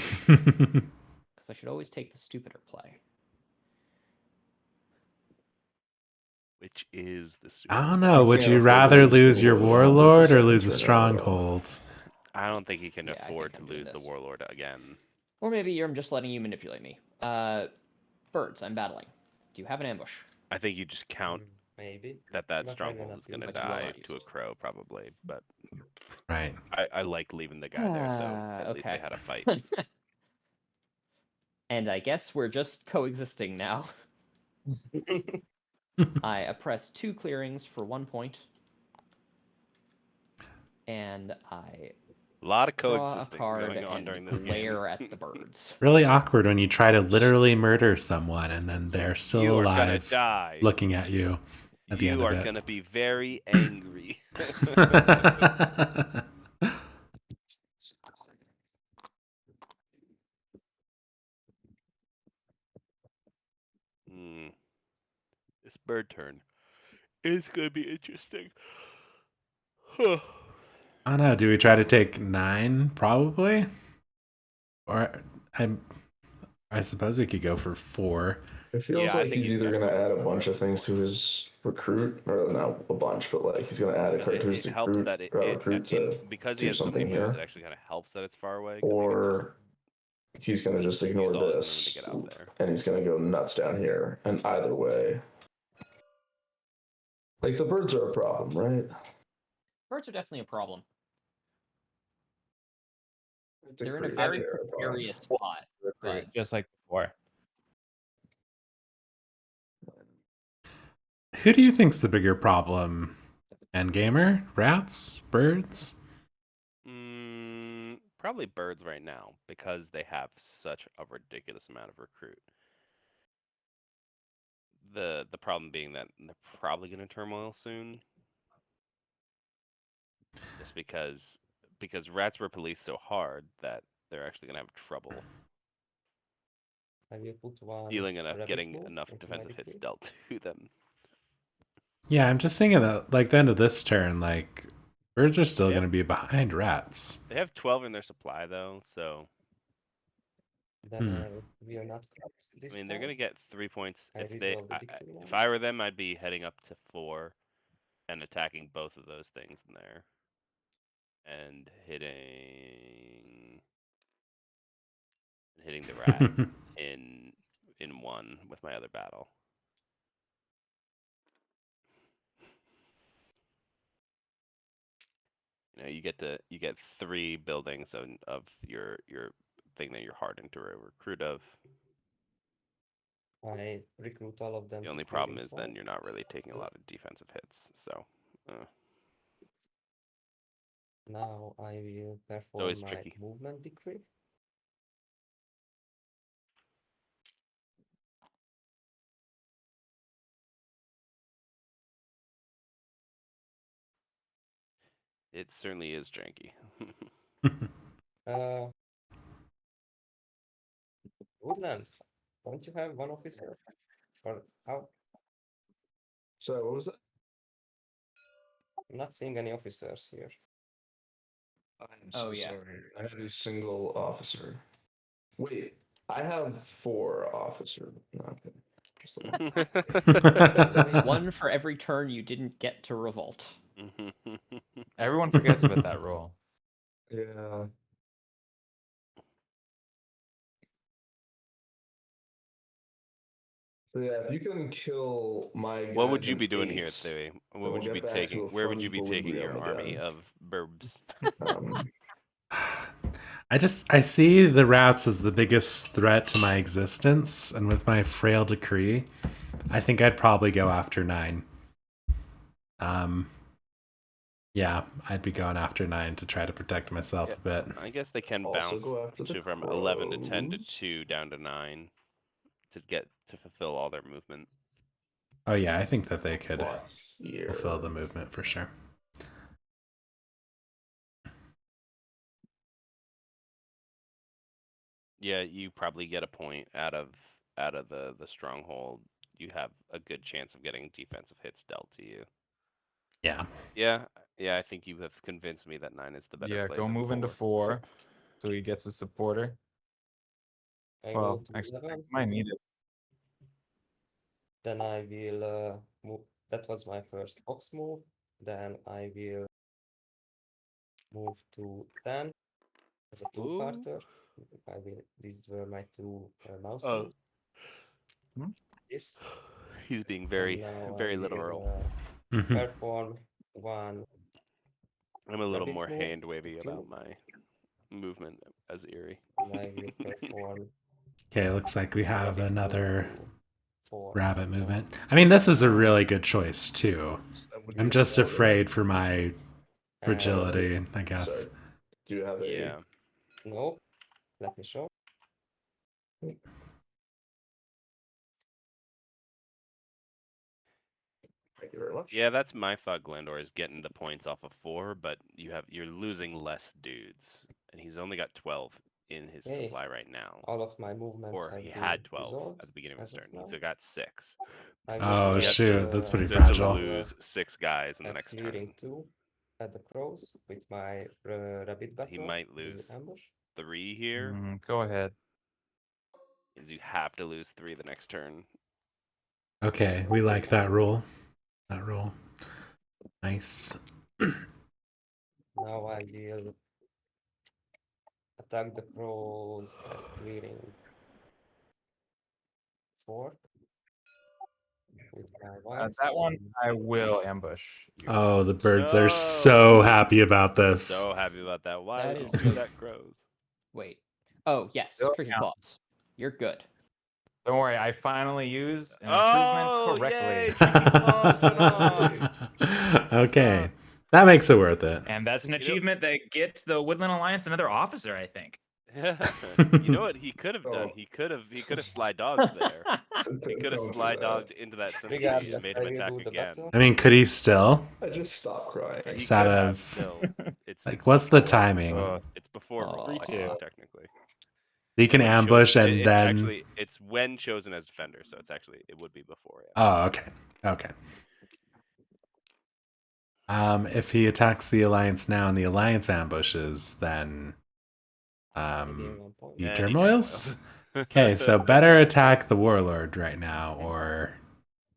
I should always take the stupider play. which is the super. I don't know. You Would can't you afford to rather lose two your warlords warlord or in the lose a second turn in a row. stronghold? I don't think he can Yeah, I afford think to I'm doing lose the this. warlord again. Or maybe I'm just letting you manipulate me. Birds, I'm battling. Do you have an ambush? I think you just count Maybe. that But I will stronghold not is going to use But you will die not use to a it. crow, probably. But Right. I like leaving the guy there, so at least they Okay. had a fight. And I guess we're just coexisting now. I oppress 2 clearings for 1 point. And I A lot of draw a coexisting card going on and during this game. glare at the birds. Really awkward when you try to literally murder someone and then they're still You are gonna alive die. looking at you at the end You of are it. gonna be very angry. This bird turn is gonna be interesting. I don't know. Do we try to take 9? Probably. Or I suppose we could go for 4. It feels Yeah, I like think he's he's either going to definitely add a gonna bunch of go for things to his recruit, or not a bunch, but like he's going to add a because it characteristic helps that recruit to because he do has so many something moves. It here, actually kind of helps that it's far away because he can just or he's going to just ignore use all his movement to this get out there. and he's going to go nuts down here. And either way, like the birds are a problem, right? Birds are definitely a problem. I think They're in a pretty very much they're a problem. precarious spot. Recruit, But just like before. Who do you think's the bigger problem? Endgamer? Rats? Birds? Probably birds right now because they have such a ridiculous amount of recruit. The problem being that they're probably going to turmoil soon. Just because rats were policed so hard that they're actually going to have trouble I will put one dealing enough, rabbit getting hole enough into my defensive hits decree. dealt to them. Yeah, I'm just thinking that like the end of this turn, like birds are still Yep. going to be behind rats. They have 12 in their supply though, so Then I will not craft I this mean they're going to time. get 3 points I if they. resolve the decree If now. I were them, I'd be heading up to 4 and attacking both of those things in there and hitting the rat in 1 with my other battle. You know, you get 3 buildings of your thing that you're hardened to recruit of. I recruit all of them The to only clearing problem is 12. then you're not really taking a lot of defensive hits. So Now I will it's perform always my tricky. movement decree. It certainly is janky. Uh, Woodland, don't you have one officer? Or how? So what was that? I'm not seeing any officers here. I'm Oh, so yeah. sorry. I have a single officer. Wait, I have 4 officers. No, okay. Just the one. one for every turn you didn't get to revolt. Everyone forgets about that rule. Yeah. So yeah, if you can kill my guys What would you in be doing here, 8, Theory? then What would we'll you be get back to taking? a Where would fun you be taking your equilibrium army again. of burbs? I see the rats as the biggest threat to my existence, and with my frail decree, I think I'd probably go after 9. Yeah, I'd be going after 9 to try to protect myself a bit. I guess they can Also bounce go after the from 11 to 10 to crows. 2 down to 9 to fulfill all their movement. Oh yeah, I think that they could But here. fulfill the movement for sure. Yeah, you probably get a point out of the stronghold. You have a good chance of getting defensive hits dealt to you. Yeah. Yeah, I think you have convinced me that 9 is the better Yeah, play go than move into 4 so he gets a supporter. I go Well, to actually, 11. might need it. Then I will that was my first fox move. Then I will move to 10 as a Ooh. two-parter. These were my two mouse Oh. moves. This. He's being And very, now very I literal. will Mhm. perform one I'm a little rabbit more move hand to wavy 2, about my movement as Eerie. and I will perform Okay, looks like we have rabbit move another to 4. rabbit movement. I mean, this is a really good choice too. That would be I'm a just small rabbit. afraid for my And fragility, I guess. Sorry. Do you have a? Yeah. no, let me show. Thank you very much. Yeah, that's my thought, Glandor, is getting the points off of 4, but you're losing less dudes. And he's only got 12 in his Hey, supply right now. all of my movements Or have he been had 12 resolved at the beginning of his as of turn. now. He's got 6. I Oh will He has shoot, to- that's pretty So he has to fragile. lose 6 guys in the at next clearing turn. 2 at the crows with my rabbit battle. He might Do you lose ambush? 3 here. Go ahead. Means you have to lose 3 the next turn. Okay, we like that rule. That rule. Nice. Now I will attack the crows at clearing 4 with my white. That one I will ambush. You. Oh, the birds are No. so happy about this. So happy about that. Why That would you is do the- that, crows? Wait. Oh, yes. Yep. Tricky Yeah. claws. You're good. Don't worry, I finally used an improvement Oh, correctly. yay! Tricky claws went off. Okay, that makes it worth it. And that's an know- achievement that gets the Woodland Alliance another officer, I think. You know what he could have done? Oh. He could have sly dogged there. He could have Don't do sly that. dogged into that centipede Regardless, and made I him will attack do the again. battle. I mean, could he still? I just stopped crying. He Just could out have of- still. It's Like, what's the before- timing? It's before roll Aw. call, technically. You can When ambush chosen- and it's then. actually it's when chosen as defender, so it would be before. Yeah. Oh, okay. Okay. If he attacks the Alliance now and the Alliance ambushes, then I gain 1 point. he Yeah, turmoils? Okay, so better attack the Warlord right now or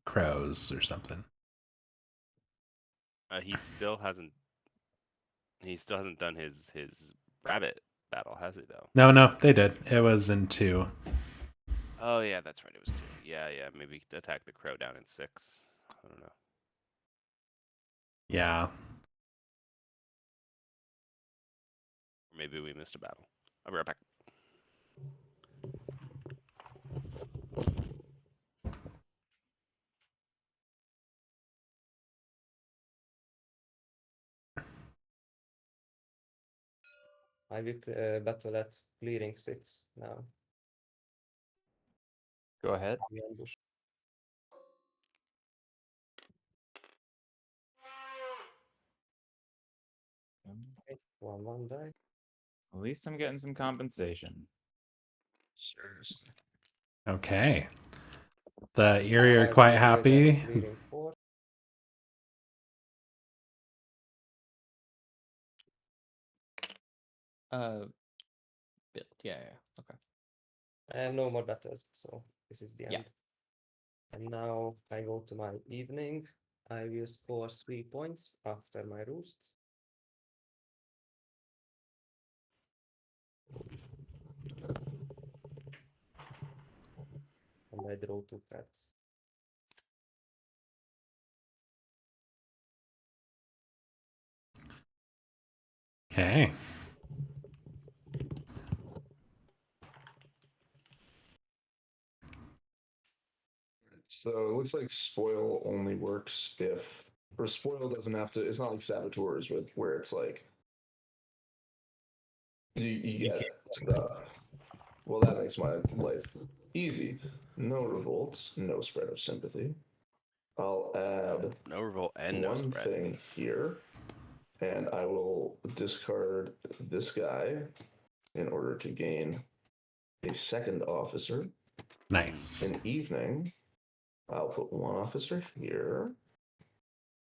crows or something. He still hasn't done his rabbit battle, has he though? No, they did. It was in 2. Oh yeah, that's right. It was 2. Yeah. Maybe attack the crow down in 6. I don't know. Yeah. Or maybe we missed a battle. I'll be right back. I will battle at clearing 6 now. Go ahead. We ambush. Okay, 1 die. At least I'm getting some compensation. Seriously. Okay. The Eerie Now are I quite will happy. build at clearing 4. Build. Yeah. Okay. I have no more battles, so this is the Yeah. end. And now I go to my evening. I will score 3 points after my roosts. And I draw 2 cards. Okay. So it looks like spoil only works if, or spoil doesn't have to. It's not like saboteurs with where it's like you get stuff. Well, that makes my life easy. No revolt, no spread of sympathy. I'll add No revolt and no one spread. thing here, and I will discard this guy in order to gain a second officer. Nice. In evening, I'll put 1 officer here,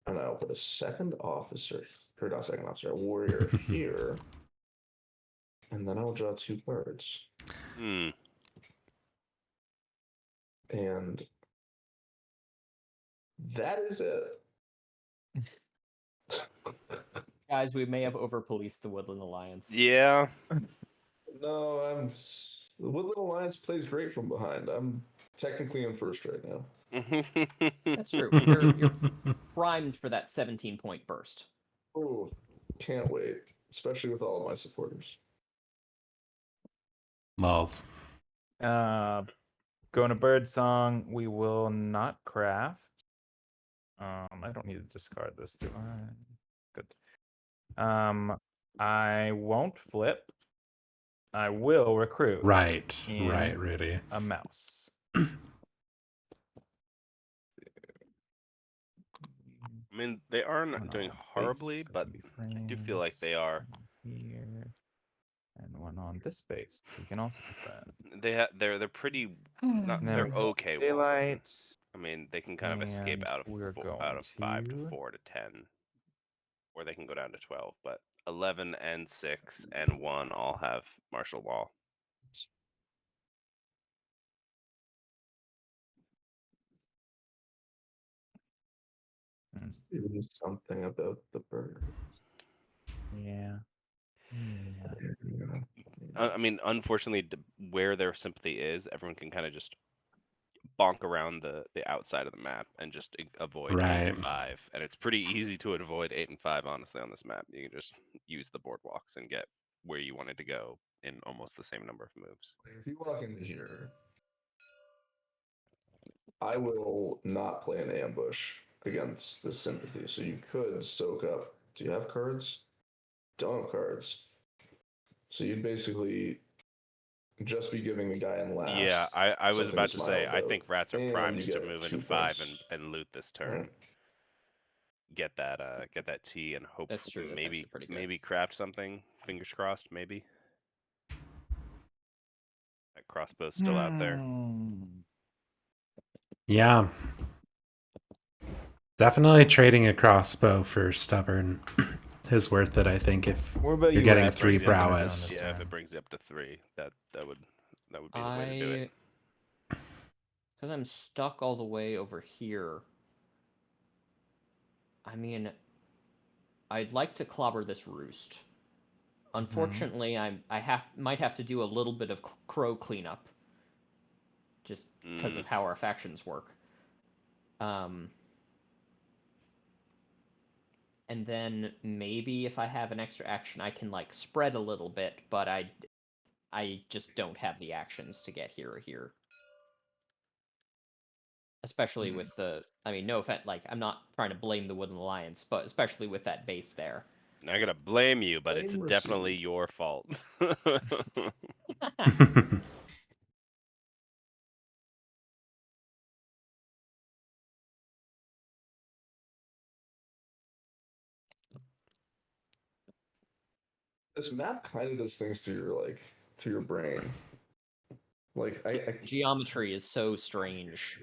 and I'll put a second officer, or not second officer, a warrior here, and then I'll draw 2 cards. Hmm. And That is it. Guys, we may have over-policed the Woodland Alliance. Yeah. No, the Woodland Alliance plays great from behind. I'm technically in first right now. That's true. You're primed for that 17-point burst. Oh, can't wait, especially with all of my supporters. Lols. Going to Birdsong, we will not craft. I don't need to discard this, do I? Good. I won't flip. I will recruit. Right, in right, Rudy. A mouse. I mean, they aren't One doing on horribly, base, that but can be I do feel like frames, they are. one here, and one on this base. We can also do that. They're pretty. Not, There they're we go. okay. walking. Daylight. I mean, they can kind of escape And out of we're out of 5 to going 4 to 10, or they can go down to 12. But 11 and 6 and 1 all have martial law. Do something about the bird. Yeah. I mean, unfortunately, where their sympathy is, everyone can kind of just bonk around the outside of the map and just avoid 8 Right. and 5. And it's pretty easy to avoid 8 and 5, honestly, on this map. You can just use the boardwalks and get where you wanted to go in almost the same number of moves. If you walk into here, I will not play an ambush against this sympathy. So you could soak up. Do you have cards? Don't have cards. So you'd basically just be giving the guy in last. Yeah, I was something about to to say, smile I about, think rats are and primed you to get move 2 into 5 points. and loot this turn. Right. Get that T and hope That's true. That's maybe actually pretty good. maybe craft something. Fingers crossed, maybe. That crossbow's still out there. Yeah. Definitely trading a crossbow for stubborn is worth it, I think, if What about you're you, getting Rat? 3 Brings you up and down prowess. this Yeah, if turn. it brings you up to 3, that would be the way to do it. Because I'm stuck all the way over here. I mean, I'd like to clobber this roost. Unfortunately, I might have to do a little bit of crow cleanup, just because of how our factions work. And then maybe if I have an extra action, I can like spread a little bit, but I just don't have the actions to get here or here. Especially with I mean, no offense, like, I'm not trying to blame the Woodland Alliance, but especially with that base there. I'm not gonna blame you, but it's Blame definitely received. your fault. This map kind of does things to your brain. Like I Geometry is so strange.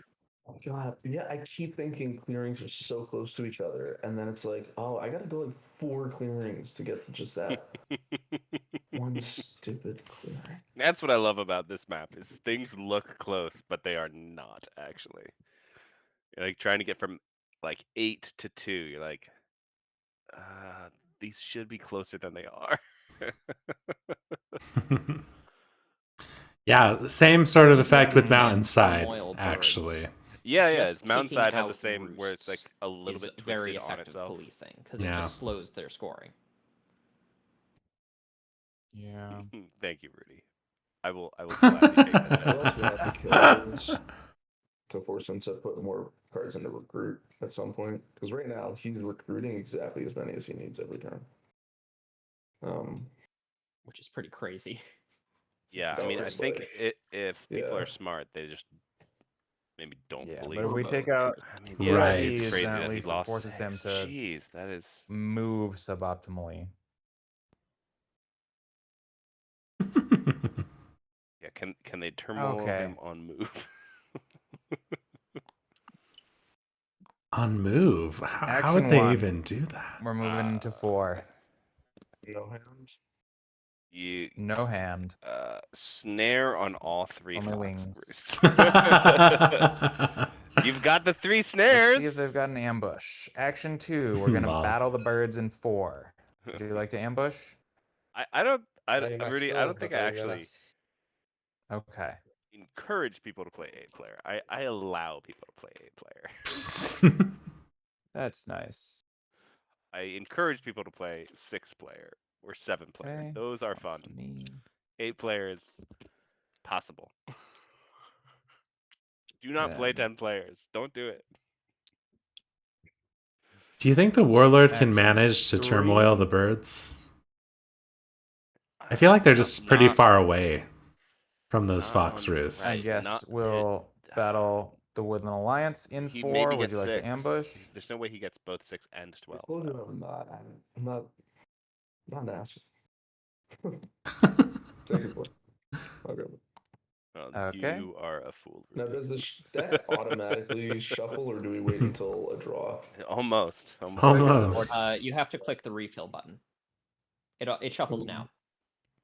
God, yeah, I keep thinking clearings are so close to each other, and then it's like, oh, I gotta go like 4 clearings to get to just that one stupid clearing. That's what I love about this map is things look close, but they are not actually. You're like trying to get from like 8 to 2. You're like, these should be closer than they are. Yeah, same sort of effect with And Mountainside, turmoil birds. actually. Yeah, Just it's Mountainside taking has the out same where it's like roosts a little is bit very twisted on effective itself. policing because Yeah. it just slows their scoring. Yeah. Thank you, Rudy. I will gladly take that. I also have to kill those to force him to put more cards into recruit at some point. Because right now he's recruiting exactly as many as he needs every turn. Which is pretty crazy. Yeah, I That mean, I was think like- if people yeah. are smart, they just maybe don't Yeah, believe. but if we them. take out I mean, yeah, Right. it's crazy then at that he least it lost forces him 6. to Jeez, that is. move suboptimally. Yeah, can they turmoil Okay. him on move? On move. How Action would they 1. even do that? We're moving to 4. No hand. You No hand. snare on all 3 Only fox wings. roosts. You've got the 3 Let's snares. see if they've got an ambush. Action 2. We're gonna Lol. battle the birds in 4. Would you like to ambush? I don't. Very much Rudy, I so, don't think but I I will actually Okay. encourage people to play 8-player. I allow people to play 8-player. That's nice. I encourage people to play 6-player or 7-player. Okay. Those are One fun. for me. 8-player is possible. Do not play Then 10 players. Don't do it. Do you think the warlord can Action manage to 3. turmoil the birds? I feel like they're just pretty Not- far away from those not fox on- roosts. I right, guess not- we'll battle the Woodland Alliance in He 4. maybe Would gets you like 6. to ambush? There's no way he gets both 6 and 12. I told you though. I'm not an ass. Take it, boy. Okay. Okay. You are a fool. Now, Rudy. does the deck automatically shuffle, or do we wait until a draw? Almost. Almost. You have to click the refill button. It shuffles now.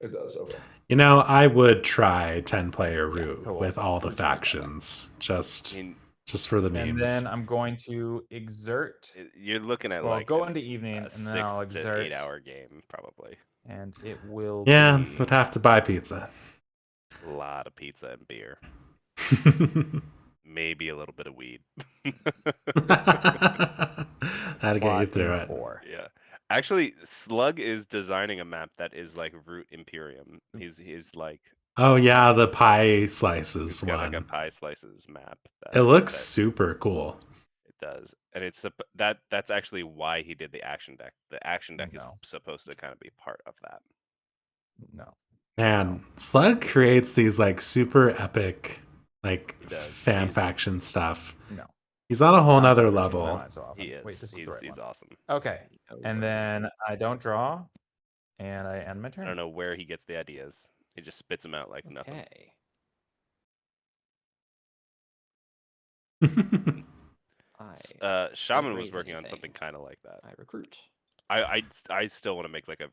It does. Okay. You know, I would try 10-player route cool. with all the Let's try that. factions, I just mean, for the And memes. then I'm going to exert. you're looking at Well, like go a- into evening, a and 6 then I'll to exert. 8-hour game probably. And it will Yeah, be... would have to buy pizza. A lot of pizza and beer. Maybe a little bit of weed. Had to get you plot through in it. 4. Yeah. Actually, Slug is designing a map that is like Root Imperium. He's like Oh yeah, the pie slices he's got one. like a pie slices map. It looks that super cool. it does, and it's that's actually why he did the action deck. The action deck is No. supposed to kind of be part of that. No. Man, Slug creates these like super epic like He does. fan He's- faction stuff. No. He's on a whole I'm nother sorry, it's level. not so often. He is. Wait, this is he's the right he's one. awesome. Okay. And then I don't draw, and I end my I turn. don't know where he gets the ideas. He just spits them out like nothing. Okay. Shaman was raise working on anything. something kind of like that. I recruit. I still want to make like a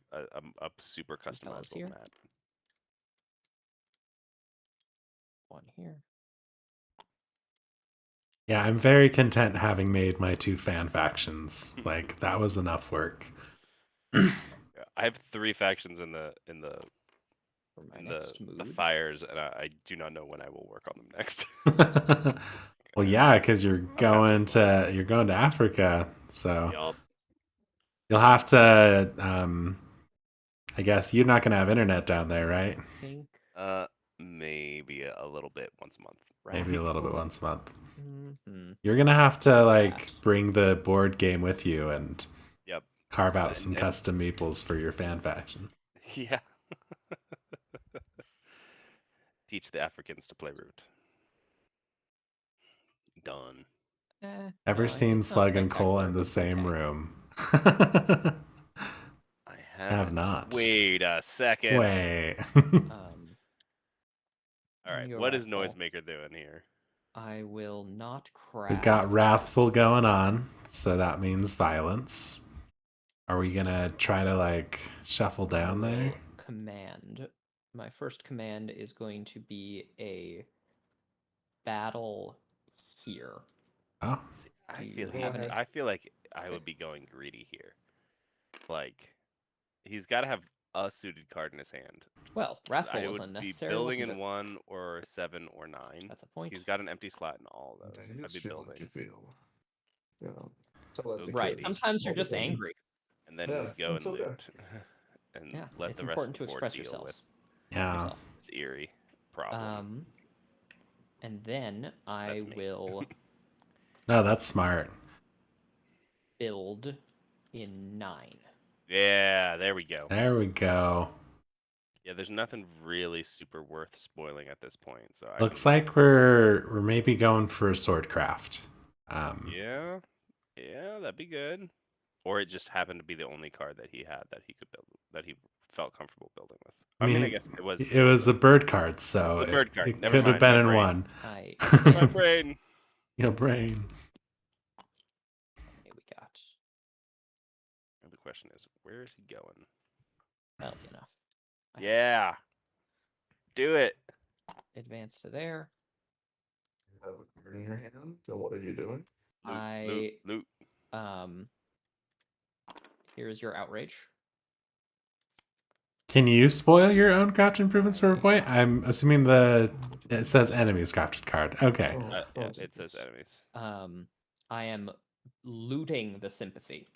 super Two fellas customizable here. map. One here. Yeah, I'm very content having made my 2 fan factions. Like that was enough work. Yeah, I have 3 factions in the For my next the move. fires, and I do not know when I will work on them next. Well, yeah, because you're going to Africa, so Yup. you'll have to. I guess you're not gonna have internet down there, right? I think. Maybe a little bit once a month. Maybe a little bit Radical- once a month. Mhm. You're gonna have to like That. bring the board game with you and Yep. carve out And- some and- custom meeples for your fan faction. Yeah. Teach the Africans to play Root. Done. Ever No, seen it's not Slug and Cole in spectacular, the but same okay. room? I haven't. not. Wait a second. Wait. All right. You're What right, is Paul. Noisemaker doing here? I will not craft. We got Wrathful going on, so that means violence. Are we gonna try to like shuffle down there? Command. My first command is going to be a battle here. Oh, See, I Do feel you have any- I feel like I would be going greedy here. Like he's got to have a suited card in his hand. Well, Wrathful I was would be unnecessary. building wasn't in it? 1 or 7 or 9. That's a point. He's got an empty slot in all of those. You I'd just be feel building. like you feel. You know. Tell that to Right. kids Sometimes you're all the just time. angry. And then Yeah, go and it's okay. loot. And Yeah. let It's the rest important of to the board express deal yourselves. with yeah. Yourself. this eerie problem. And then I That's me. will No, that's smart. build in 9. Yeah, there we go. There we go. Yeah, there's nothing really super worth spoiling at this point. So Looks like we're maybe going for a swordcraft. Yeah, that'd be good. Or it just happened to be the only card that he had that he could build, that he felt comfortable building with. I mean, I guess it was. It was a bird card, so The bird card. it Never could have mind, been my in brain. one. I My brain. Your brain. Okay, we got The question is, where is he going? well enough. I Yeah, do it. advance to there. You have a card in your hand. And what are you doing? Loot. Here's your outrage. Can you spoil your own craft improvements for a point? I'm assuming it says enemies crafted card. Okay. Yeah, it says enemies. I am looting the sympathy.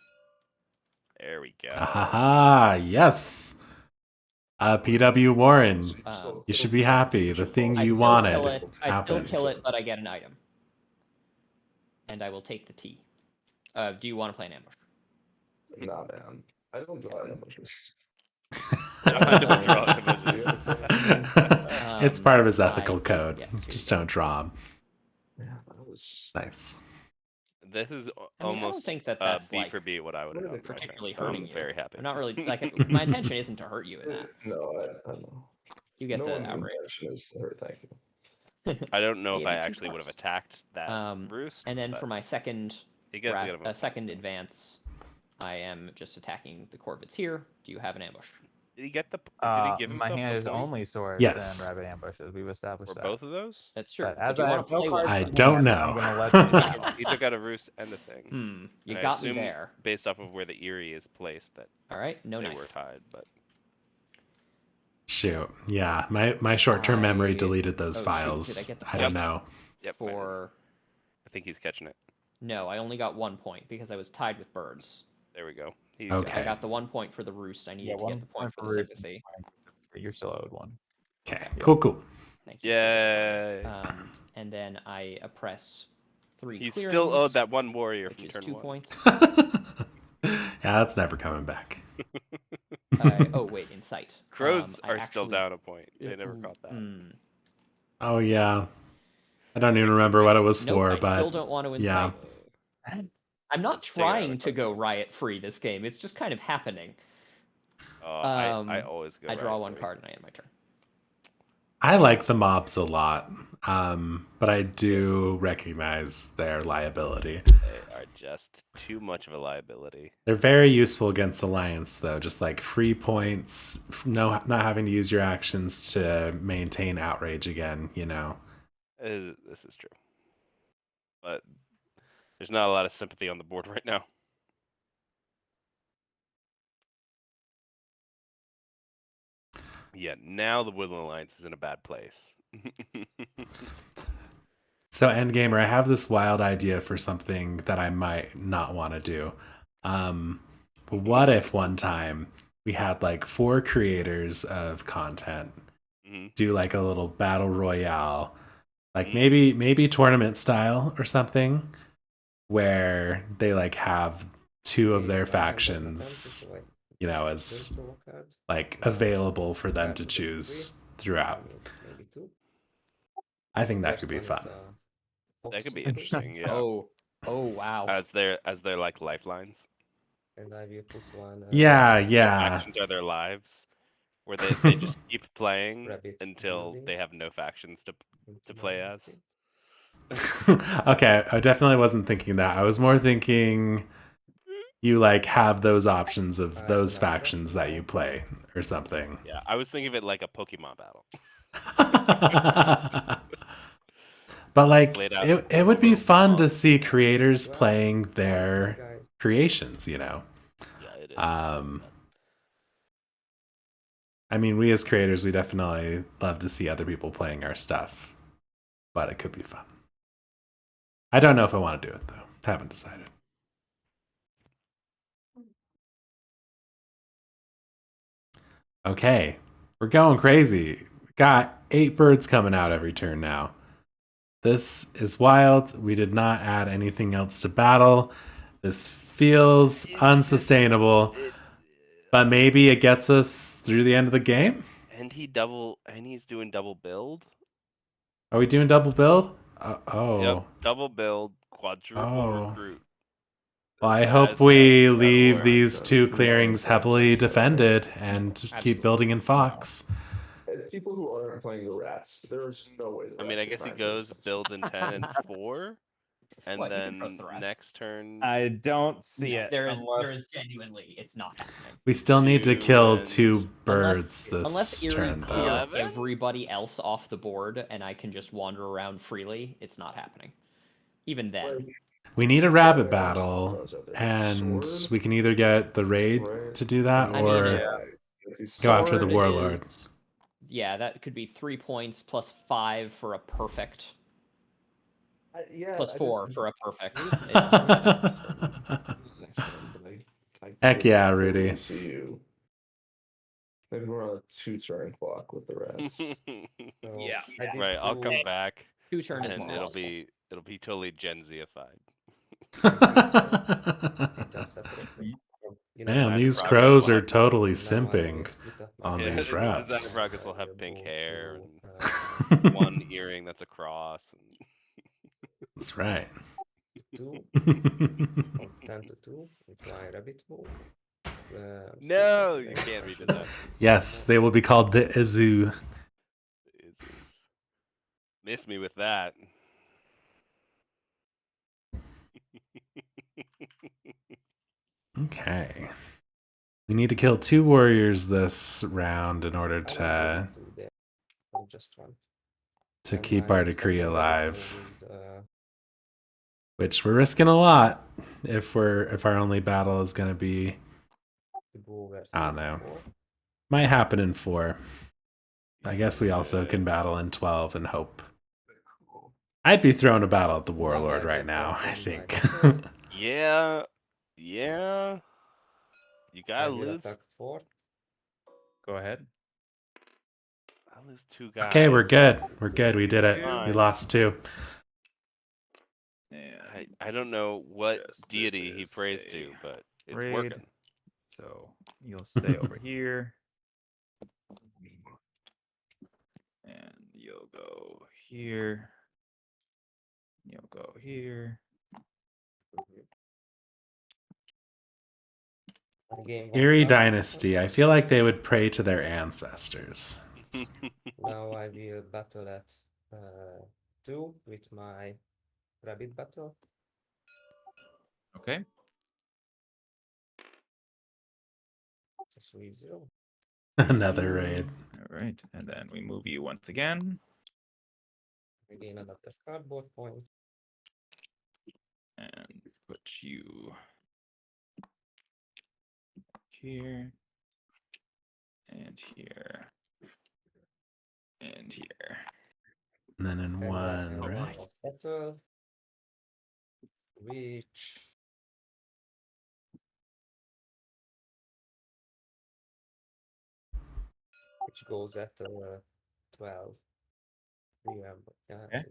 There we go. Haha, yes. PW Warren, you should be happy. The thing you wanted. I still kill it, but I get an item. And I will take the T. Do you want to play an ambush? Nah, man. I don't draw ambushes. It's part of his ethical code. yes, Just don't draw him. Yeah, that was Nice. This is I almost don't think that's B like for B what I would have done. particularly so hurting I'm you. very happy. I'm not really like my intention isn't to hurt you in that. No, I know. You get No the one's outrage. intention is to hurt. Thank you. I don't know Hey, if I the two actually would have cards. attacked that roost. And then but for my second you guys get a second advance, I am just attacking the Corvids here. Do you have an ambush? Did he get the? Did he give My himself hand the is point? only swords Yes. and rabbit ambushes. We've established For that. both of those? That's true. But But as do you I want have to no play cards one? I in don't hand, know. I'm gonna let you have He took out a roost and the thing. You And I got me assume there. Based off of where the Eerie is placed, that All right, no they knife. were tied, but Shoot. Yeah, my short-term memory deleted those oh, shoot, files. did I get the I don't point? know. yep. For I think he's catching it. no, I only got 1 point because I was tied with birds. There we go. Okay. I got the 1 point for the roost. I needed to get the point for the roost. sympathy. You're still owed one. Okay. Cool. Thank you. Yay! And then I oppress 3 He's clearings, still owed that one warrior which from is turn 2 one. points. Yeah, that's never coming back. Oh wait, insight. Crows I are still actually- down a point. They never caught that. Oh yeah. I don't even remember what it was Nope, for, I but still don't want to yeah. incite. I'm not Let's figure out trying a to go riot free this game. It's just kind of happening. I always go. I draw right 1 for it. card and I end my turn. I like the mobs a lot, but I do recognize their liability. They are just too much of a liability. They're very useful against Alliance, though. Just like free points, not having to use your actions to maintain outrage again. You know. This is true, but there's not a lot of sympathy on the board right now. Yeah, now the Woodland Alliance is in a bad place. So, Endgamer, I have this wild idea for something that I might not want to do. What if one time we had like 4 creators of content do like a little battle royale, like maybe tournament style or something, where they like have 2 of their factions, you know, as like available for them to choose throughout. I think that could be fun. That could be interesting. Yeah. Oh wow. As their like lifelines. And I will put one. Yeah. Factions are their lives, where they just keep playing Rabbit until building. they have no factions to play as. Okay, I definitely wasn't thinking that. I was more thinking you like have those options of those factions that you play or something. Yeah, I was thinking of it like a Pokemon battle. But like Laid out it would be fun to see creators playing their creations, you know. Yeah, it is. I mean, we as creators, we definitely love to see other people playing our stuff, but it could be fun. I don't know if I want to do it though. Haven't decided. Okay, we're going crazy. Got 8 birds coming out every turn now. This is wild. We did not add anything else to battle. This feels unsustainable, but maybe it gets us through the end of the game. And he's doing double build. Are we doing double build? Oh. Yep, double build, quadruple recruit. Well, I hope we leave these 2 clearings heavily defended and keep building in Fox. People who aren't playing the rats, there's no way. I mean, I guess he goes builds in 10 and 4, and What, you can trust then the rats. next turn. I don't see it. There is unless... genuinely, it's not happening. We still need to kill 2 2 birds Unless this Eerie turn, clear though. 11? everybody else off the board and I can just wander around freely, it's not happening. even then. We need a rabbit What else battle, is out there? and Sword? we can either get the raid Right. to do that, I mean, or go after the Sword warlord. is- yeah, that could be 3 points plus 5 for a perfect. Plus 4 for a perfect. It's 7. Heck yeah, totally Rudy. see you. Maybe we're on a 2-turn clock with the rats. So Yeah. I did Right, I'll two- come back 2 turn is and more it'll possible. be totally Gen Z-ified. did them separately. You Man, Designer these progress crows will are have- totally now I will simping split up my on Yeah, these forces, rats. Designer progress will I have pink go hair to, and one earring that's a cross. And... That's right. 2, from 10 to 2 with my rabbit hole. No, you can't redo that. Yes, they will be called the Izu. It's miss me with that. Okay. We need to kill 2 warriors this round in order to Just one. keep our decree alive. Which we're risking a lot if our only battle is gonna be, I don't know. Might happen in 4. I guess we also can battle in 12 and hope. I'd be throwing a battle at the warlord right now, I think. Yeah. You gotta lose. Go ahead. I lose 2 guys. Okay, we're good. We're good. We did it. Fine. We lost 2. And I don't know what Yes, this deity he is prays a to, but it's raid. working. So you'll stay over here. And you'll go here. You'll go here. Erie Dynasty. I feel like they would pray to their ancestors. Now I will battle at 2 with my rabbit battle. Okay. It's 3-0. Another raid. All right. And then we move you once again. Again, another cardboard point. And put you here. And here. And here. And then in 1, right? Battle. Which goes at 12. Remember. Yeah. Okay.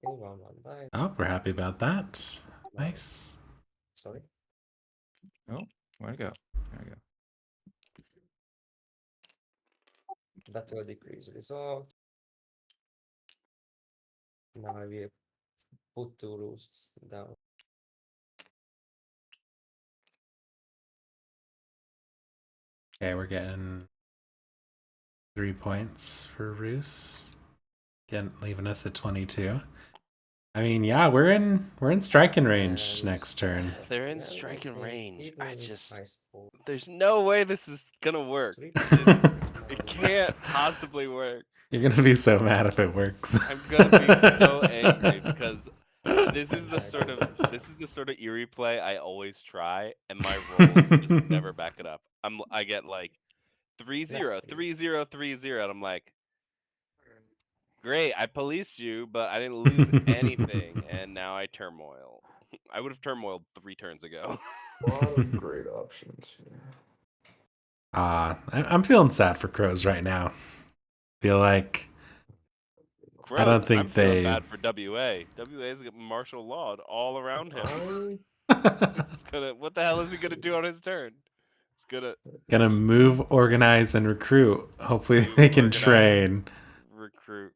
One die. Oh, we're happy about that. Nice. Sorry. Oh, where'd it go? There we go. Battle decrease result. Now I will put 2 roosts down. Okay, we're getting 3 points for Roos. Again, leaving us at 22. I mean, yeah, we're in striking range And- next turn. They're in Yeah, I striking think range. I scored There's no way this is gonna work. 3. It can't possibly work. You're gonna be so mad if it works. I'm gonna be so angry because this is the sort of eerie play I always try, and my rolls just never back it up. I get like 3-0, 3-0, 3-0, and I'm like, great, I policed you, but I didn't lose anything, and now I turmoil. I would have turmoiled 3 turns ago. A lot of great options here. I'm feeling sad for crows right now. Feel like Crows, don't think I'm feeling they- bad for WA. WA's got martial law all around him. What the hell is he gonna do on his turn? It's gonna move, organize, and recruit. Hopefully they can Organize. train. recruit.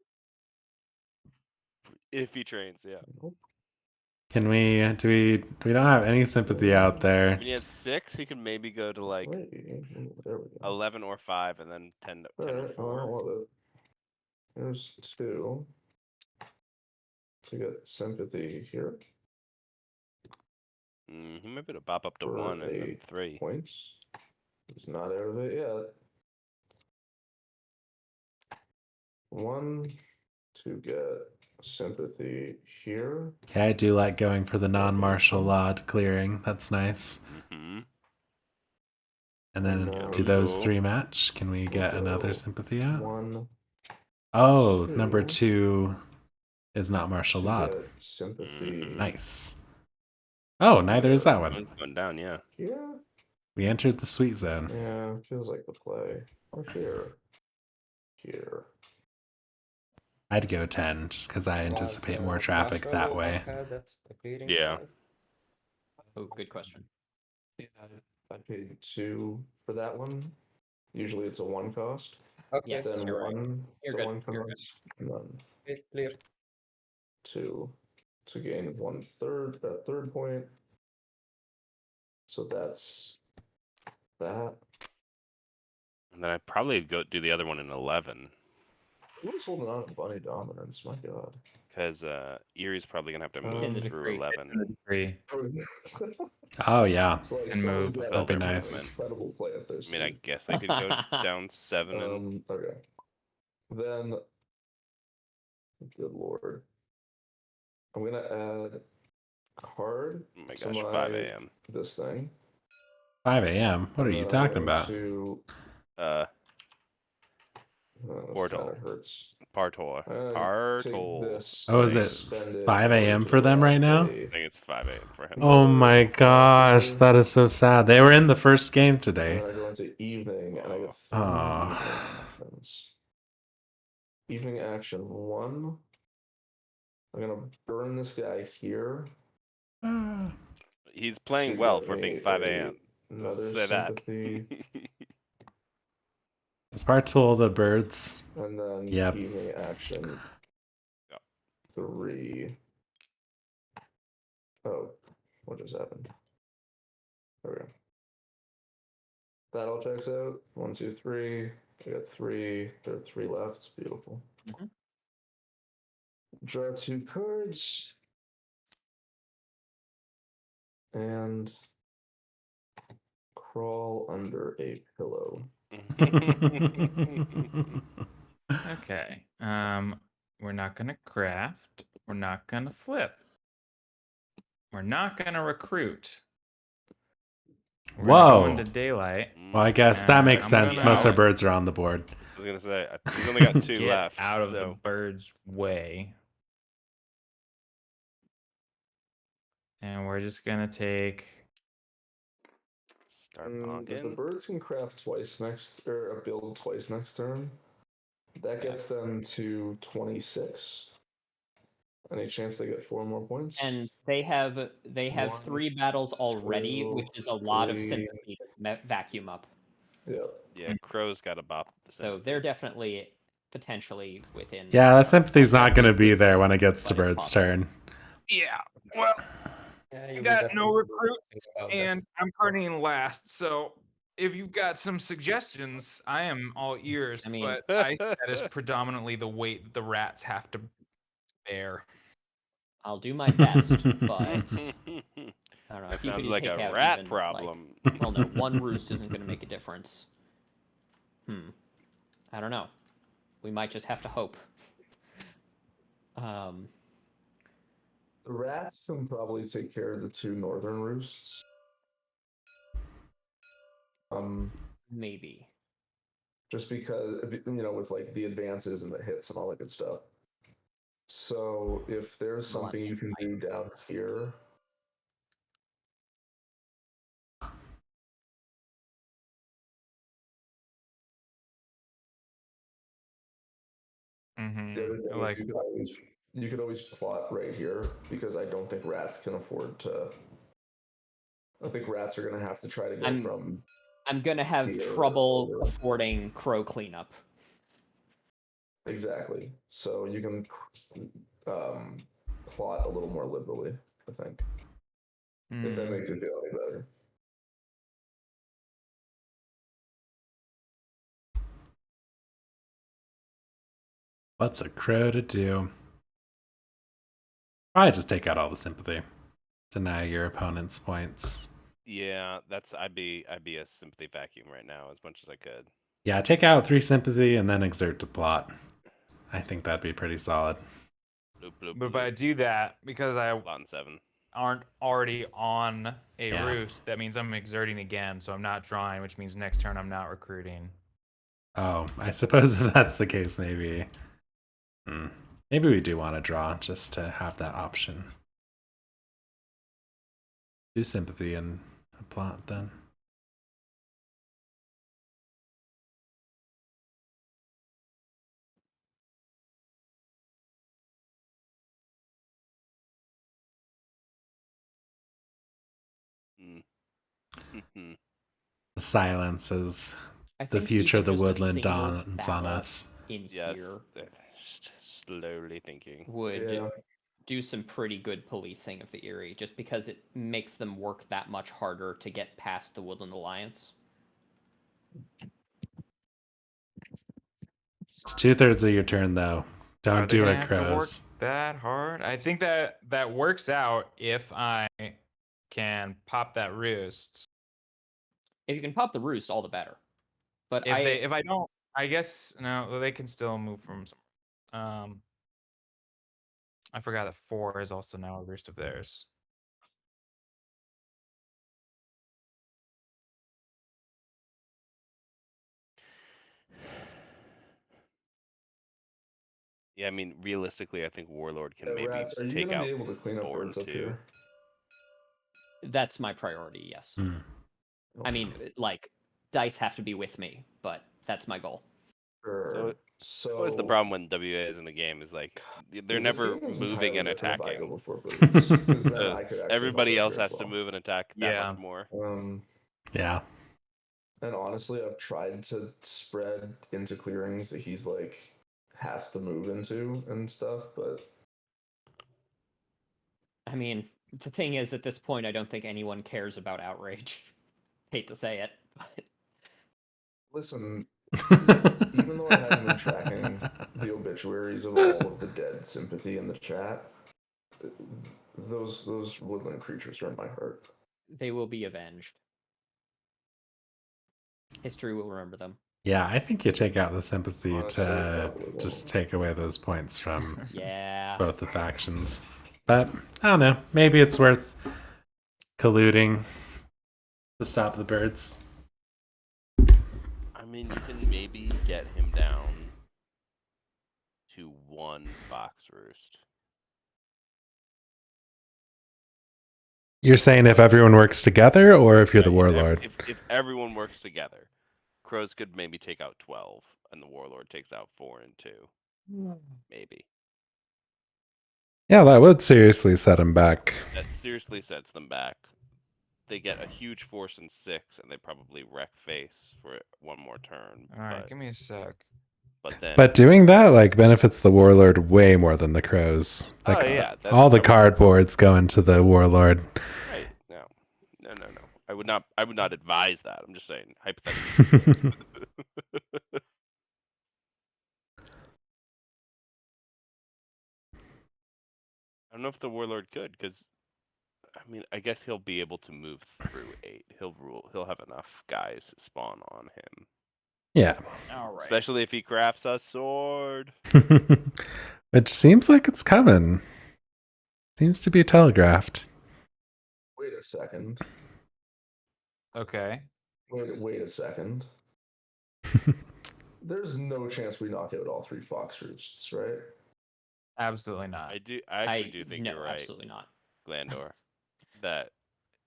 If he trains, yeah. Can we? We don't have any sympathy out there. When he has 6, he can maybe go to like Wait, there we go. 11 or 5, and then 10 or Alright, 4. well, there's 2. To get sympathy here He might be able to bop up to for 1 and then 8 3. points. He's not out of it yet. 1, to get sympathy here. Okay, I do like going for the non-martial law clearing. That's nice. Mm-hmm. And then And do those then- 3 match? Can we get we'll another go sympathy out? 1 Oh, two number 2 is not martial to law. get sympathy Nice. Oh, neither is that one. It's going down, yeah. here. We entered the sweet zone. Yeah, feels like the play. Or here. Here. I'd go 10 just because I anticipate more traffic that way. Yeah. Oh, good question. Yeah, I paid 2 for that one. Usually it's a 1 cost. Okay, Yes, Then you're right. 1 You're to good, 1 you're good. cost. And then okay, clear. 2 to gain 1/3 that 3rd point. So that's that. And then I'd probably go do the other one in 11. Who's holding on to bunny dominance? My god. Because Erie's probably going to have to It's in move the through decree. 11. 3. Oh, yeah. So, like, And someone's move got That'd be a nice. incredible play if there's I mean, I guess I could go down 7 and... okay. Then, good lord, I'm gonna add card Oh my to gosh, my 5 a.m. this thing. 5 a.m. What are And you then I'm talking going about? To, this Portal. kind of hurts. Partor. Take Partor. this. Oh, is and it spend it 5 in order a.m. to for them grab right now? I think it's 5 a.m. for him. Oh my gosh, that is so sad. They were in the first game And today. then I go into evening, and I get 3 Aw. evening actions. Evening action 1. I'm gonna burn this guy here. He's playing to well get for me being 5 a.m. Another Say that. sympathy, It's Bartool the birds. and then Yep. evening action Yep. 3. Oh, what just happened? There we go. That all checks out. 1, 2, 3. I got 3. There are 3 left. Beautiful. Mhm. Draw 2 cards. And crawl under a pillow. Okay. We're not gonna craft. We're not gonna flip. We're not gonna recruit. We're gonna go Whoa. into daylight. Well, I guess that makes I'm sense. gonna- Most our birds are on the board. I was going to say, he's only got 2 Get left. out of the so bird's way. And we're just gonna take. start If the bonking. birds can craft twice next, or build twice next turn, that gets them to 26. Any chance they get 4 more points? And they have One, 3 battles already, 2, which is a lot of 3. sympathy to vacuum up. Yeah. Yeah, Crow's got a bop. So they're definitely potentially within. Yeah, that sympathy's not going to be there when it gets to But it's Bird's possible. turn. Yeah. Well, Yeah, I you got would no have to recruits, think about that. and I'm partying last. So if you've got some suggestions, I am all ears. I mean- but I see that is predominantly the weight that the rats have to bear. I'll do my best, but I don't know. That if you sounds could like take a out rat even, problem. Like, well, no, 1 roost isn't going to make a difference. I don't know. We might just have to hope. The rats can probably take care of the 2 northern roosts. Maybe. Just because, with like the advances and the hits and all that good stuff. So if there's something you can do down here. Mm-hmm. The other thing is Like, you could always plot right here, because I don't think rats can afford to. I think rats are gonna have to try to go from. I'm gonna have here trouble over. affording crow cleanup. Exactly. So you can plot a little more liberally, I think. If that makes you feel any better. What's a crow to do? Probably just take out all the sympathy. Deny your opponent's points. Yeah, I'd be a sympathy vacuum right now as much as I could. Yeah, take out 3 sympathy and then exert to plot. I think that'd be pretty solid. Bloop, bloop, But if I bloop. do that, because I On 7. aren't already on a Yeah. roost, that means I'm exerting again, so I'm not drawing, which means next turn I'm not recruiting. Oh, I suppose if that's the case, maybe. Maybe we do want to draw just to have that option. Do sympathy and a plot then. Mm. The silence is I the think future of the even just a woodland single dawns on battle us. in Yes. here Slowly thinking. would Yeah. do some pretty good policing of the Eyrie, just because it makes them work that much harder to get past the Woodland Alliance. It's 2/3 of your turn, though. Don't Are they do gonna it, have to work crows. that hard? I think that works out if I can pop that roost. If you can pop the roost, all the better. But If I don't, I guess no, they can still move from somewhere. I forgot that 4 is also now a roost of theirs. Yeah, I mean, realistically, I think Warlord can Yeah, maybe Rats, are you take gonna out be able to clean up 4 and birds up 2. here? that's my priority, yes. I mean, like, dice have to be with me, but that's my goal. Sure. So always the problem when WA is in the game is like they're Yeah, this never game is moving and entirely different if I go attacking. before birds, 'cause then I could actually Everybody help else here as has to well. move and attack that Yeah. much more. Yeah. And honestly, I've tried to spread into clearings that he's like has to move into and stuff, but I mean, the thing is, at this point, I don't think anyone cares about outrage. Hate to say it, but listen, even though I haven't been tracking the obituaries of all of the dead sympathy in the chat, those woodland creatures are in my heart. they will be avenged. History will remember them. Yeah, I think you take out the sympathy Honestly, to probably just won't. take away those points from Yeah. both the factions. But I don't know. Maybe it's worth colluding to stop the birds. I mean, you can maybe get him down to 1 fox roost. You're saying if everyone works together, or if you're the Right, warlord? If everyone works together, crows could maybe take out 12, and the warlord takes out 4 and 2. Maybe. Yeah, that would seriously set him back. That seriously sets them back. They get a huge force in 6, and they probably wreck face for 1 more turn. All right, give me a sec. But then, But doing that like benefits the warlord way more than the crows. Like yeah, all the that would- cardboards go into the warlord. right? No. I would not advise that. I'm just saying hypothetically. I don't know if the warlord could, because I mean, I guess he'll be able to move through 8. He'll have enough guys spawn on him. Yeah. All right. Especially if he crafts a sword. Which seems like it's coming. Seems to be telegraphed. Wait a second. Okay. Wait a second. There's no chance we knock out all 3 fox roosts, right? Absolutely not. I actually do think no, you're right, absolutely not. Glandor. That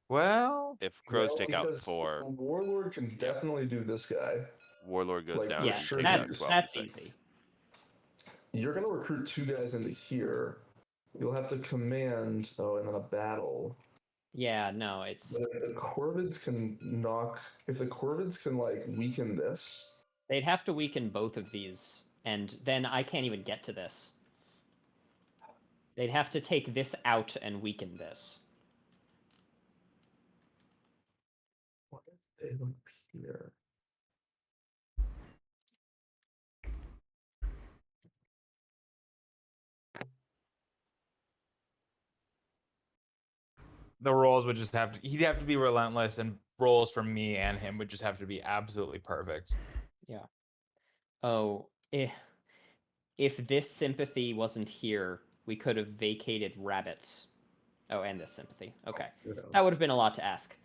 Well, if crows Well, take out because 4, the warlord can definitely do this guy. warlord goes like, down for Yeah, and sure takes out that's 12 that's and 6. easy. You're gonna recruit 2 guys into here. You'll have to command. Oh, and then a battle. Yeah, no, it's But if the corvids can knock, if the corvids can like weaken this, they'd have to weaken both of these, and then I can't even get to this. They'd have to take this out and weaken this. what if they went here? the rolls would just have to. He'd have to be relentless, and rolls from me and him would just have to be absolutely perfect. Yeah. Oh, if this sympathy wasn't here, we could have vacated rabbits. Oh, and this sympathy. Okay. Yeah. That would have been a lot to ask.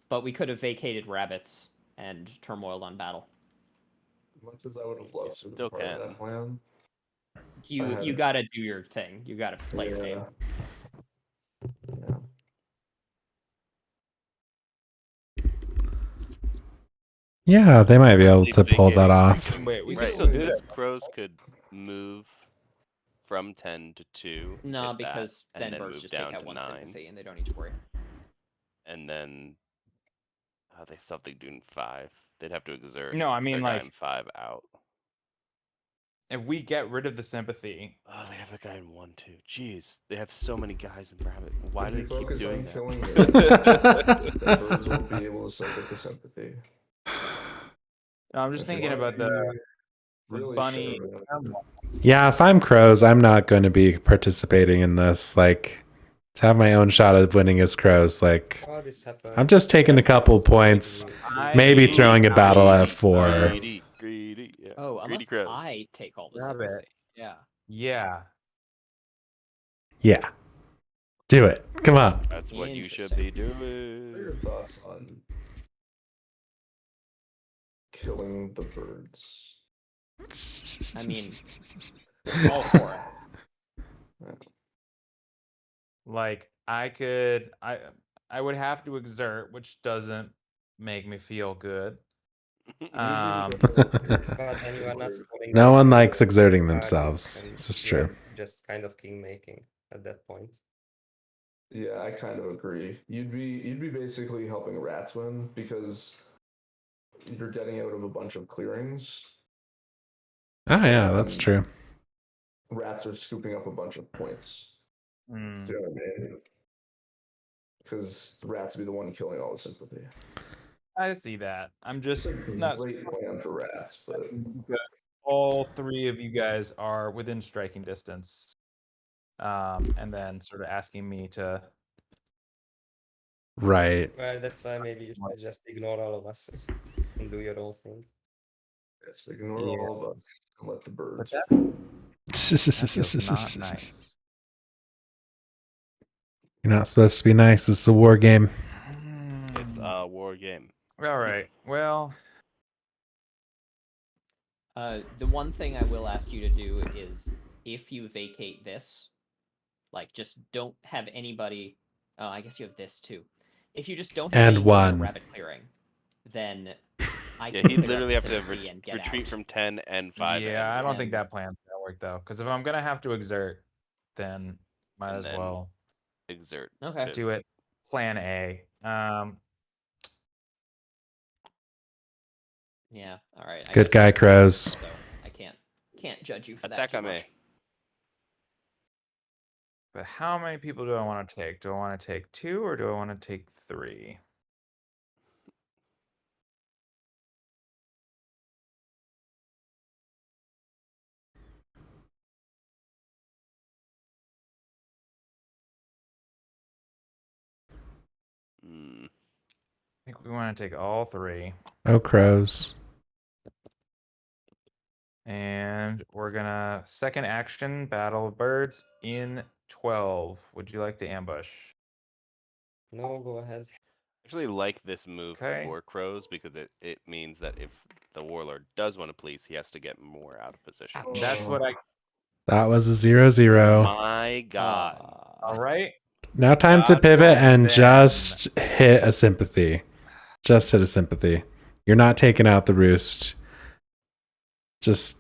But we could have vacated rabbits and turmoiled on battle. As much as I would have loved to be still part of can. that plan. You gotta do your thing. You gotta play your game. Yeah. Yeah, they might be able to pull that off. Wait, we can Right, still do because that. crows could move from 10 to 2. No, hit that, because and then then birds move just take down out to one 9. sympathy and they don't need to worry. And then they still have to do 5. They'd have to exert. No, I mean, their guy like- in 5 out. If we get rid of the sympathy, Oh, they have a guy in 1 too. Jeez, they have so many guys in rabbit. Why If do you they keep focus doing on that? killing me, then birds won't be able to soak up the sympathy. no, I'm just If you thinking wanna about the be really bunny. sure about it. Yeah, if I'm crows, I'm not going to be participating in this. Like, to have my own shot at winning as crows, like, How this happened? I'm just taking a That's couple also points, making me- maybe throwing a battle Greedy, F4. Greedy, yeah. Oh, greedy unless crows. I take all the Rabbit. sympathy. Yeah. Yeah. Yeah. Do it. Come on. That's what you should be What are your doing. thoughts on killing the birds? I mean, all for it. Like I would have to exert, which doesn't make me feel good. But then you are not scoring No one anything likes with exerting your themselves. argument, and This is you true. are just kind of king making at that point. Yeah, I kind of agree. You'd be basically helping rats win because you're getting out of a bunch of clearings. Oh, yeah, that's Um, true. Rats are scooping up a bunch of points. Hmm. Do you know what I mean? Because the rats be the one killing all the sympathy. I see that. I'm It's just a not great plan for rats, but because all three of you guys are within striking distance. And then sort of asking me to Right. Well, that's why maybe you should just ignore all of us and do your own thing. yes, ignore Yeah. all of us and let the birds. that feels not nice. You're not supposed to be nice. It's a war game. It's a war game. All right. Well, The one thing I will ask you to do is if you vacate this, like just don't have anybody. Oh, I guess you have this too. If you just don't have And anybody near one. rabbit clearing, then I Yeah, can he'd clear literally up have the to sympathy and get retreat out. from 10 and 5. yeah, I don't think and- that plan's gonna work though. Because if I'm gonna have to exert, then might And as then- well Exert. Okay. to- do it. Plan A. Yeah. All right. I Good guess guy, I'm not Crows. So I can't judge you for Attack that on too me. much. But how many people do I want to take? Do I want to take 2 or do I want to take 3? Hmm. I think we want to take all 3. Oh, crows. And we're gonna second action battle of birds in 12. Would you like to ambush? No, go ahead. Actually like this move Okay. for crows because it means that if the warlord does want to police, he has to get more out of position. That's what I. That was a 0-0. My God. All right. Now time to God pivot dog, and then. just hit a sympathy. Just hit a sympathy. You're not taking out the roost. Just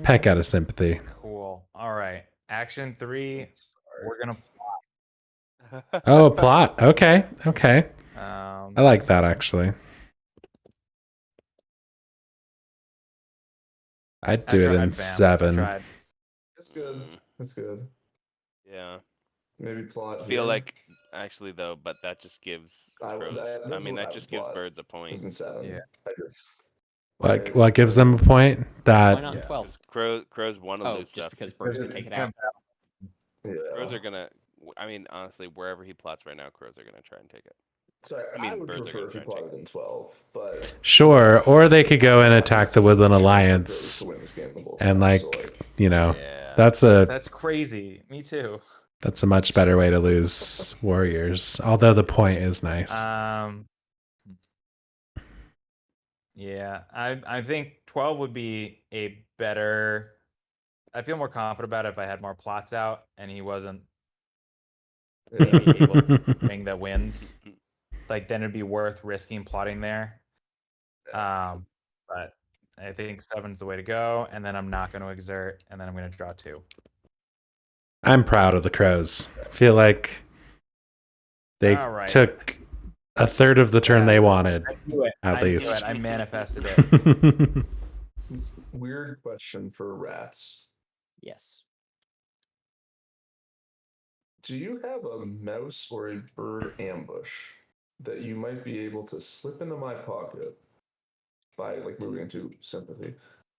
peck at a sympathy. Cool. All right. Action 3. We're gonna Oh, a plot. Okay. I I like that, actually. I'd do it in 7. It's good. It's good. Yeah. Maybe plot. I feel here. like actually though, but that just gives I would- crows. this I is mean, what I that would just gives plot. birds a It's point. in 7. Yeah. I just. What gives them a point? That Why not yeah. 12? Crows want to Oh, lose just stuff. because birds can Because take it out. Yeah. Crows are gonna. I mean, honestly, wherever he plots right now, crows are gonna try and take it. Sorry, I mean, I would birds are prefer gonna if you try and plotted in 12, but Sure, or they could go and I attack just the Woodland trust the pros Alliance to win this game the both and times, so, like, you know, Yeah. that's That's crazy. Me too. a much better way to lose warriors. Although the point is nice. Yeah, I think 12 would be a better. I feel more confident about it if I had more plots out and he wasn't maybe able to bring the wins. Like then it'd be worth risking plotting there. But I think 7's the way to go, and then I'm not going to exert, and then I'm going to draw 2. I'm proud of the Crows. I feel like they All right. took a third of the turn they wanted, I knew it. at I knew least. it. I manifested it. Weird question for rats. Yes. Do you have a mouse or a bird ambush that you might be able to slip into my pocket by like moving into sympathy,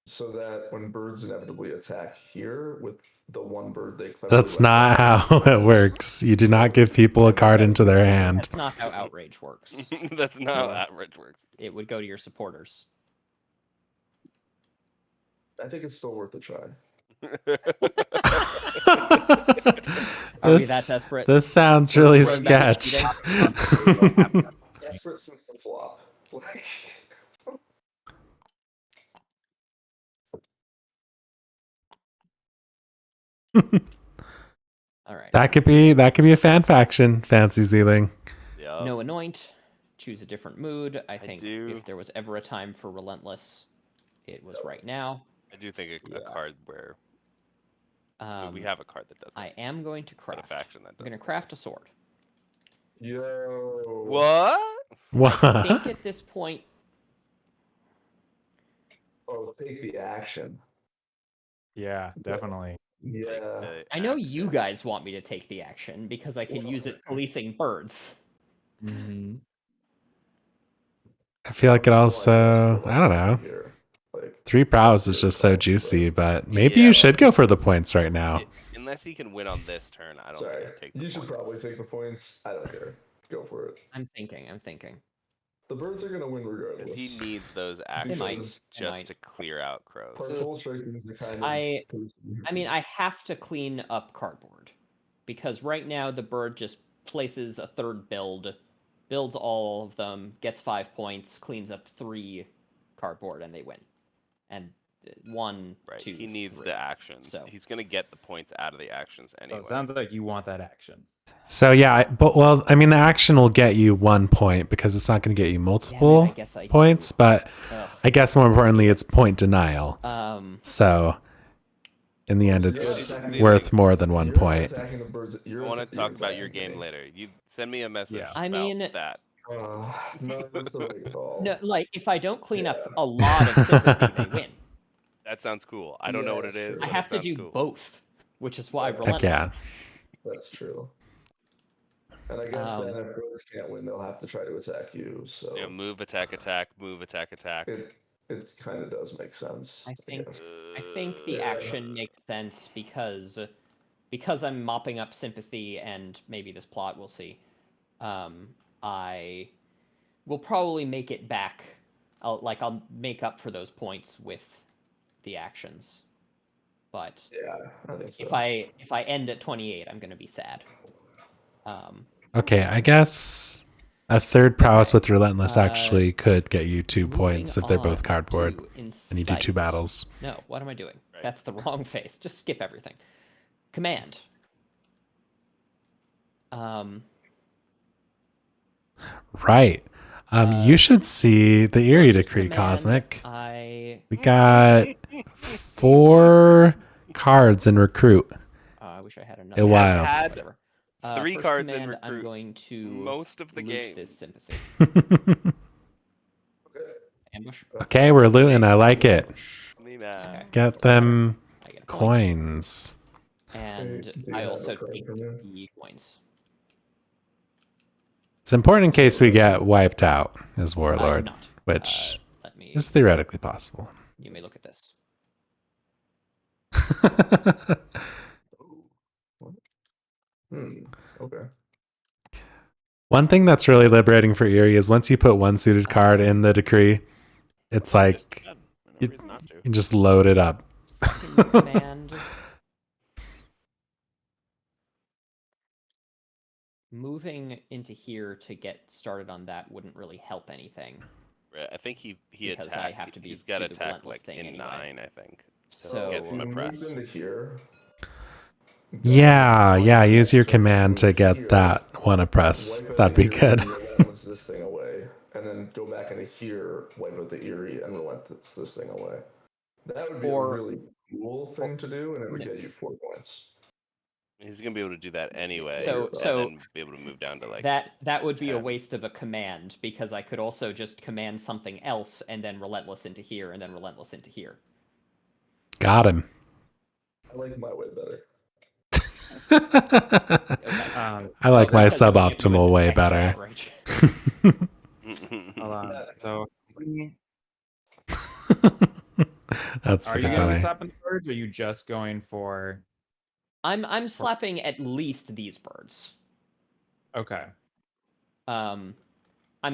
so that when birds inevitably attack here with the one bird they cleverly That's left not behind, how it works. You do not give people a card into their hand. That's not how outrage works. That's not how No. average works. It would go to your supporters. I think it's still worth a try. Are we that desperate? This sounds really Road sketch. Desperate since the flop. Like, All right. That could be a fan faction, Fancy Zealing. Yeah. No anoint. Choose a different mood. I think do. if there was ever a time for relentless, it was right now. I do think a card where we Um, have a card that does that. I am going to But a craft. faction that I'm does going to that. craft a sword. yo. What? I think What? at this point, Oh, take the action. Yeah, definitely. Yeah. I know you guys want me to take the action because I can use it policing birds. Mm-hmm. I feel like it No also, idea I don't know. here. Like, 3 prowess is zero just so call, juicy, but- but maybe Yeah. you should go for the points right now. Unless he can win on this turn, I don't Sorry, think I'd take the you should points. probably take the points. I don't care. Go for it. I'm thinking. The birds are gonna win regardless. Because he needs those They might. actions They might. just to clear out crows. Partial striking is the kind of. I mean, I have to clean up cardboard because right now the bird just places a third build, builds all of them, gets 5 points, cleans up 3 cardboard, and they win. And 1, Right. 2, He needs 3. the actions. So- He's gonna get the points out of the actions So anyway. it sounds like you want that action. So yeah, but well, I mean, the action will get you 1 point because it's not going to get you multiple guess I points, do. but Ugh. I guess more importantly, it's point denial. Um, So in the end, You're it's attacking- worth more than 1 you're point. attacking the birds. I want to talk about your game later. You send me a message Yeah. I about mean- that. No, that's the right call. no, like if I don't clean up a lot of sympathy, they win. That sounds cool. I don't know Yeah, what it that's is. true. but I it have to sounds do cool. both, which is why Heck relentless. yeah. That's true. And I guess then Um, if birds can't win, they'll have to try to attack you. So Yeah, move, attack, attack, move, attack, attack. it kind of does make sense. I think guess. I think the action makes sense because I'm mopping up sympathy and maybe this plot we'll see. I will probably make it back. I'll make up for those points with the actions. But Yeah, I think so. if I end at 28, I'm gonna be sad. Okay, I guess a third prowess with relentless Uh, actually could get you 2 moving points if they're both on cardboard to and you do 2 Incite. battles. No, what am I doing? Right. That's the wrong face. Just skip everything. Command. Right. You should see the Eerie First Decree, command, Cosmic. I We got 4 cards in recruit. I wish I had another. A while. Had Whatever. 3 first cards in command, I'm recruit going to most of the loot game. this sympathy. Ambush. Okay, we're looting. I like it. Okay. Get them I get a point. coins. And Do you I have a also card take from you? the coins. It's important in case we get wiped out as I do Warlord, not. which Let me. is theoretically possible. You may look at this. Okay. One thing that's really liberating for Eerie is once you put one suited card in the decree, it's like No you, reason not to. you just load it up. Second command. Moving into here to get started on that wouldn't really help anything. Right, I think he Because attacked. I have to he's do got the attack relentless like thing in anyway. 9, I think. So get some If you oppress. move into here. Yeah, then yeah. on your Use your next turn, command to move get here, that one oppress. wipe out That'd the be Eerie good. and relentless this thing away, and then go back into here, wipe out the Eerie and relentless this thing away. That would be a really cool thing to do, and it would get you 4 points. He's gonna be able to do that anyway, So- and so then be able to move down to like that would be a 10. waste of a command because I could also just command something else and then relentless into here and then relentless into here. Got him. I like my way better. Okay. I like my Because it would give you suboptimal an way extra better. outrage. Hold on. So, That's are pretty you going to be funny. slapping the birds, or are you just going for? I'm slapping at least these birds. Okay. I'm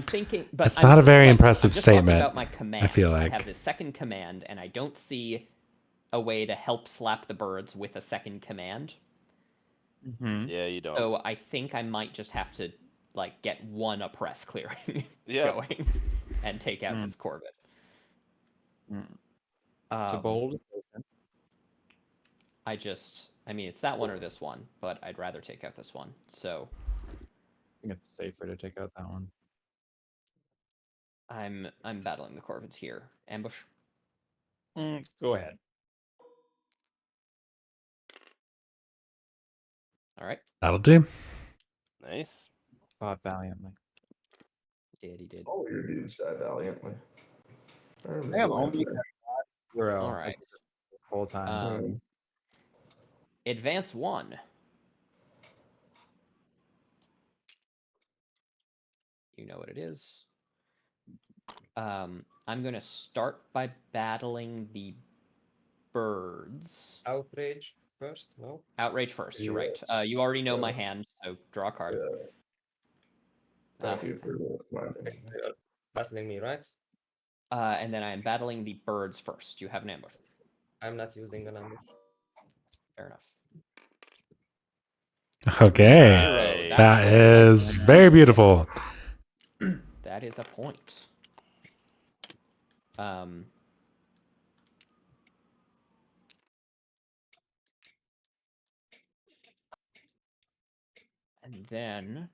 thinking, but It's not a very impressive I'm just talking statement, about my command. feel I like. have this second command, and I don't see a way to help slap the birds with a second command. Mm-hmm. Yeah, you don't. So I think I might just have to like get one oppress clearing Yeah. going and take out this Corvid. It's a bold. I mean, it's that one or this one, but I'd rather take out this one. So I think it's safer to take out that one. I'm battling the Corvids here. Ambush. Go ahead. All right. That'll do. Nice. Fought valiantly. He did. All your dudes die valiantly. I have only 0 All right. the whole time. Advance 1. You know what it is. I'm going to start by battling the birds. Outrage first, no? Outrage first, you're Yes. right. You already know my hand, so draw a card. Thank you for reminding me. You're battling me, right? And then I am battling the birds first. You have an ambush. I'm not using an ambush. Fair enough. Okay. Right. That is very beautiful. That is a point. And then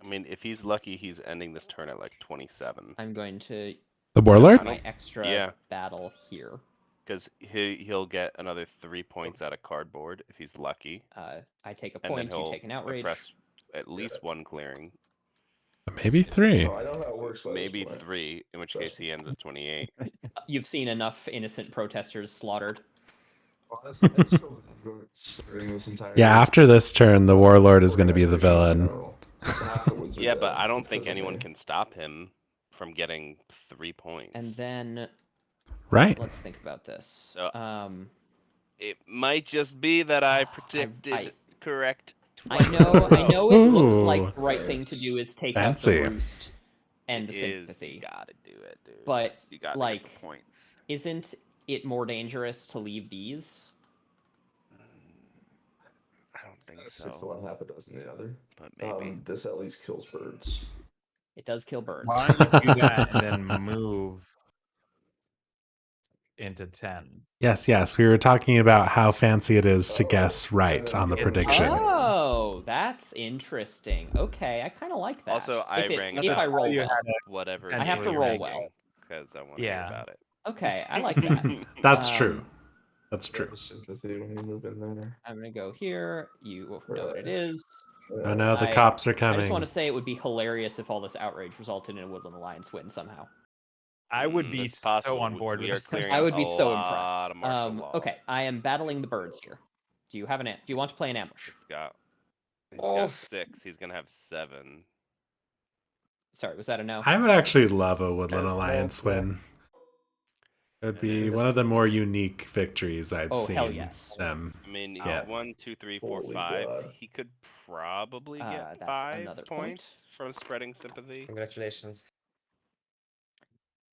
I mean, if he's lucky, he's ending this turn at like 27. I'm going to The Warlord? use my extra Yeah. battle here. Because he'll get another 3 points out of cardboard if he's lucky. I take a And then point, you he'll take an outrage. oppress at least one clearing. Maybe 3. Oh, I know how it works. By Maybe this point. 3, in which case he ends at 28. You've seen enough innocent protesters slaughtered. Honestly, I still remember starting this entire. Yeah, after this turn, the Warlord is going to be the organization in villain. general. Half the woods are Yeah, dead. but I don't It's think 'cause of anyone me. can stop him from getting 3 points. And then Right. let's think about this. So- It might just be that I predicted correct. I know it looks like Ooh. the right thing to do is take Fancy. out the roost and the You sympathy. gotta do it, dude. But, you gotta like, get the points. Isn't it more dangerous to leave these? I don't think 6 to so. 1, half a dozen the other. But maybe. This at least kills birds. It does kill birds. Why don't you do that and then move into 10? Yes, yes. We were talking about how fancy it is to guess right on the prediction. Oh, that's interesting. Okay, I kind of like that. Also, if I roll well. Whatever. I have to roll well. Because I want to hear about it. Okay, I like that. That's true. That's true. Sympathy when you move in there. I'm gonna go here. You know what it is. Oh no, the cops are I coming. just want to say it would be hilarious if all this outrage resulted in a Woodland Alliance win somehow. I would be It's possible. so on board We with are this. clearing I would a be so lot impressed. of martial law. Okay, I am battling the birds here. Do you have do you want to play an ambush? He's got 6. He's gonna have 7. Sorry, was that a no? I would actually love a Woodland Alliance win. It would And be then- one of the more unique victories I'd Oh, hell seen yes. them. I mean, he Yeah. got 1, 2, 3, 4, Holy 5. God. He could probably get That's 5 another points point. from spreading sympathy. Congratulations.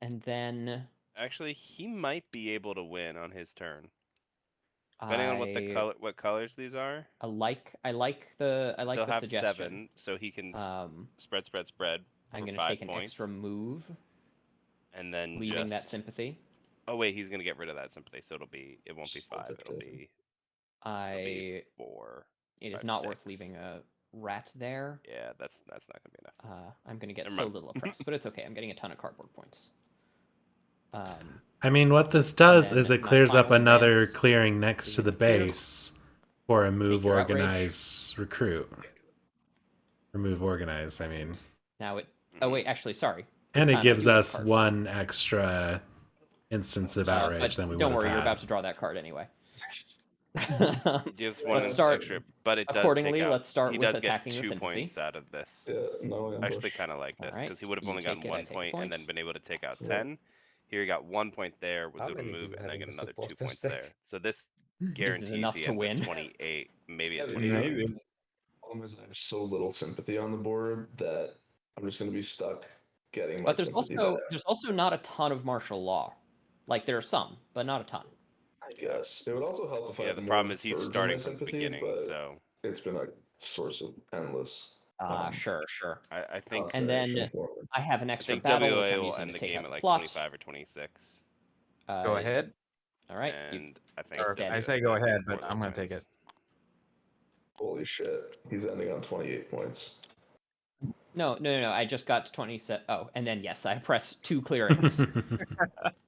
And then Actually, he might be able to win on his turn, depending on what colors these are. I like He'll the have suggestion. 7, so he can Spread. spread. I'm for gonna 5 take an points, extra move, and then leaving that just. sympathy. Oh wait, he's gonna get rid of that sympathy, so it won't be 5. Split It'll it. be 4. It is 5, not worth 6. leaving a rat there. Yeah, that's not gonna be enough. I'm gonna get Never so mind. little oppressed, but it's okay. I'm getting a ton of cardboard points. I mean, what this does then is it my clears up final another advance clearing next to the is here. base for a move your outrage. organize recruit. Remove organize, I mean. Now it. Oh wait, actually, sorry. And This it time I gives do have a us card. one extra instance of outrage But than we don't would worry, have you're had. about to draw that card anyway. It gives one Let's start extra, but it does accordingly. take out. Let's start he with does attacking get the 2 sympathy. points out of this. Yeah, no I actually ambush. kind of like this because Alright, he would have you only take gotten it, I 1 take a point and point. then been able to take out Yeah. 10. Here he got 1 point there, was How able to many do move, you and have then in get the another 2 supporters points deck? there. So this This is guarantees enough he to ends win. at 28, maybe at Yeah, 29. Maybe. The problem is I have so little sympathy on the board that I'm just going to be stuck getting my But there's sympathy also not a ton of martial law. Like there are some, but not a ton. I guess. It would also help if I Yeah, had the more problem is he's birds on my starting from the sympathy, beginning, but so it's been a source of endless Sure. I think And then consternation for me. I have an I extra think battle, which WA I'm will using end to the take game out at the like plot. 25 or 26. Go ahead. All right. And I think Or It's dead. I say go ahead, but I'm gonna take it. Holy shit. He's ending on 28 points. No. I just got to 27. Oh, and then yes, I press 2 clearings.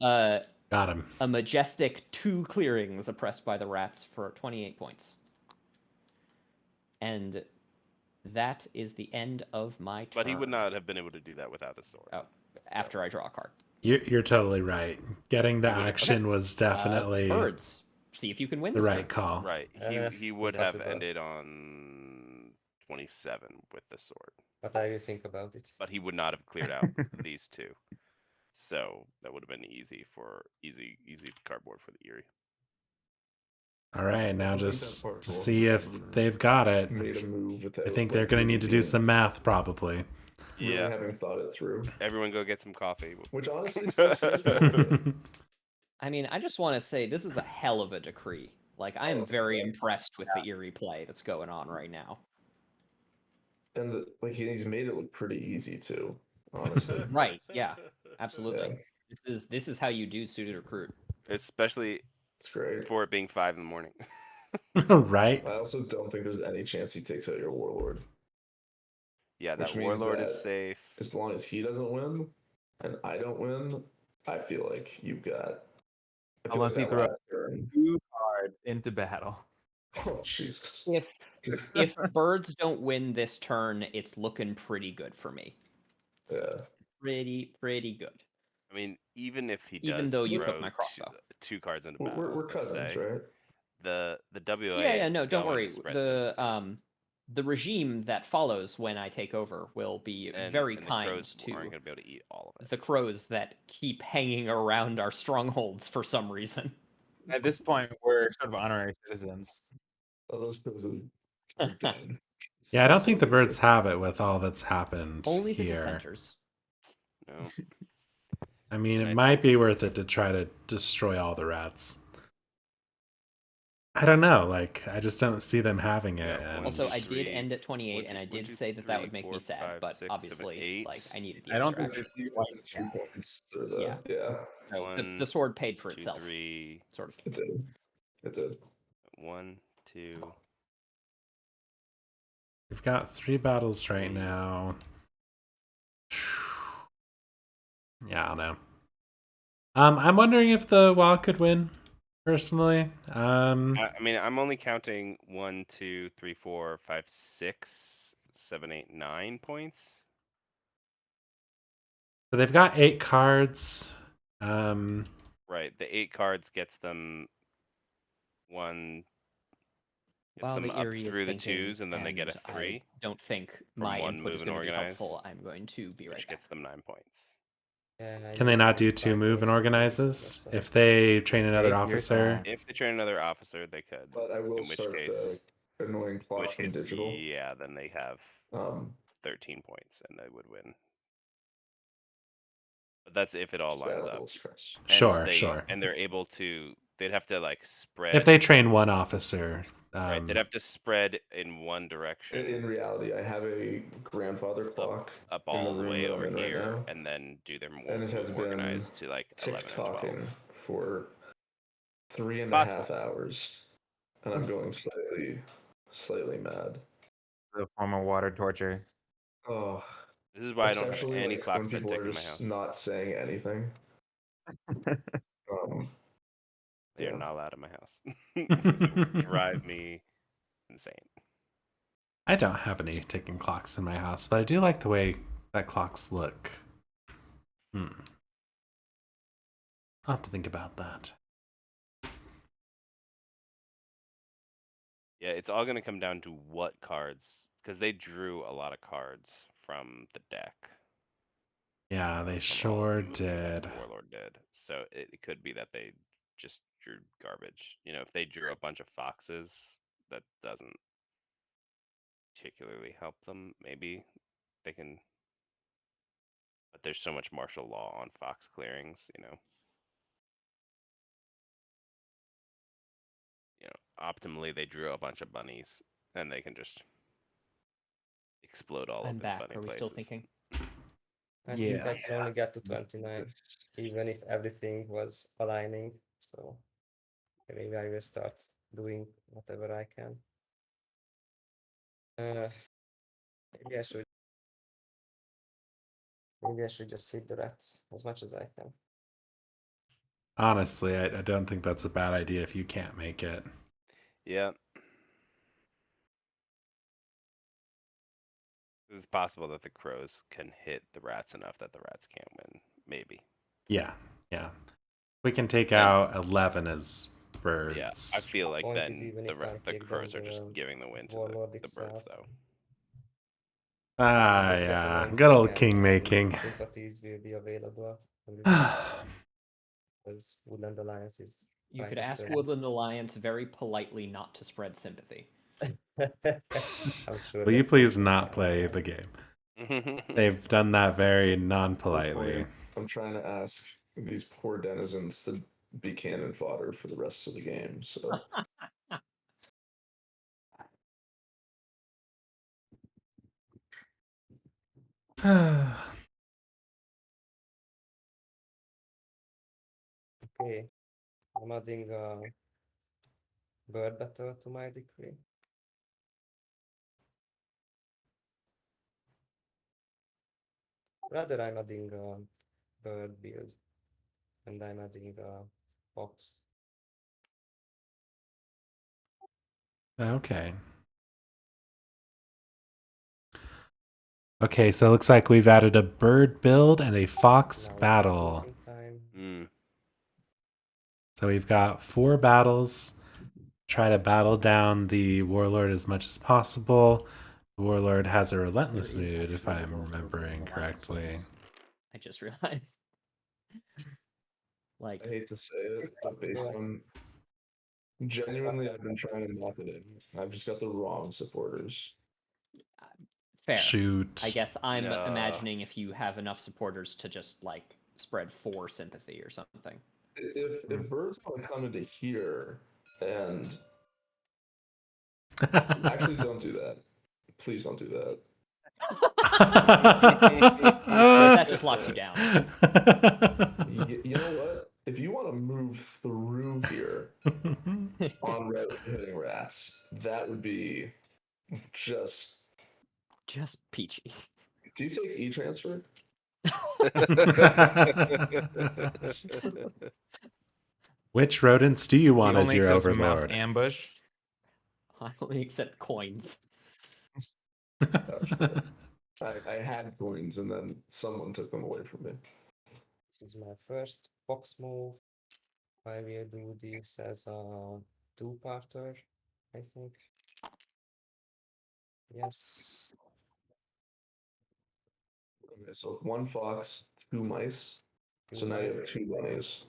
Got him. A majestic 2 clearings oppressed by the rats for 28 points. And that is the end of my turn. But he would not have been able to do that without his sword. Oh, after I draw a card. You're totally right. Getting the action was definitely Birds. See if you can win the this right turn. call. Right. He would have impossible. ended on 27 with the sword. What do you think about it? But he would not have cleared out these 2. So that would have been easy cardboard for the Eerie. All right, now I think just that part to was see if clever. they've got it. Made a move without, I think they're like, going to need to do really some math, probably. Really having thought it through. Everyone go get some coffee. Which honestly still seems pretty good. I mean, I just want to say this is a hell of a decree. Like, I am very impressed with the Eerie play that's going on right now. And he's made it look pretty easy too, honestly. Right? Yeah, absolutely. Yeah. This is how you do suited recruit. Especially It's great. for it being 5 in the morning. Right? I also don't think there's any chance he takes out your warlord. Yeah, Which that means warlord is that safe. As long as he doesn't win and I don't win, I feel like you've got. Unless he that throws last turn. 2 cards into battle. Oh Jesus! If birds don't win this turn, it's looking pretty good for me. It's pretty good. I mean, even if he does, Even though you took throw my crossbow. 2 cards into battle, We're let's cousins, say, right? the WA. Yeah, is no, don't going worry. to spread sympathy. The regime that follows when I take over will be very and kind the crows to aren't going to be able to eat all of it. the crows that keep hanging around our strongholds for some reason. At this point, we're sort of honorary citizens. Oh, those crows are dead. Yeah, I don't think the birds have it with all that's happened Only the here. dissenters. No. I mean, it might be worth it to try to destroy all the rats. I don't know. Like, I just don't see them having it. Yeah, And Also, I Three, did end at 28, and I one, did two, say that that would three, make me four, sad, five, but 6, obviously, 7, 8. like, I needed the I don't extra think action. there's 2 points. Or the, Yeah. yeah. One, The sword paid for 2, itself, 3. sort of. It did. It did. 1, 2. we've got 3 battles right now. Yeah, I don't know. I'm wondering if the WoW could win, personally. I mean, I'm only counting 1, 2, 3, 4, 5, 6, 7, 8, 9 points. So they've got 8 cards. Right, the 8 cards gets them one. Gets While them the up Eerie is through the thinking, 2s, and then they get a 3. I don't think from my one input is move and going to be organize, helpful. I'm going to be right which back. gets them 9 points. Yeah, Can they you not might do try 2 move and to introduce organizes? yourself. If they train another Take your officer, time. If they train another officer, they could. But I will In which start case, the annoying in clock which from case, digital. yeah, then they have Um, 13 points and they would win. But that's if it all just add a lines up. little stress. And Sure, sure. And they're able to. They'd have to like spread. if they train one officer, right, they'd have to spread in one direction. In reality, I have a grandfather clock up in the all the room way that I'm over in right here, now, and then do their more and it has been organized to like 11 and 12. tick-tocking for 3.5 Possible. hours, and I'm going slightly mad. The form of water torture. Oh, This is why I don't have especially any like clocks when that people tick are in my just house. not saying anything. They are yeah. not allowed in my house. It would drive me insane. I don't have any ticking clocks in my house, but I do like the way that clocks look. I'll have to think about that. Yeah, it's all going to come down to what cards, because they drew a lot of cards from the deck. Yeah, they from all of sure the movement that did. the Warlord did. So it could be that they just drew garbage. You know, if they drew a bunch of foxes, that doesn't particularly help them. Maybe they can, but there's so much martial law on fox clearings. Optimally they drew a bunch of bunnies, and they can just explode all I'm over back. the bunny Are we places. still thinking? I think I Yes. can only get to Yes. 29, even if everything was aligning. So maybe I will start doing whatever I can. Maybe I should. Maybe I should just hit the rats as much as I can. Honestly, I don't think that's a bad idea if you can't make it. Yeah. It's possible that the crows can hit the rats enough that the rats can't win. Maybe. Yeah, yeah. We can take And- out 11 as birds. Yeah, I feel like Point then is even the if I the kick crows down are just the giving the win to warlord the birds, itself. though. Ah, Just get yeah. annoying Good old and king making. sympathies will be available. Because Woodland Alliance is. You kind could of ask the- Woodland Alliance very politely not to spread sympathy. I'm sure Will you that please will not be play fine. the game? They've done that very non-politely. I'm trying to ask these poor denizens to be cannon fodder for the rest of the game. So Okay, I'm adding bird battle to my decree. Rather, I'm adding bird build, and I'm adding fox. Okay. Okay, so it looks like we've added a bird build and a fox Now it's battle. voting time. So we've got 4 battles. Try to battle down the warlord as much as possible. The warlord has a relentless There is mood, if actually I'm also remembering Woodland Alliance correctly. ones. I just realized. Like, I hate to say it, It's but based possible. on genuinely, I've been trying to knock it in. I've just got the wrong supporters. fair. Shoot. I guess I'm No. imagining if you have enough supporters to just like spread 4 sympathy or something. If birds want to come into here and actually don't do that, please don't do that. That just locks you down. You know what? If you want to move through here on route to hitting rats, that would be just. Just peachy. Do you take e-transfer? Which rodents do you He want as only your accepts mouse overlord? ambush. I only accept coins. I had coins and then someone took them away from me. This is my first fox move. I will do this as a 2-parter, I think. Yes. Okay, so 1 fox, 2 mice. So now you have 2 bunnies.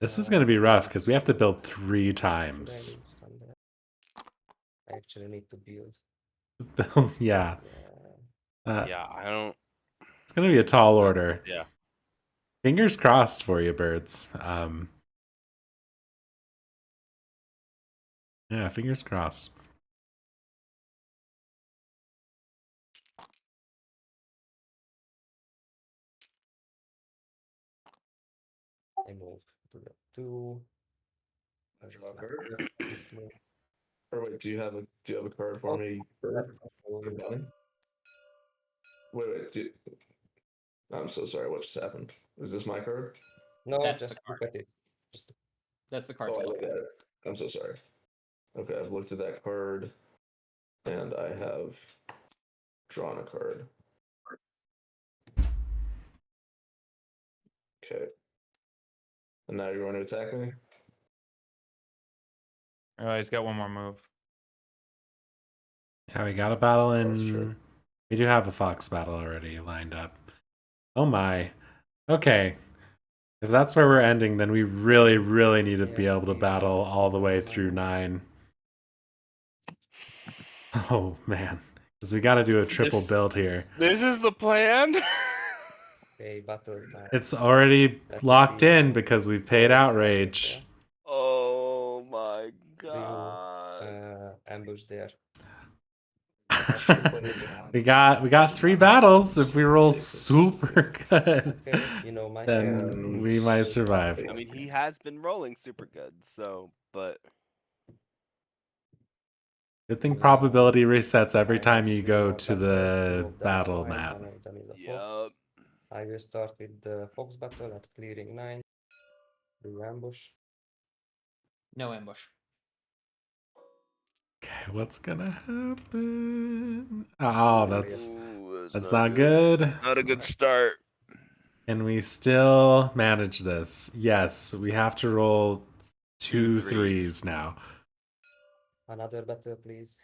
This is going to be rough because we have to build 3 Should I times. leave some there? I actually need to build. Yeah. Yeah. Yeah, I don't. It's going to be a tall order. Yeah. Fingers crossed for you, birds. Yeah, fingers crossed. I move to the 2. That's Draw a not card? good. Move. Or wait, do you have a card for Oh, me? that's Bird? all Good good. bunny? Wait. I'm so sorry. What just happened? Is this my card? No, That's the just card. look at it. Just That's the card Oh, to I look look at. at it. I'm so sorry. Okay, I've looked at that card, and I have drawn a card. Okay. And now you're going to attack me? Oh, he's got one more move. Yeah, we got a battle That's in. true. We do have a fox battle already lined up. Oh my. Okay. If that's where we're ending, then we really, really need to be Yes, able to these battle are- all the these are way my through moves. 9. Oh man. Because we got to do a triple This- build here. This is the plan. Okay, battle time. It's already Let's locked see in how because we've it paid goes. outrage. Oh my Do you god. ambush there? we got 3 battles. If we roll Jesus. super good, Okay, you know my then we might survive. I mean, he has been rolling super good, so but Good thing Yeah. probability resets every I time you actually go want to battles, 2 the of them are battle white, map. one of them is a Yup. fox. I will start with the fox battle at clearing 9. Do ambush. No ambush. Okay, what's gonna happen? Oh, that's Ooh, not good. Not a good start. Can we still manage this? Yes, we have to roll 2 Two threes. 3s now. Another battle, please.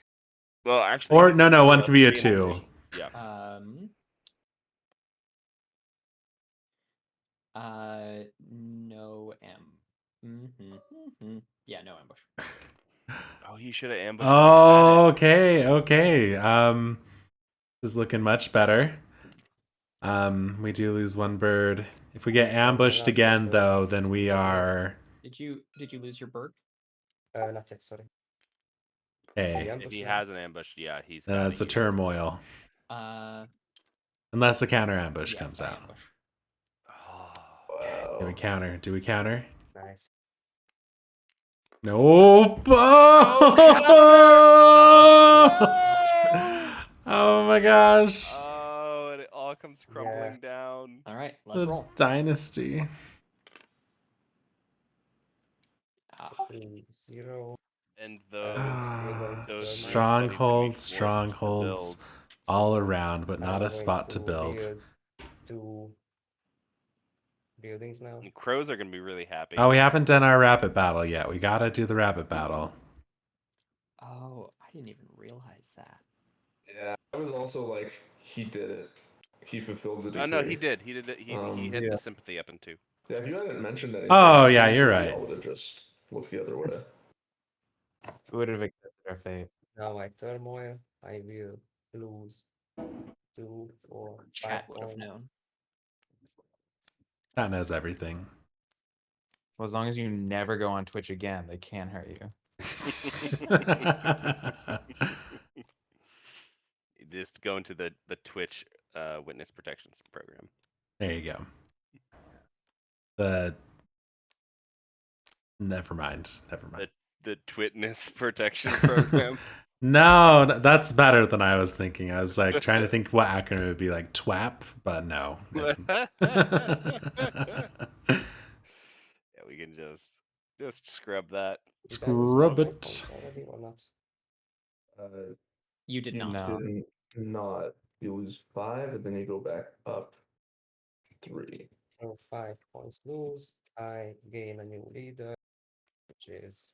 Well, actually, Or you no, can no, do one a can be a 3 and 2. ambush. Yeah. No Yeah, no ambush. Oh, he should have ambushed. Oh, okay, okay. This is looking much better. We do lose 1 bird. If we get ambushed last again, battle though, then we still are. Did you lose your bird? Not yet, sorry. Hey, Yeah. If he has an ambush, yeah, he's. then it's a turmoil. Unless a counter ambush Yes, comes I out. ambush. Oh, Do we counter? Do we counter? Nice. Nope. Oh, Oh my gosh. oh, and it all comes crumbling down. All right, let's The roll. dynasty. Ah, 3-0. And Ah, those strongholds, nice buddies are gonna be forced to strongholds build. all around, but I'm not a going spot to build. 2 buildings now. And crows are gonna be really happy. Oh, we haven't done our rabbit battle yet. We gotta do the rabbit battle. oh, I didn't even realize that. Yeah, I was also like, he did it. He fulfilled the decree. Oh no, he did. He did it. He hit yeah. the sympathy up in 2. Yeah, if you hadn't mentioned anything, Oh, yeah, I'm you're sure right. We all would have just looked the other way. We would have accepted our fate. Now I turmoil. I will lose 2, 4, 5 Chat would have points. known. That knows everything. Well, as long as you never go on Twitch again, they can't hurt you. You just go into the Twitch witness protection program. There you go. Never mind. The Twitness protection program. No, that's better than I was thinking. I was like trying to think what acronym it would be, like TWAP, but no. Yeah, we can just scrub that. Did I lose Scrub my it. points already or not? You did not. No. Didn't not. You lose 5, and then you go back up 3. So 5 points lose. I gain a new leader, which is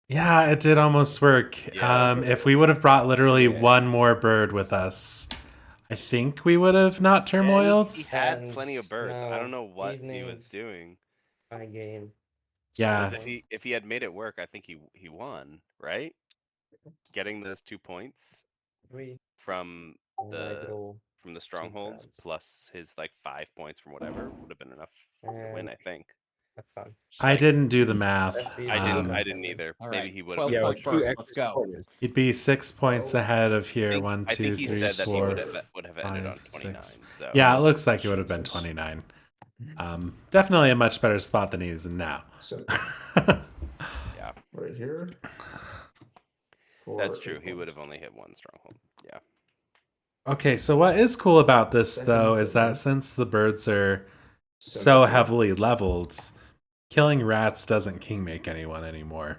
Yeah, it did almost work. Yeah. If we would have brought literally Yeah. 1 more bird with us, I think we would have not Yeah, turmoiled. he had And plenty of birds. I now don't know what he evening. was doing. My game. Yeah. Because if he had made it work, I think he won, right? Getting those 2 points 3. from And I draw the strongholds cards. plus his like 5 points from whatever would have been enough to win, And I think. have fun. I Like, didn't do the math. Let's see if I you didn't. do I that didn't then. either. All Maybe right, he would 12 have. point bird. Let's go. He'd be 6 points Oh. ahead of here. One, I think two, he three, said that he four, would have ended on five, 29. six. So Yeah, it looks like it would have been 29. Definitely a much better spot than he is in now. Simple. yeah, Right here. that's for true. 8 He would points. have only hit one stronghold. Yeah. Okay, so what is cool about this Second though is thing. that since the birds are so Sympathy. heavily leveled, killing rats doesn't king make anyone anymore.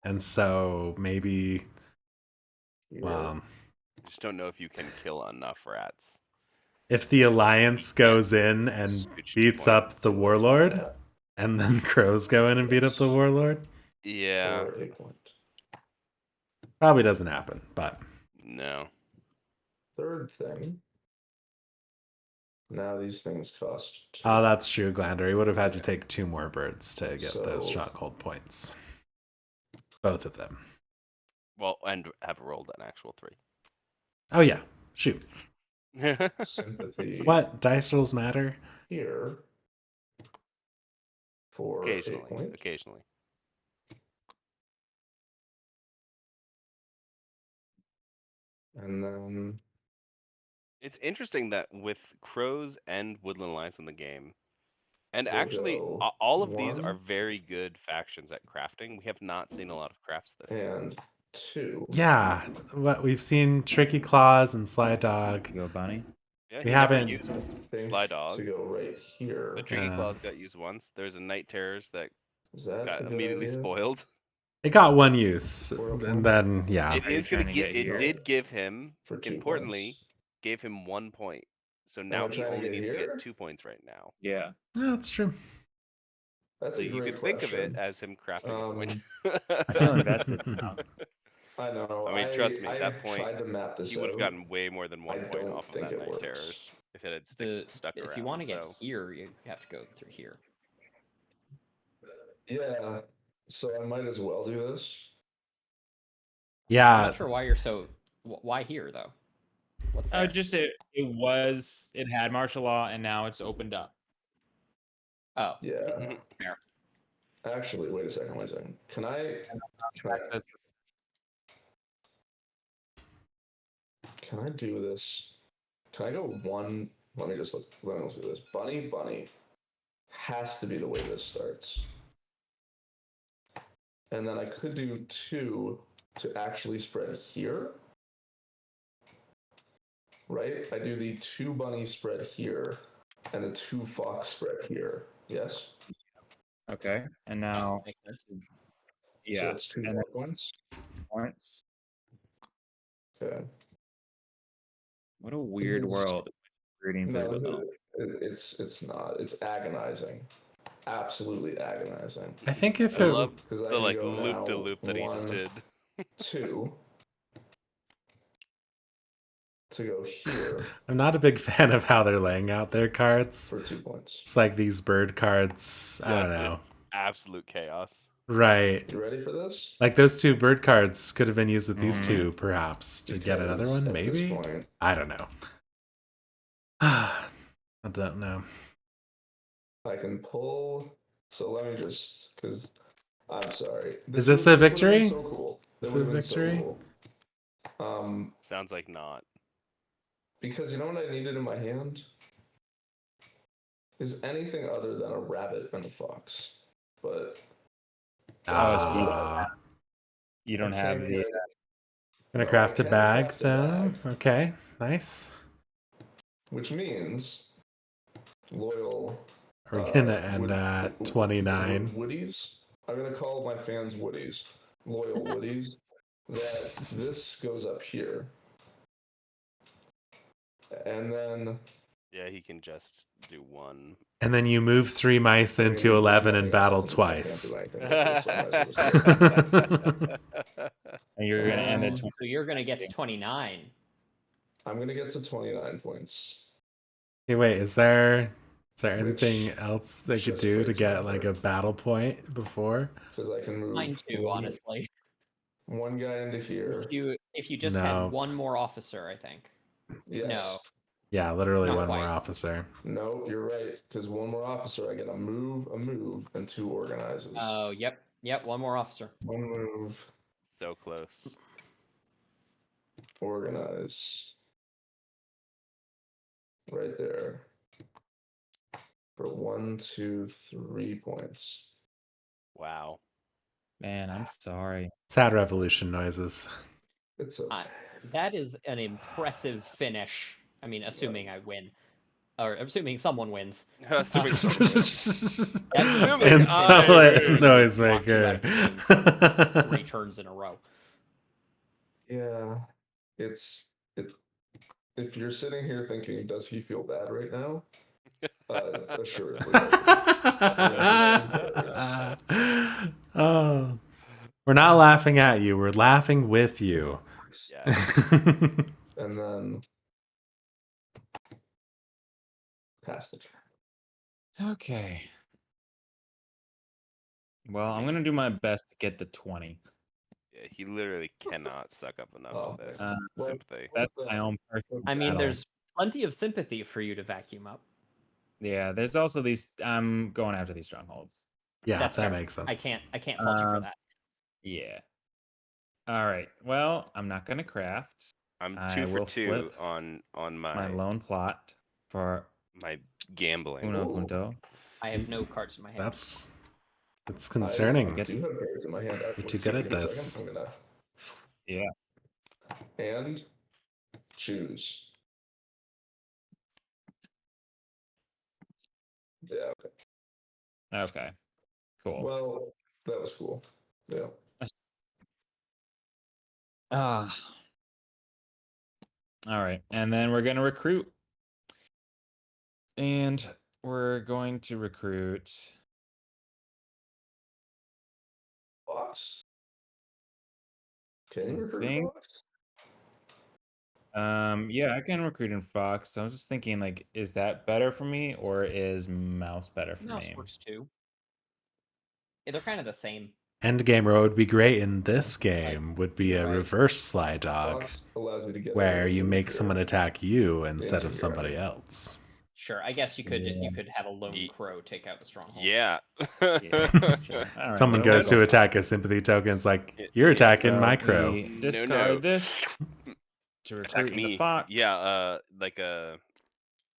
And so maybe Here. I just don't know if you can kill enough rats. if the alliance goes in and Scooch 2 beats up points. the warlord, and then crows go in and beat up the warlord, Yeah. For 8 points. probably doesn't happen. But No. Third thing. Now these things cost 2. oh, that's true, Glander. He would have had to take 2 more birds to get those So- stronghold points. Both of them. Well, and have rolled an actual 3. Oh yeah, shoot. Sympathy. What dice rolls matter? Here. For 8 Occasionally. points. Occasionally. And then It's interesting that with crows and woodland lions in the game, and We'll actually go all of these 1. are very good factions at crafting. We have not seen a lot of crafts this. and 2. Yeah, what we've seen Tricky Claws and Sly Dog. Go bunny. Yeah, We he never haven't- used I think Sly Dog. to go right here. The Tricky Yeah. Claws got used once. There's a Night Terrors that Is that a got good immediately idea? spoiled. It got 1 use, For a and then yeah, It Are you is gonna trying to get. get It here? did give him, For 2 importantly, points. gave him 1 point. So Am now I he trying to only get needs to here? get 2 points right now. Yeah. Yeah, that's true. That's So a you great could think of it question. as him crafting a point. I feel invested now. I know. I mean, trust me, I that point, tried to map this He would have out. gotten way more than 1 I point don't off of think that it Night works. Terrors if it had stuck around. If you want to get so. here, you have to go through here. Yeah. So I might as well do this. I'm Yeah, not sure why you're so. Why here though? What's there? Just it had martial law and now it's opened up. Oh, Yeah. fair. Actually, wait a second. Can I do this? Can I go 1? Let me look at this. Bunny has to be the way this starts. And then I could do 2 to actually spread here. Right? I do the 2 bunny spread here and the 2 fox spread here. Yes? Okay. And Yeah, now, makes sense. So yeah, it's 2 and more points. points. Okay. What a weird is- world. Reading No, through the it's not. It's agonizing. Absolutely agonizing. I think if I it love Because I the can like go loop to now loop that he just 1, did. 2 to go here I'm not a big fan of how they're laying out their cards. for 2 points. It's like these bird cards. I don't Yes, know. it's absolute chaos. Right. You ready for this? Like those 2 bird cards could have been used with these Mhm. 2, perhaps, to get another Because one, at this maybe? point, I don't know. I don't know. I can pull. So let me just, because I'm sorry. Is this would've a been victory? So cool. Is It it a would've been so victory? cool. Sounds like not. Because you know what I needed in my hand? Is anything other than a rabbit and a fox. But Ah, you don't I have can't the get- gonna No, I craft a can bag craft a then. bag. Okay, nice. which means loyal. Are we gonna wood- end at wood- 29? Woodies? I'm gonna call my fans Woodies. Loyal Woodies. That this goes up here. And then Yeah, he can just do 1. And then you move 3 mice I mean, into there's 11 and nothing else I battle can do. I twice. can't do anything with this, so I might as well just do it. and And you're gonna end at So you're gonna get to 29. I'm gonna get to 29 points. Hey, wait, is there Which anything else they could just do to breaks my get like a heart. battle point before? Because I can move Mine too, honestly. one guy into here. If you just No. had one more officer, I think. Yes. No. Yeah, literally Not one more quite. officer. No, you're right. Because one more officer, I get a move, and 2 organizes. Oh, yep. One more officer. One move, So close. organize. Right there. For 1, 2, 3 points. Wow. Man, I'm sorry. Sad revolution noises. It's okay. That is an impressive finish. I mean, assuming I win. Or assuming someone wins. Assuming And solid noisemaker. noisemaker. 3 turns in a row. Yeah. If you're sitting here thinking, does he feel bad right now? Assuredly. Oh, we're not laughing at you. We're laughing with you. Yeah. And then pass the turn. Okay. Well, I'm gonna do my best to get to 20. Yeah, he literally cannot suck up enough of this well, sympathy. That's my own personal I mean, battle. there's plenty of sympathy for you to vacuum up. Yeah, there's also these. I'm going after these strongholds. Yeah, That's that fair. makes sense. I can't fault you for that. Yeah. All right. Well, I'm not gonna craft. I'm I 2 for will 2 flip on my my lone plot for my gambling. uno Ooh. punto. I have no cards in my hand. It's I concerning. do have cards in my hand. You're too Actually. good at Give me a this. second. I'm gonna Yeah. and choose. Yeah. Okay. Okay. Cool. Well, that was cool. Yeah. Ah. All right, and then we're gonna recruit, and we're going to recruit. Fox. Can you I recruit think- Fox? Yeah, I can recruit in Fox. I was just thinking, like, is that better for me, or is Mouse better for Mouse me? works too. Yeah, they're kind of the same. Endgame what would be great in this game would be a right. reverse Sly Dog, Fox allows me to get where out of you the make here. someone attack you instead Into of here, somebody I mean. else. Sure, I guess you could Yeah. have a lone Ye- crow take out the stronghold. Yeah. Yeah, sure. All right, Someone then we'll goes go to attack a Fox. sympathy token. It's like, Yeah, you're yeah, attacking So my crow. we No, discard no. this to Attack recruit in the me. Fox. Yeah, like a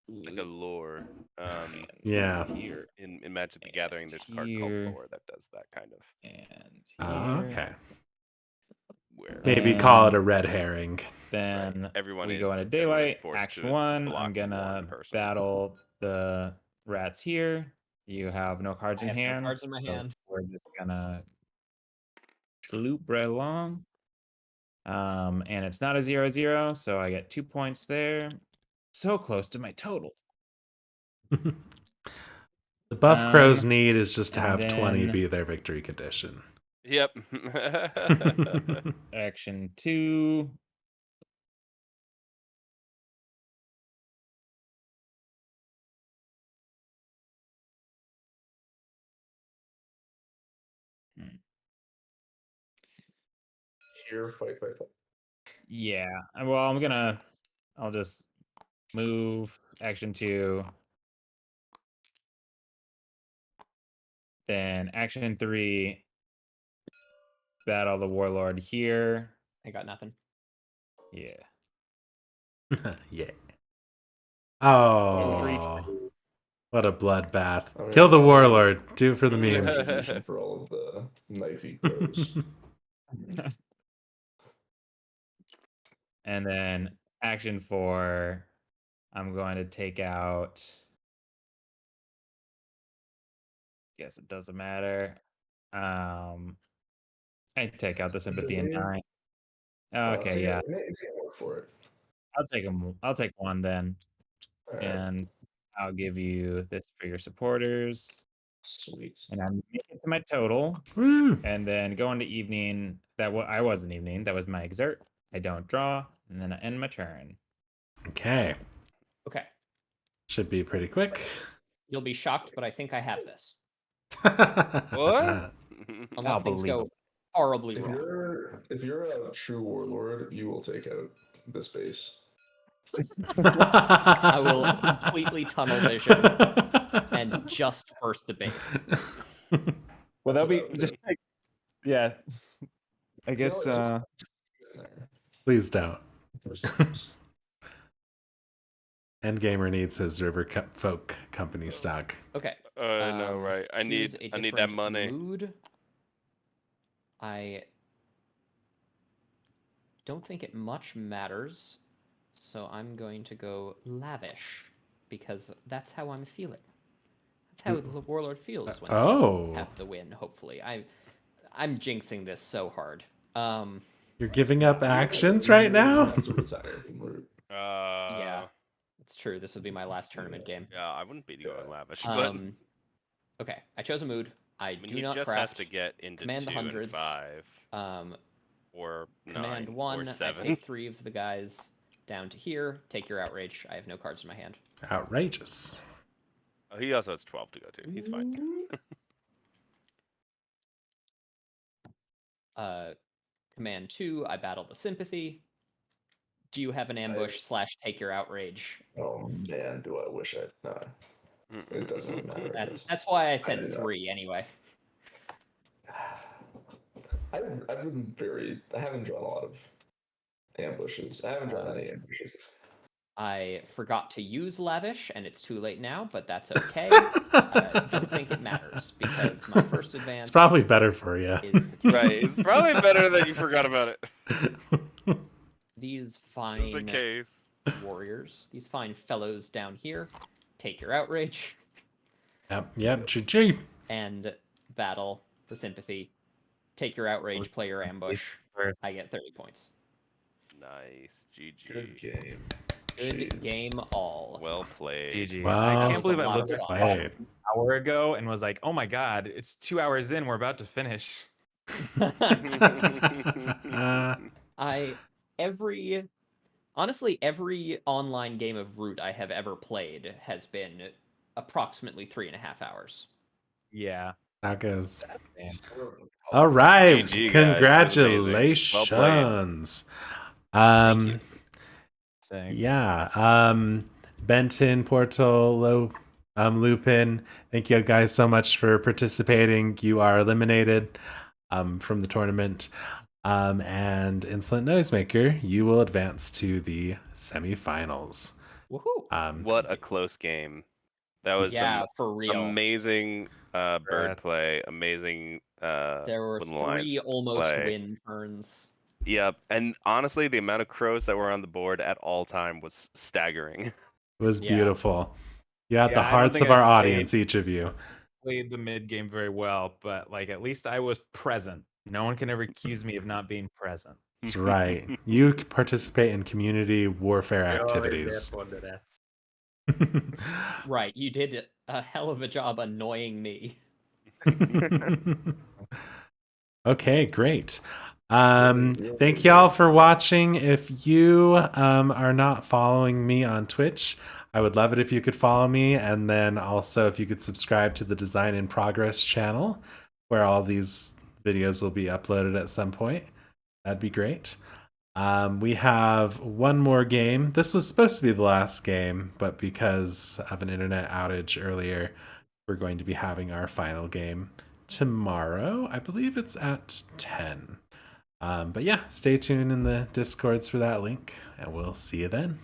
lore. And Yeah. Here In Magic the And Gathering, there's a card called here. lore that does that kind of and Oh, here. okay. where Maybe call it And a red herring. Then everyone we go into is daylight. forced Action to 1. block I'm gonna one person. battle the rats here. You have no cards I in have no hand. cards in my so hand. We're just gonna loop right along. And it's not a 0-0, so I get 2 points there. So close to my total. The buff crows Um, need is just to and have 20 then- be their victory condition. Yep. Action 2. Here, fight. Yeah. Well, I'll just move action 2. Then action 3, battle the warlord here. I got nothing. Yeah. Yeah. Oh, Retreat. what a bloodbath. I mean, Kill the I- warlord. Do it for the Really memes. appreciation for all of the knifey crows. And then action 4, I'm going to take out. Guess it doesn't matter. I take out the sympathy and Sympathy? 9. Okay, yeah. They can work for it. I'll take 1 then. All right. And I'll give you this for your supporters. Sweet. And I'm making it to my total. Woo. And then go into evening. I wasn't evening. That was my exert. I don't draw, and then I end my turn. Okay. Okay. Should be pretty quick. You'll be shocked, but I think I have this. What? Unless things go Unbelievable. horribly If wrong. you're a true warlord, you will take out this base. I will completely tunnel vision and just burst the base. Well, that'll be just like, yeah. I You know guess. what, just in there Please don't. for sims. Endgamer needs his River Folk Company stock. Okay. I know, right? I choose need a that different money. Mood. I don't think it much matters, so I'm going to go lavish because that's how I'm feeling. That's how the warlord feels when they have the win. Hopefully, I'm jinxing this so hard. You're giving up actions right now? Have to retire from Root. Yeah, it's true. This would be my last tournament game. Yeah, I wouldn't be going lavish, but okay, I chose a mood. I do you not just craft. have to get into Command 2 the hundreds. and 5. Or 9 Command 1, or I 7. take 3 of the guys down to here. Take your outrage. I have no cards in my hand. Outrageous. Oh, he also has 12 to go to. He's fine. Command 2, I battle the sympathy. Do you have an ambush / take your outrage? Oh man, do I wish I'd not. It doesn't really matter. That's why I said 3 anyway. I haven't drawn a lot of ambushes. I haven't drawn any ambushes. I forgot to use lavish, and it's too late now, but that's okay. I don't think it matters because my first advance. It's probably better for you. Is to Right, it's probably better that you forgot about it. These fine the case. warriors, these fine fellows down here, take your outrage. Yep, GG. And battle the sympathy. Take your outrage, play your ambush. I get 30 points. Nice, GG. Good game. Good game all. Well played. GG. Wow. I That can't was a believe I lot looked of at fun. Played. an hour ago and was like, oh my god, it's 2 hours in, we're about to finish. Honestly, every online game of Root I have ever played has been approximately 3.5 hours. Yeah. That goes. Man. All right. GG, guys. It was amazing. Congratulations. Thank you. Thanks. Yeah. Benton, Porto, Lupin, thank you guys so much for participating. You are eliminated from the tournament. And Insolent Noisemaker, you will advance to the semifinals. Woohoo! What a close game. That was for real. amazing bird play. Amazing There were when the lines 3 almost play. win turns. Yep. And honestly, the amount of crows that were on the board at all time was staggering. It was Yeah. beautiful. You had the Yeah, I don't hearts think of our I played- audience, each of you. Played the mid game very well, but like at least I was present. No one can ever accuse me of not being present. That's right. You participate in community warfare activities. Right, you did a hell of a job annoying me. Okay, great. Thank y'all for watching. If you are not following me on Twitch, I would love it if you could follow me, and then also if you could subscribe to the Design in Progress channel, where all these videos will be uploaded at some point. That'd be great. We have one more game. This was supposed to be the last game, but because of an internet outage earlier, we're going to be having our final game tomorrow. I believe it's at 10. But yeah, stay tuned in the Discords for that link, and we'll see you then.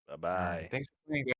Bye-bye. Thanks for playing, guys.